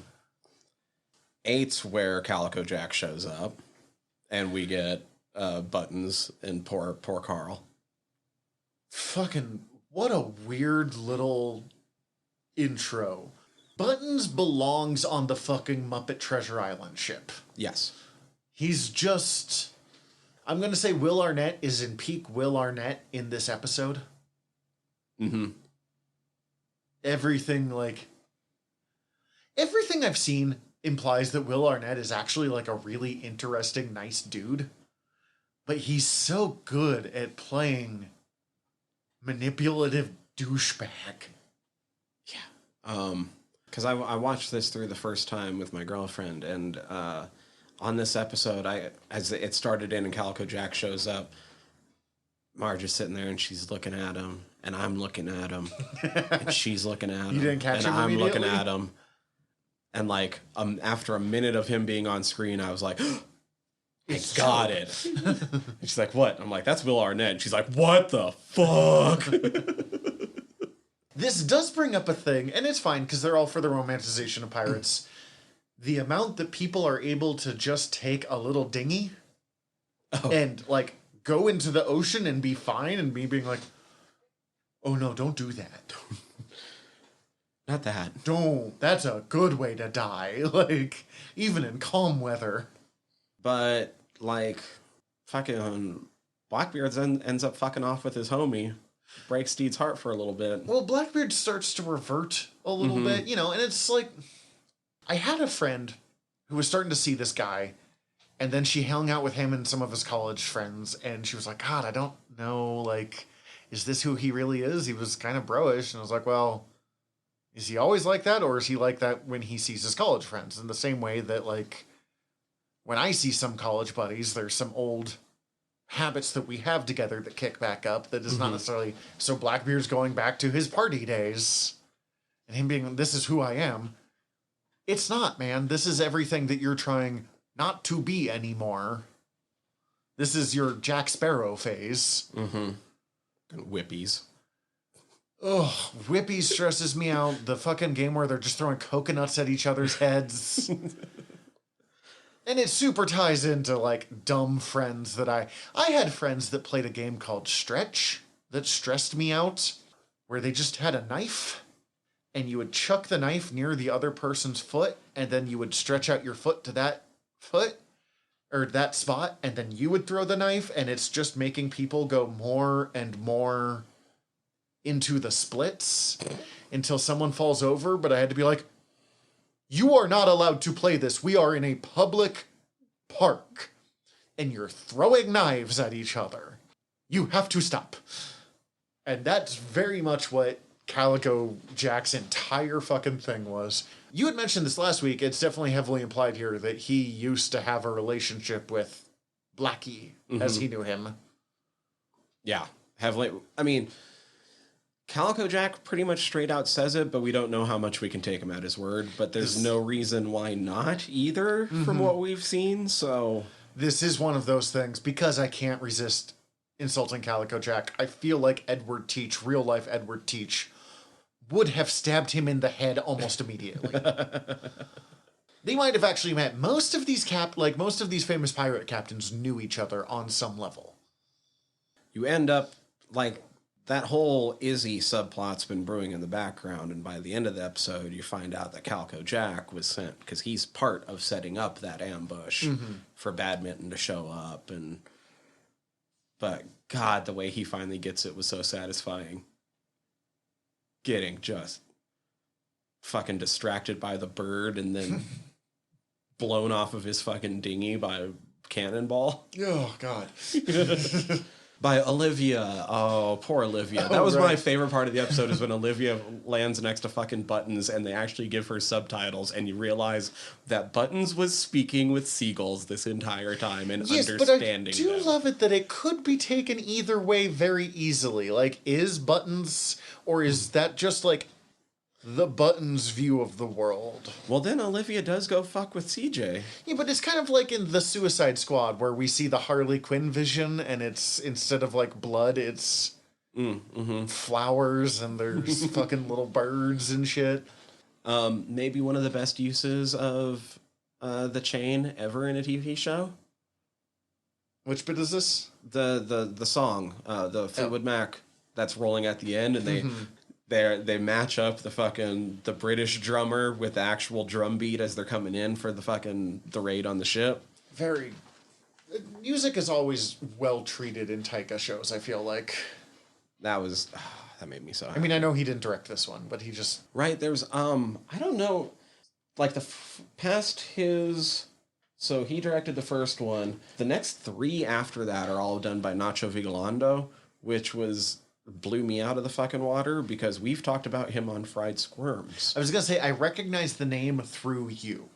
8's where Calico Jack shows up, and we get Buttons and poor Carl. Fucking, what a weird little intro. Buttons belongs on the fucking Muppet Treasure Island ship. Yes. He's just... I'm going to say Will Arnett is in peak Will Arnett in this episode. Mm-hmm. Everything I've seen implies that Will Arnett is actually like a really interesting, nice dude. But he's so good at playing manipulative douchebag. Yeah. Because I watched this through the first time with my girlfriend, and on this episode, as it started in and Calico Jack shows up, Marge is sitting there and she's looking at him, and I'm looking at him, and she's looking at him, you didn't catch him I'm immediately? looking at him, and like after a minute of him being on screen, I was like, I got it. And she's like, what? I'm like, that's Will Arnett. And she's like, what the fuck? This does bring up a thing, and it's fine because they're all for the romanticization of pirates. The amount that people are able to just take a little dinghy and like go into the ocean and be fine, and me being like, oh no, don't do that. Not that. Don't. That's a good way to die. Like, even in calm weather. But, like, fucking Blackbeard ends up fucking off with his homie. Breaks Steed's heart for a little bit. Well, Blackbeard starts to revert a little bit, you know, and it's like, I had a friend who was starting to see this guy, and then she hung out with him and some of his college friends, and she was like, God, I don't know, like, is this who he really is? He was kind of bro-ish, and I was like, well, is he always like that, or is he like that when he sees his college friends? In the same way that, like, when I see some college buddies, there's some old habits that we have together that kick back up that is not necessarily... So Blackbeard's going back to his party days, and him being, this is who I am. It's not, man. This is everything that you're trying not to be anymore. This is your Jack Sparrow phase. Mm-hmm. Whippies. Ugh, Whippy stresses me out. The fucking game where they're just throwing coconuts at each other's heads. And it super ties into, like, dumb friends that I had friends that played a game called Stretch that stressed me out, where they just had a knife, and you would chuck the knife near the other person's foot, and then you would stretch out your foot to that foot, or that spot, and then you would throw the knife, and it's just making people go more and more into the splits until someone falls over. But I had to be like, you are not allowed to play this. We are in a public park, and you're throwing knives at each other. You have to stop. And that's very much what Calico Jack's entire fucking thing was. You had mentioned this last week. It's definitely heavily implied here that he used to have a relationship with Blackie, as he knew him. Yeah, heavily. I mean, Calico Jack pretty much straight out says it, but we don't know how much we can take him at his word. But there's no reason why not either, from what we've seen. So this is one of those things, because I can't resist insulting Calico Jack. I feel like Edward Teach, real life Edward Teach, would have stabbed him in the head almost immediately. They might have actually met. Most of these famous pirate captains knew each other on some level. you end up, like, that whole Izzy subplot's been brewing in the background, and by the end of the episode, you find out that Calco Jack was sent, because he's part of setting up that ambush for Badminton to show up, but God, the way he finally gets it was so satisfying. Getting just fucking distracted by the bird and then blown off of his fucking dinghy by a cannonball. Oh, God. By Olivia. Oh, poor Olivia. That was my favorite part of the episode, is when Olivia lands next to fucking Buttons and they actually give her subtitles, and you realize that Buttons was speaking with seagulls this entire time and understanding but I do love it that it could be taken either way very easily. Like, is Buttons, or is that just, like, the Buttons view of the world? Well, then Olivia does go fuck with CJ. Yeah, but it's kind of like in the Suicide Squad, where we see the Harley Quinn vision, and it's, instead of, like, blood, it's flowers, and there's fucking little birds and shit. Maybe one of the best uses of the chain ever in a TV show. Which bit is this? The song, the Fleetwood Mac that's rolling at the end, and they match up the British drummer with the actual drum beat as they're coming in for the raid on the ship. Very. Music is always well treated in Taika shows, I feel like. That made me so happy. I mean, I know he didn't direct this one, but he just... Right, there's, I don't know, like past his... So he directed the first one. The next 3 after that are all done by Nacho Vigalondo, which blew me out of the fucking water, because we've talked about him on Fried Squirms. I was gonna say, I recognize the name through you.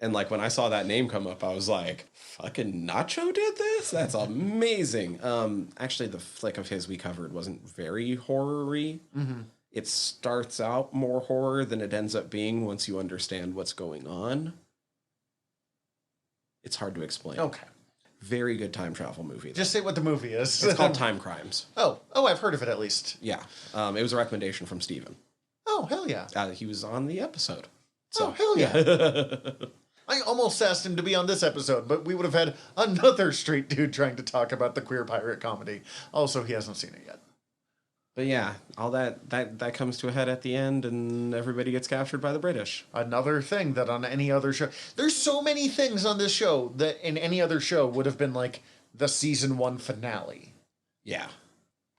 And, like, when I saw that name come up, I was like, fucking Nacho did this? That's amazing. Actually, the flick of his we covered wasn't very horror-y. It starts out more horror than it ends up being once you understand what's going on. It's hard to explain. Okay. Very good time travel movie. Just say what the movie is. It's called Time Crimes. Oh, I've heard of it at least. Yeah. It was a recommendation from Steven. Oh, hell yeah. He was on the episode. So, hell yeah. I almost asked him to be on this episode, but we would have had another straight dude trying to talk about the queer pirate comedy. Also, he hasn't seen it yet. But yeah, all that comes to a head at the end, and everybody gets captured by the British. Another thing that on any other show... There's so many things on this show that in any other show would have been like the season 1 finale. Yeah.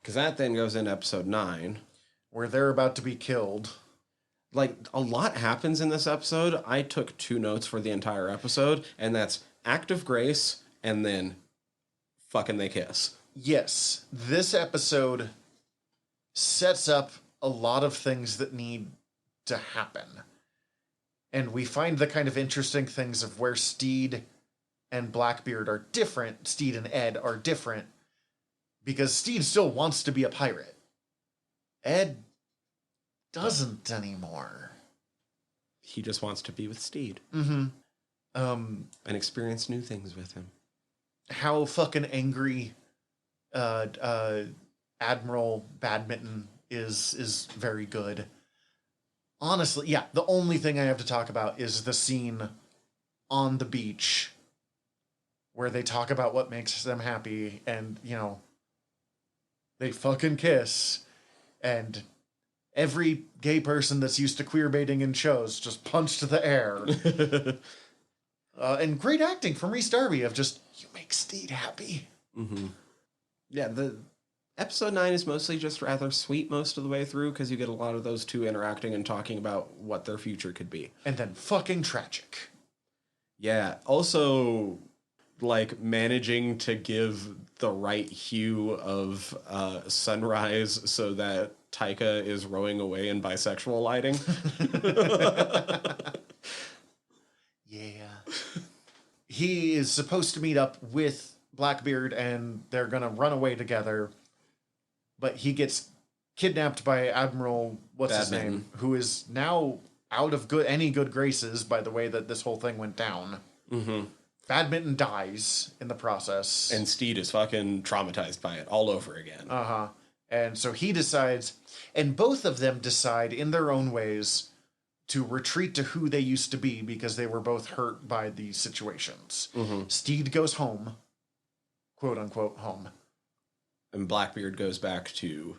Because that then goes into episode 9. Where they're about to be killed. Like, a lot happens in this episode. I took 2 notes for the entire episode, and that's Act of Grace, and then fucking they kiss. Yes. This episode sets up a lot of things that need to happen. And we find the kind of interesting things of where Steed and Blackbeard are different. Steed and Ed are different. Because Steed still wants to be a pirate. Ed doesn't anymore. He just wants to be with Steed. And experience new things with him. How fucking angry Admiral Badminton is very good. Honestly, yeah, the only thing I have to talk about is the scene on the beach where they talk about what makes them happy, and, you know, they fucking kiss, and every gay person that's used to queerbaiting in shows just punched the air. And great acting from Rhys Darby of just, you make Steed happy. Yeah, the episode 9 is mostly just rather sweet most of the way through, because you get a lot of those two interacting and talking about what their future could be. And then fucking tragic. Yeah, also, like, managing to give the right hue of sunrise so that Taika is rowing away in bisexual lighting. Yeah. He is supposed to meet up with Blackbeard, and they're gonna run away together. But he gets kidnapped by Admiral, what's his name, who is now out of any good graces by the way that this whole thing went down. Badminton dies in the process. And Steed is fucking traumatized by it all over again. And so he decides, and both of them decide in their own ways to retreat to who they used to be because they were both hurt by these situations. Steed goes home, quote unquote home. And Blackbeard goes back to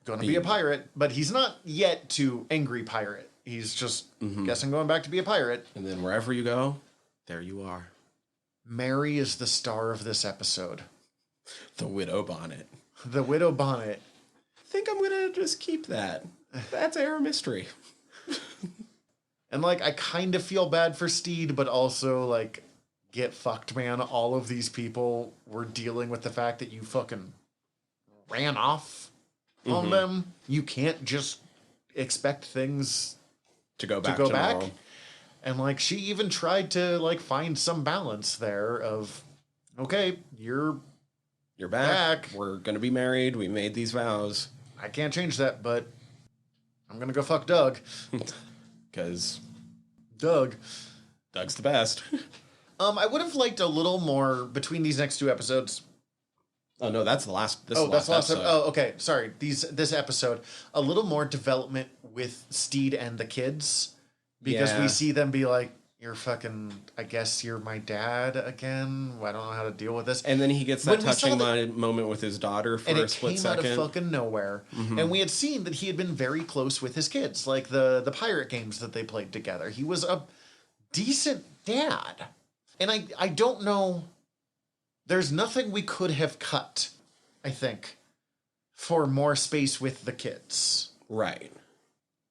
Gonna be a pirate, but he's not yet to angry pirate. He's just guessing going back to be a pirate. and then wherever you go, there you are. Mary is the star of this episode. The Widow Bonnet. The Widow Bonnet. I think I'm gonna just keep that. That's Air Mystery. And, like, I kind of feel bad for Steed, but also, like, get fucked, man. All of these people were dealing with the fact that you fucking ran off on them. You can't just expect things To go back to go to back. normal. And, like, she even tried to, like, find some balance there of, okay, You're back. Back. We're gonna be married. We made these vows. I can't change that, but I'm gonna go fuck Doug. Because Doug. Doug's the best. I would have liked a little more between these next two episodes. Oh no, that's the last. This Oh, is that's the last episode. Oh, okay. Sorry. This episode, a little more development with Steed and the kids, because Yeah. we see them be like, "You're fucking. I guess you're my dad again. I don't know how to deal with this." And then he gets that When we saw touching the- moment with his daughter for And a it split came second. out of fucking nowhere. And we had seen that he had been very close with his kids, like the pirate games that they played together. He was a decent dad. And I don't know. There's nothing we could have cut, I think, for more space with the kids. Right.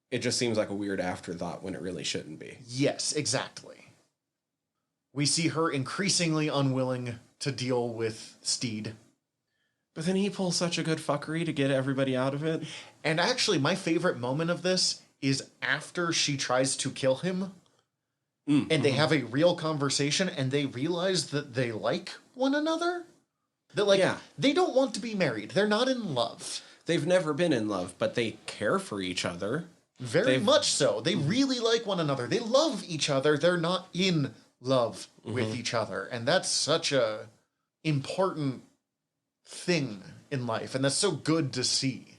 It just seems like a weird afterthought when it really shouldn't be. Yes, exactly. We see her increasingly unwilling to deal with Steed. But then he pulls such a good fuckery to get everybody out of it. And actually, my favorite moment of this is after she tries to kill him. And they have a real conversation and they realize that they like one another. That, like, Yeah. they don't want to be married. They're not in love. They've never been in love, but they care for each other. Very They've- much so. They really like one another. They love each other. They're not in love with each other. And that's such a important thing in life. And that's so good to see.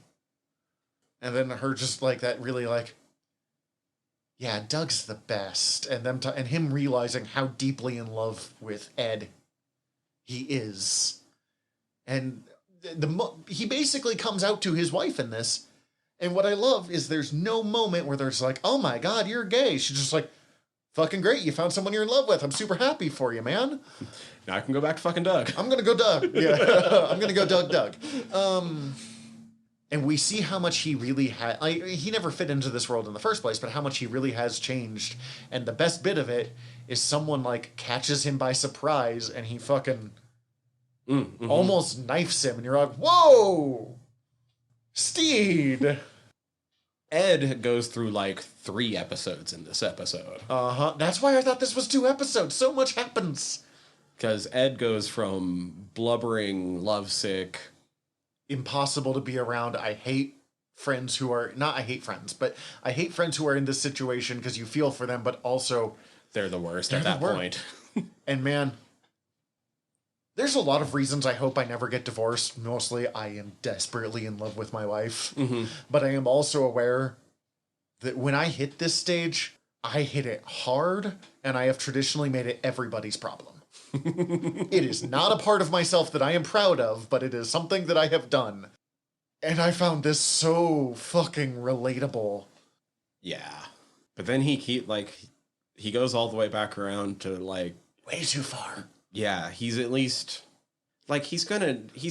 And then her just like that really like, yeah, Doug's the best. And them and him realizing how deeply in love with Ed he is. And he basically comes out to his wife in this. And what I love is there's no moment where there's like, oh my God, you're gay. She's just like, fucking great. You found someone you're in love with. I'm super happy for you, man. Now I can go back to fucking Doug. I'm going to go Doug. Yeah. I'm going to go Doug. And we see how much he really had. He never fit into this world in the first place, but how much he really has changed. And the best bit of it is someone like catches him by surprise and he fucking almost knifes him. And you're like, whoa, Steed. Ed goes through like 3 episodes in this episode. That's why I thought this was 2 episodes. So much happens. Because Ed goes from blubbering, lovesick. Impossible to be around. I hate friends who are not. I hate friends, but I hate friends who are in this situation because you feel for them, but also They're the worst They're at the that worst. point. And man, there's a lot of reasons I hope I never get divorced. Mostly, I am desperately in love with my wife, but I am also aware that when I hit this stage, I hit it hard, and I have traditionally made it everybody's problem. It is not a part of myself that I am proud of, but it is something that I have done. And I found this so fucking relatable. Yeah. But then he goes all the way back around to like, Way too far. yeah, he's at least like he's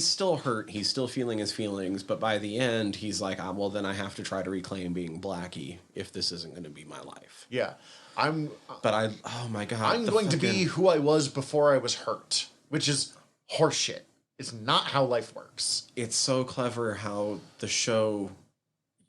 still hurt, he's still feeling his feelings, but by the end he's like, well then I have to try to reclaim being Blackie if this isn't going to be my life. Yeah. But oh my God. I'm going to be who I was before I was hurt, which is horseshit. It's not how life works. It's so clever how the show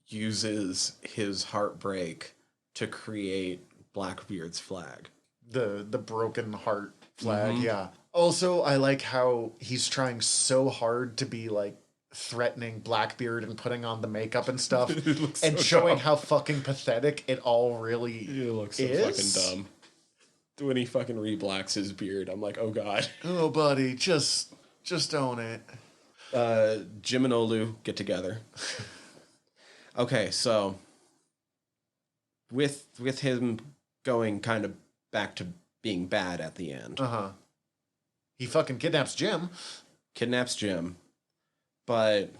uses his heartbreak to create Blackbeard's flag. The broken heart flag, yeah. Also, I like how he's trying so hard to be like threatening Blackbeard and putting on the makeup and stuff and so showing dumb. how fucking pathetic it all really It looks so is. fucking dumb. When he fucking re-blacks his beard, I'm like, oh God. Oh, buddy, just own it. Jim and Olu get together. Okay, so with him going kind of back to being bad at the end, He fucking kidnaps Jim. kidnaps Jim. but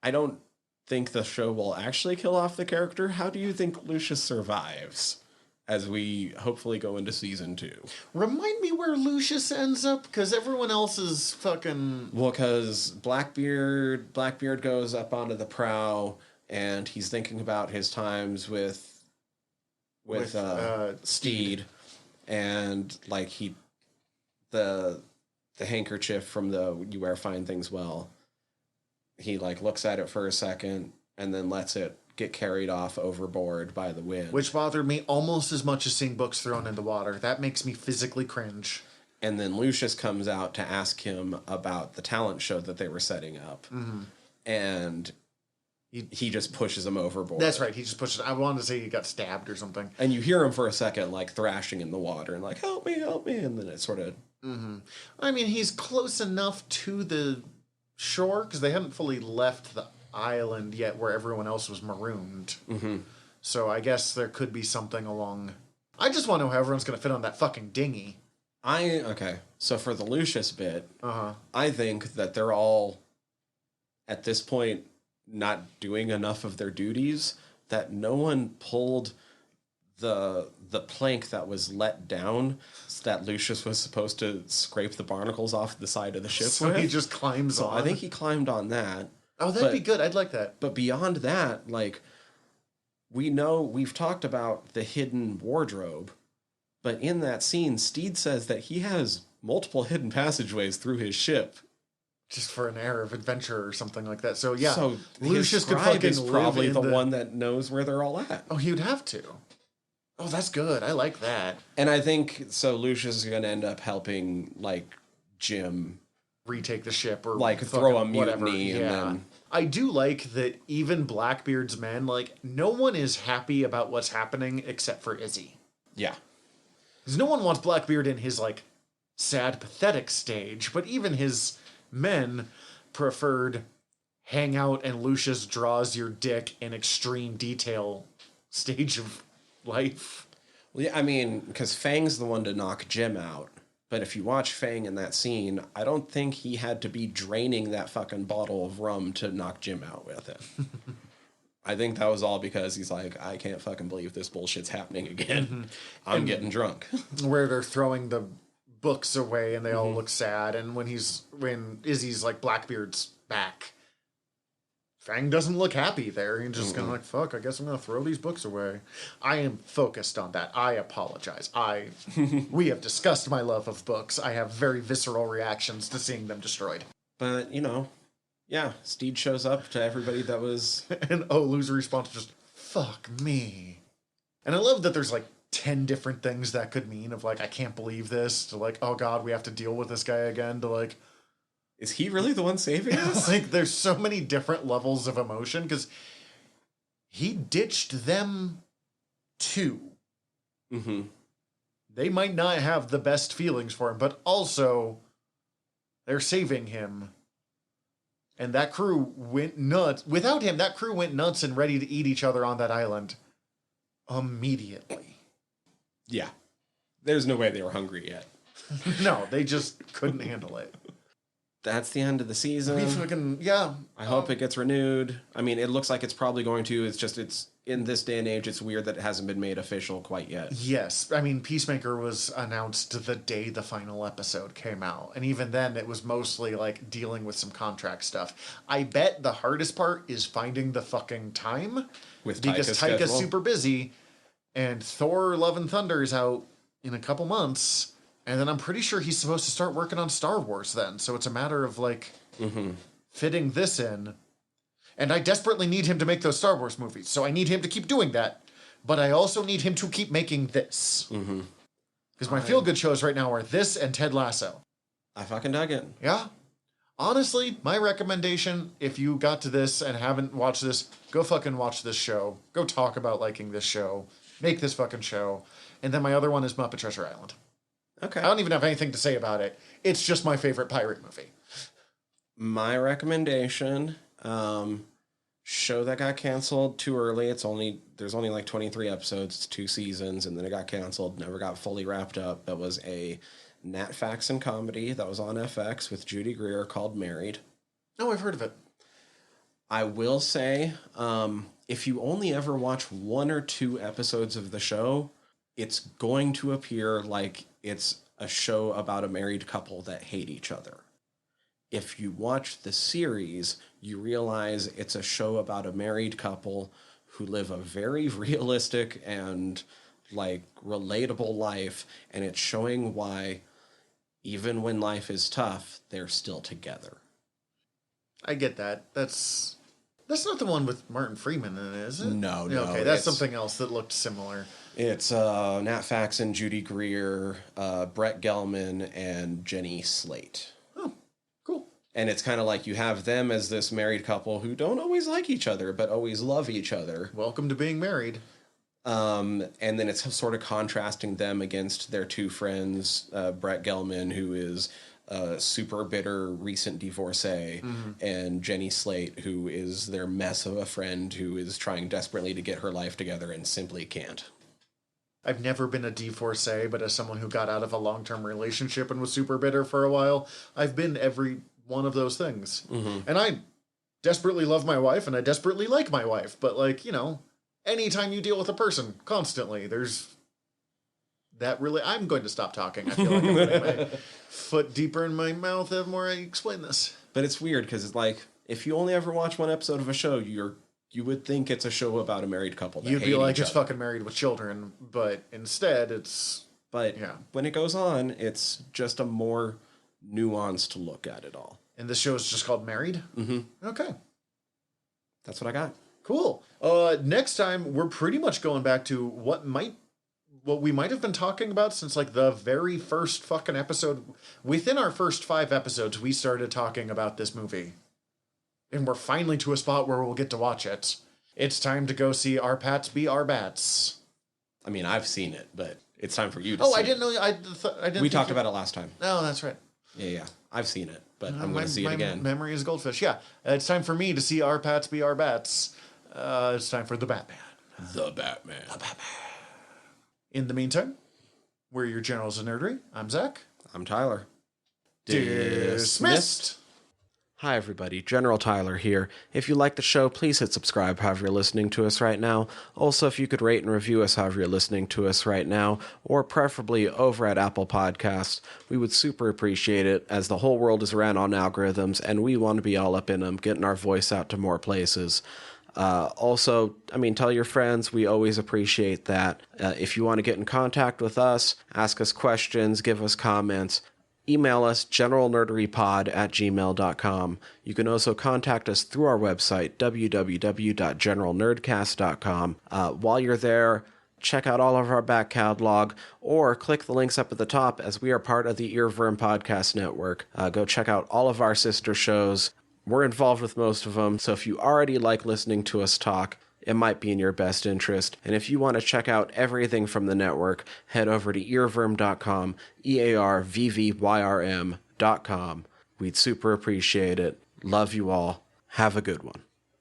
I don't think the show will actually kill off the character. How do you think Lucius survives as we hopefully go into season 2? Remind me where Lucius ends up, because everyone else is fucking... Well, because Blackbeard goes up onto the prow, and he's thinking about his times with Steed, and like the handkerchief from the "You Wear Fine Things Well." He like looks at it for a second and then lets it get carried off overboard by the wind. Which bothered me almost as much as seeing books thrown into water. That makes me physically cringe. And then Lucius comes out to ask him about the talent show that they were setting up. Mm-hmm. And he just pushes him overboard. That's right. He just pushes... I wanted to say he got stabbed or something. And you hear him for a second like thrashing in the water and like, help me. And then it sort of... Mm-hmm. I mean, he's close enough to the shore because they hadn't fully left the island yet where everyone else was marooned. Mm-hmm. So I guess there could be something along... I just want to know how everyone's going to fit on that fucking dinghy. Okay. So for the Lucius bit, I think that they're all, at this point, not doing enough of their duties, that no one pulled the plank that was let down that Lucius was supposed to scrape the barnacles off the side of the ship so with. He just climbs on. I think he climbed on that. Oh, that'd be good. I'd like that. But beyond that, like, we've talked about the hidden wardrobe, but in that scene, Steed says that he has multiple hidden passageways through his ship. Just for an air of adventure or something like that. So, yeah. So Lucius could fucking is probably the one that knows where they're all at. Oh, he would have to. Oh, that's good. I like that. And I think, so Lucius is going to end up helping, like, Jim retake the ship or like throw a mutiny. Whatever. And then... I do like that even Blackbeard's men, like, no one is happy about what's happening except for Izzy. Yeah. Because no one wants Blackbeard in his, like, sad, pathetic stage, but even his men preferred hang out and Lucius draws your dick in extreme detail stage of life. Well, yeah, I mean, because Fang's the one to knock Jim out. But if you watch Fang in that scene, I don't think he had to be draining that fucking bottle of rum to knock Jim out with it. I think that was all because he's like, I can't fucking believe this bullshit's happening again. Mm-hmm. I'm getting drunk. Where they're throwing the books away and they all look sad. And when Izzy's like, Blackbeard's back, Fang doesn't look happy there. He's just kind of like, fuck, I guess I'm going to throw these books away. I am focused on that. I apologize. We have discussed my love of books. I have very visceral reactions to seeing them destroyed. But, you know, yeah, Steed shows up to everybody that was... and Olu's response is just, fuck me. And I love that there's like 10 different things that could mean of like, I can't believe this, to like, oh God, we have to deal with this guy again, to like... Is he really the one saving us? Like, there's so many different levels of emotion, because he ditched them too. Mm-hmm. They might not have the best feelings for him, but also they're saving him. And that crew went nuts. Without him, that crew went nuts and ready to eat each other on that island immediately. Yeah. There's no way they were hungry yet. No, they just couldn't handle it. That's the end of the season. I hope it gets renewed. I mean, it looks like it's probably going to. It's in this day and age, it's weird that it hasn't been made official quite yet. Yes. I mean, Peacemaker was announced the day the final episode came out. And even then, it was mostly like dealing with some contract stuff. I bet the hardest part is finding the fucking time. Because Taika's super busy. And Thor Love and Thunder is out in a couple months. And then I'm pretty sure he's supposed to start working on Star Wars then. So it's a matter of, like, fitting this in. And I desperately need him to make those Star Wars movies. So I need him to keep doing that. But I also need him to keep making this. Because my feel-good shows right now are this and Ted Lasso. I fucking dug it. Yeah. Honestly, my recommendation, if you got to this and haven't watched this, go fucking watch this show. Go talk about liking this show. Make this fucking show. And then my other one is Muppet Treasure Island. Okay. I don't even have anything to say about it. It's just my favorite pirate movie. My recommendation, show that got canceled too early. There's only like 23 episodes, it's 2 seasons, and then it got canceled, never got fully wrapped up. That was a Nat Faxon comedy that was on FX with Judy Greer called Married. Oh, I've heard of it. I will say, if you only ever watch 1 or 2 episodes of the show, it's going to appear like it's a show about a married couple that hate each other. If you watch the series, you realize it's a show about a married couple who live a very realistic and like relatable life, and it's showing why even when life is tough, they're still together. I get that. That's not the one with Martin Freeman in it, is it? No. Okay, that's something else that looked similar. It's Nat Faxon, Judy Greer, Brett Gelman, and Jenny Slate. Oh, cool. And it's kind of like you have them as this married couple who don't always like each other, but always love each other. Welcome to being married. And then it's sort of contrasting them against their 2 friends, Brett Gelman, who is a super bitter recent divorcee, and Jenny Slate, who is their mess of a friend who is trying desperately to get her life together and simply can't. I've never been a divorcee, but as someone who got out of a long-term relationship and was super bitter for a while, I've been every one of those things. And I desperately love my wife, and I desperately like my wife, but like, you know, anytime you deal with a person constantly, there's that really... I'm going to stop talking. I feel like I'm putting my foot deeper in my mouth the more I explain this. But it's weird because it's like, if you only ever watch 1 episode of a show, you would think it's a show about a married couple that You'd be hate like, each it's other. fucking Married with Children, but instead it's... But yeah. when it goes on, it's just a more nuanced look at it all. And this show is just called Married? Okay. That's what I got. Cool. Next time, we're pretty much going back to what we might have been talking about since like the very first fucking episode. Within our first 5 episodes, we started talking about this movie. And we're finally to a spot where we'll get to watch it. It's time to go see Our Pats Be Our Bats. I mean, I've seen it, but it's time for you to Oh, see I didn't know. I didn't. We talked about it last time. Oh, that's right. Yeah. I've seen it, but I'm going to see it again. My memory is goldfish. Yeah. It's time for me to see Our Pats Be Our Bats. It's time for The Batman. The Batman. In the meantime, we're your generals of nerdery. I'm Zach. I'm Tyler. Dismissed. Hi, everybody. General Tyler here. If you like the show, please hit subscribe however you're listening to us right now. Also, if you could rate and review us however you're listening to us right now, or preferably over at Apple Podcasts, we would super appreciate it, as the whole world is ran on algorithms, and we want to be all up in them, getting our voice out to more places. Also, I mean, tell your friends. We always appreciate that. If you want to get in contact with us, ask us questions, give us comments, email us generalnerderypod@gmail.com. You can also contact us through our website, www.generalnerdcast.com. While you're there, check out all of our back catalog, or click the links up at the top, as we are part of the Earworm Podcast Network. Go check out all of our sister shows. We're involved with most of them, so if you already like listening to us talk, it might be in your best interest. And if you want to check out everything from the network, head over to earworm.com, EARVVYRM.com. We'd super appreciate it. Love you all. Have a good one.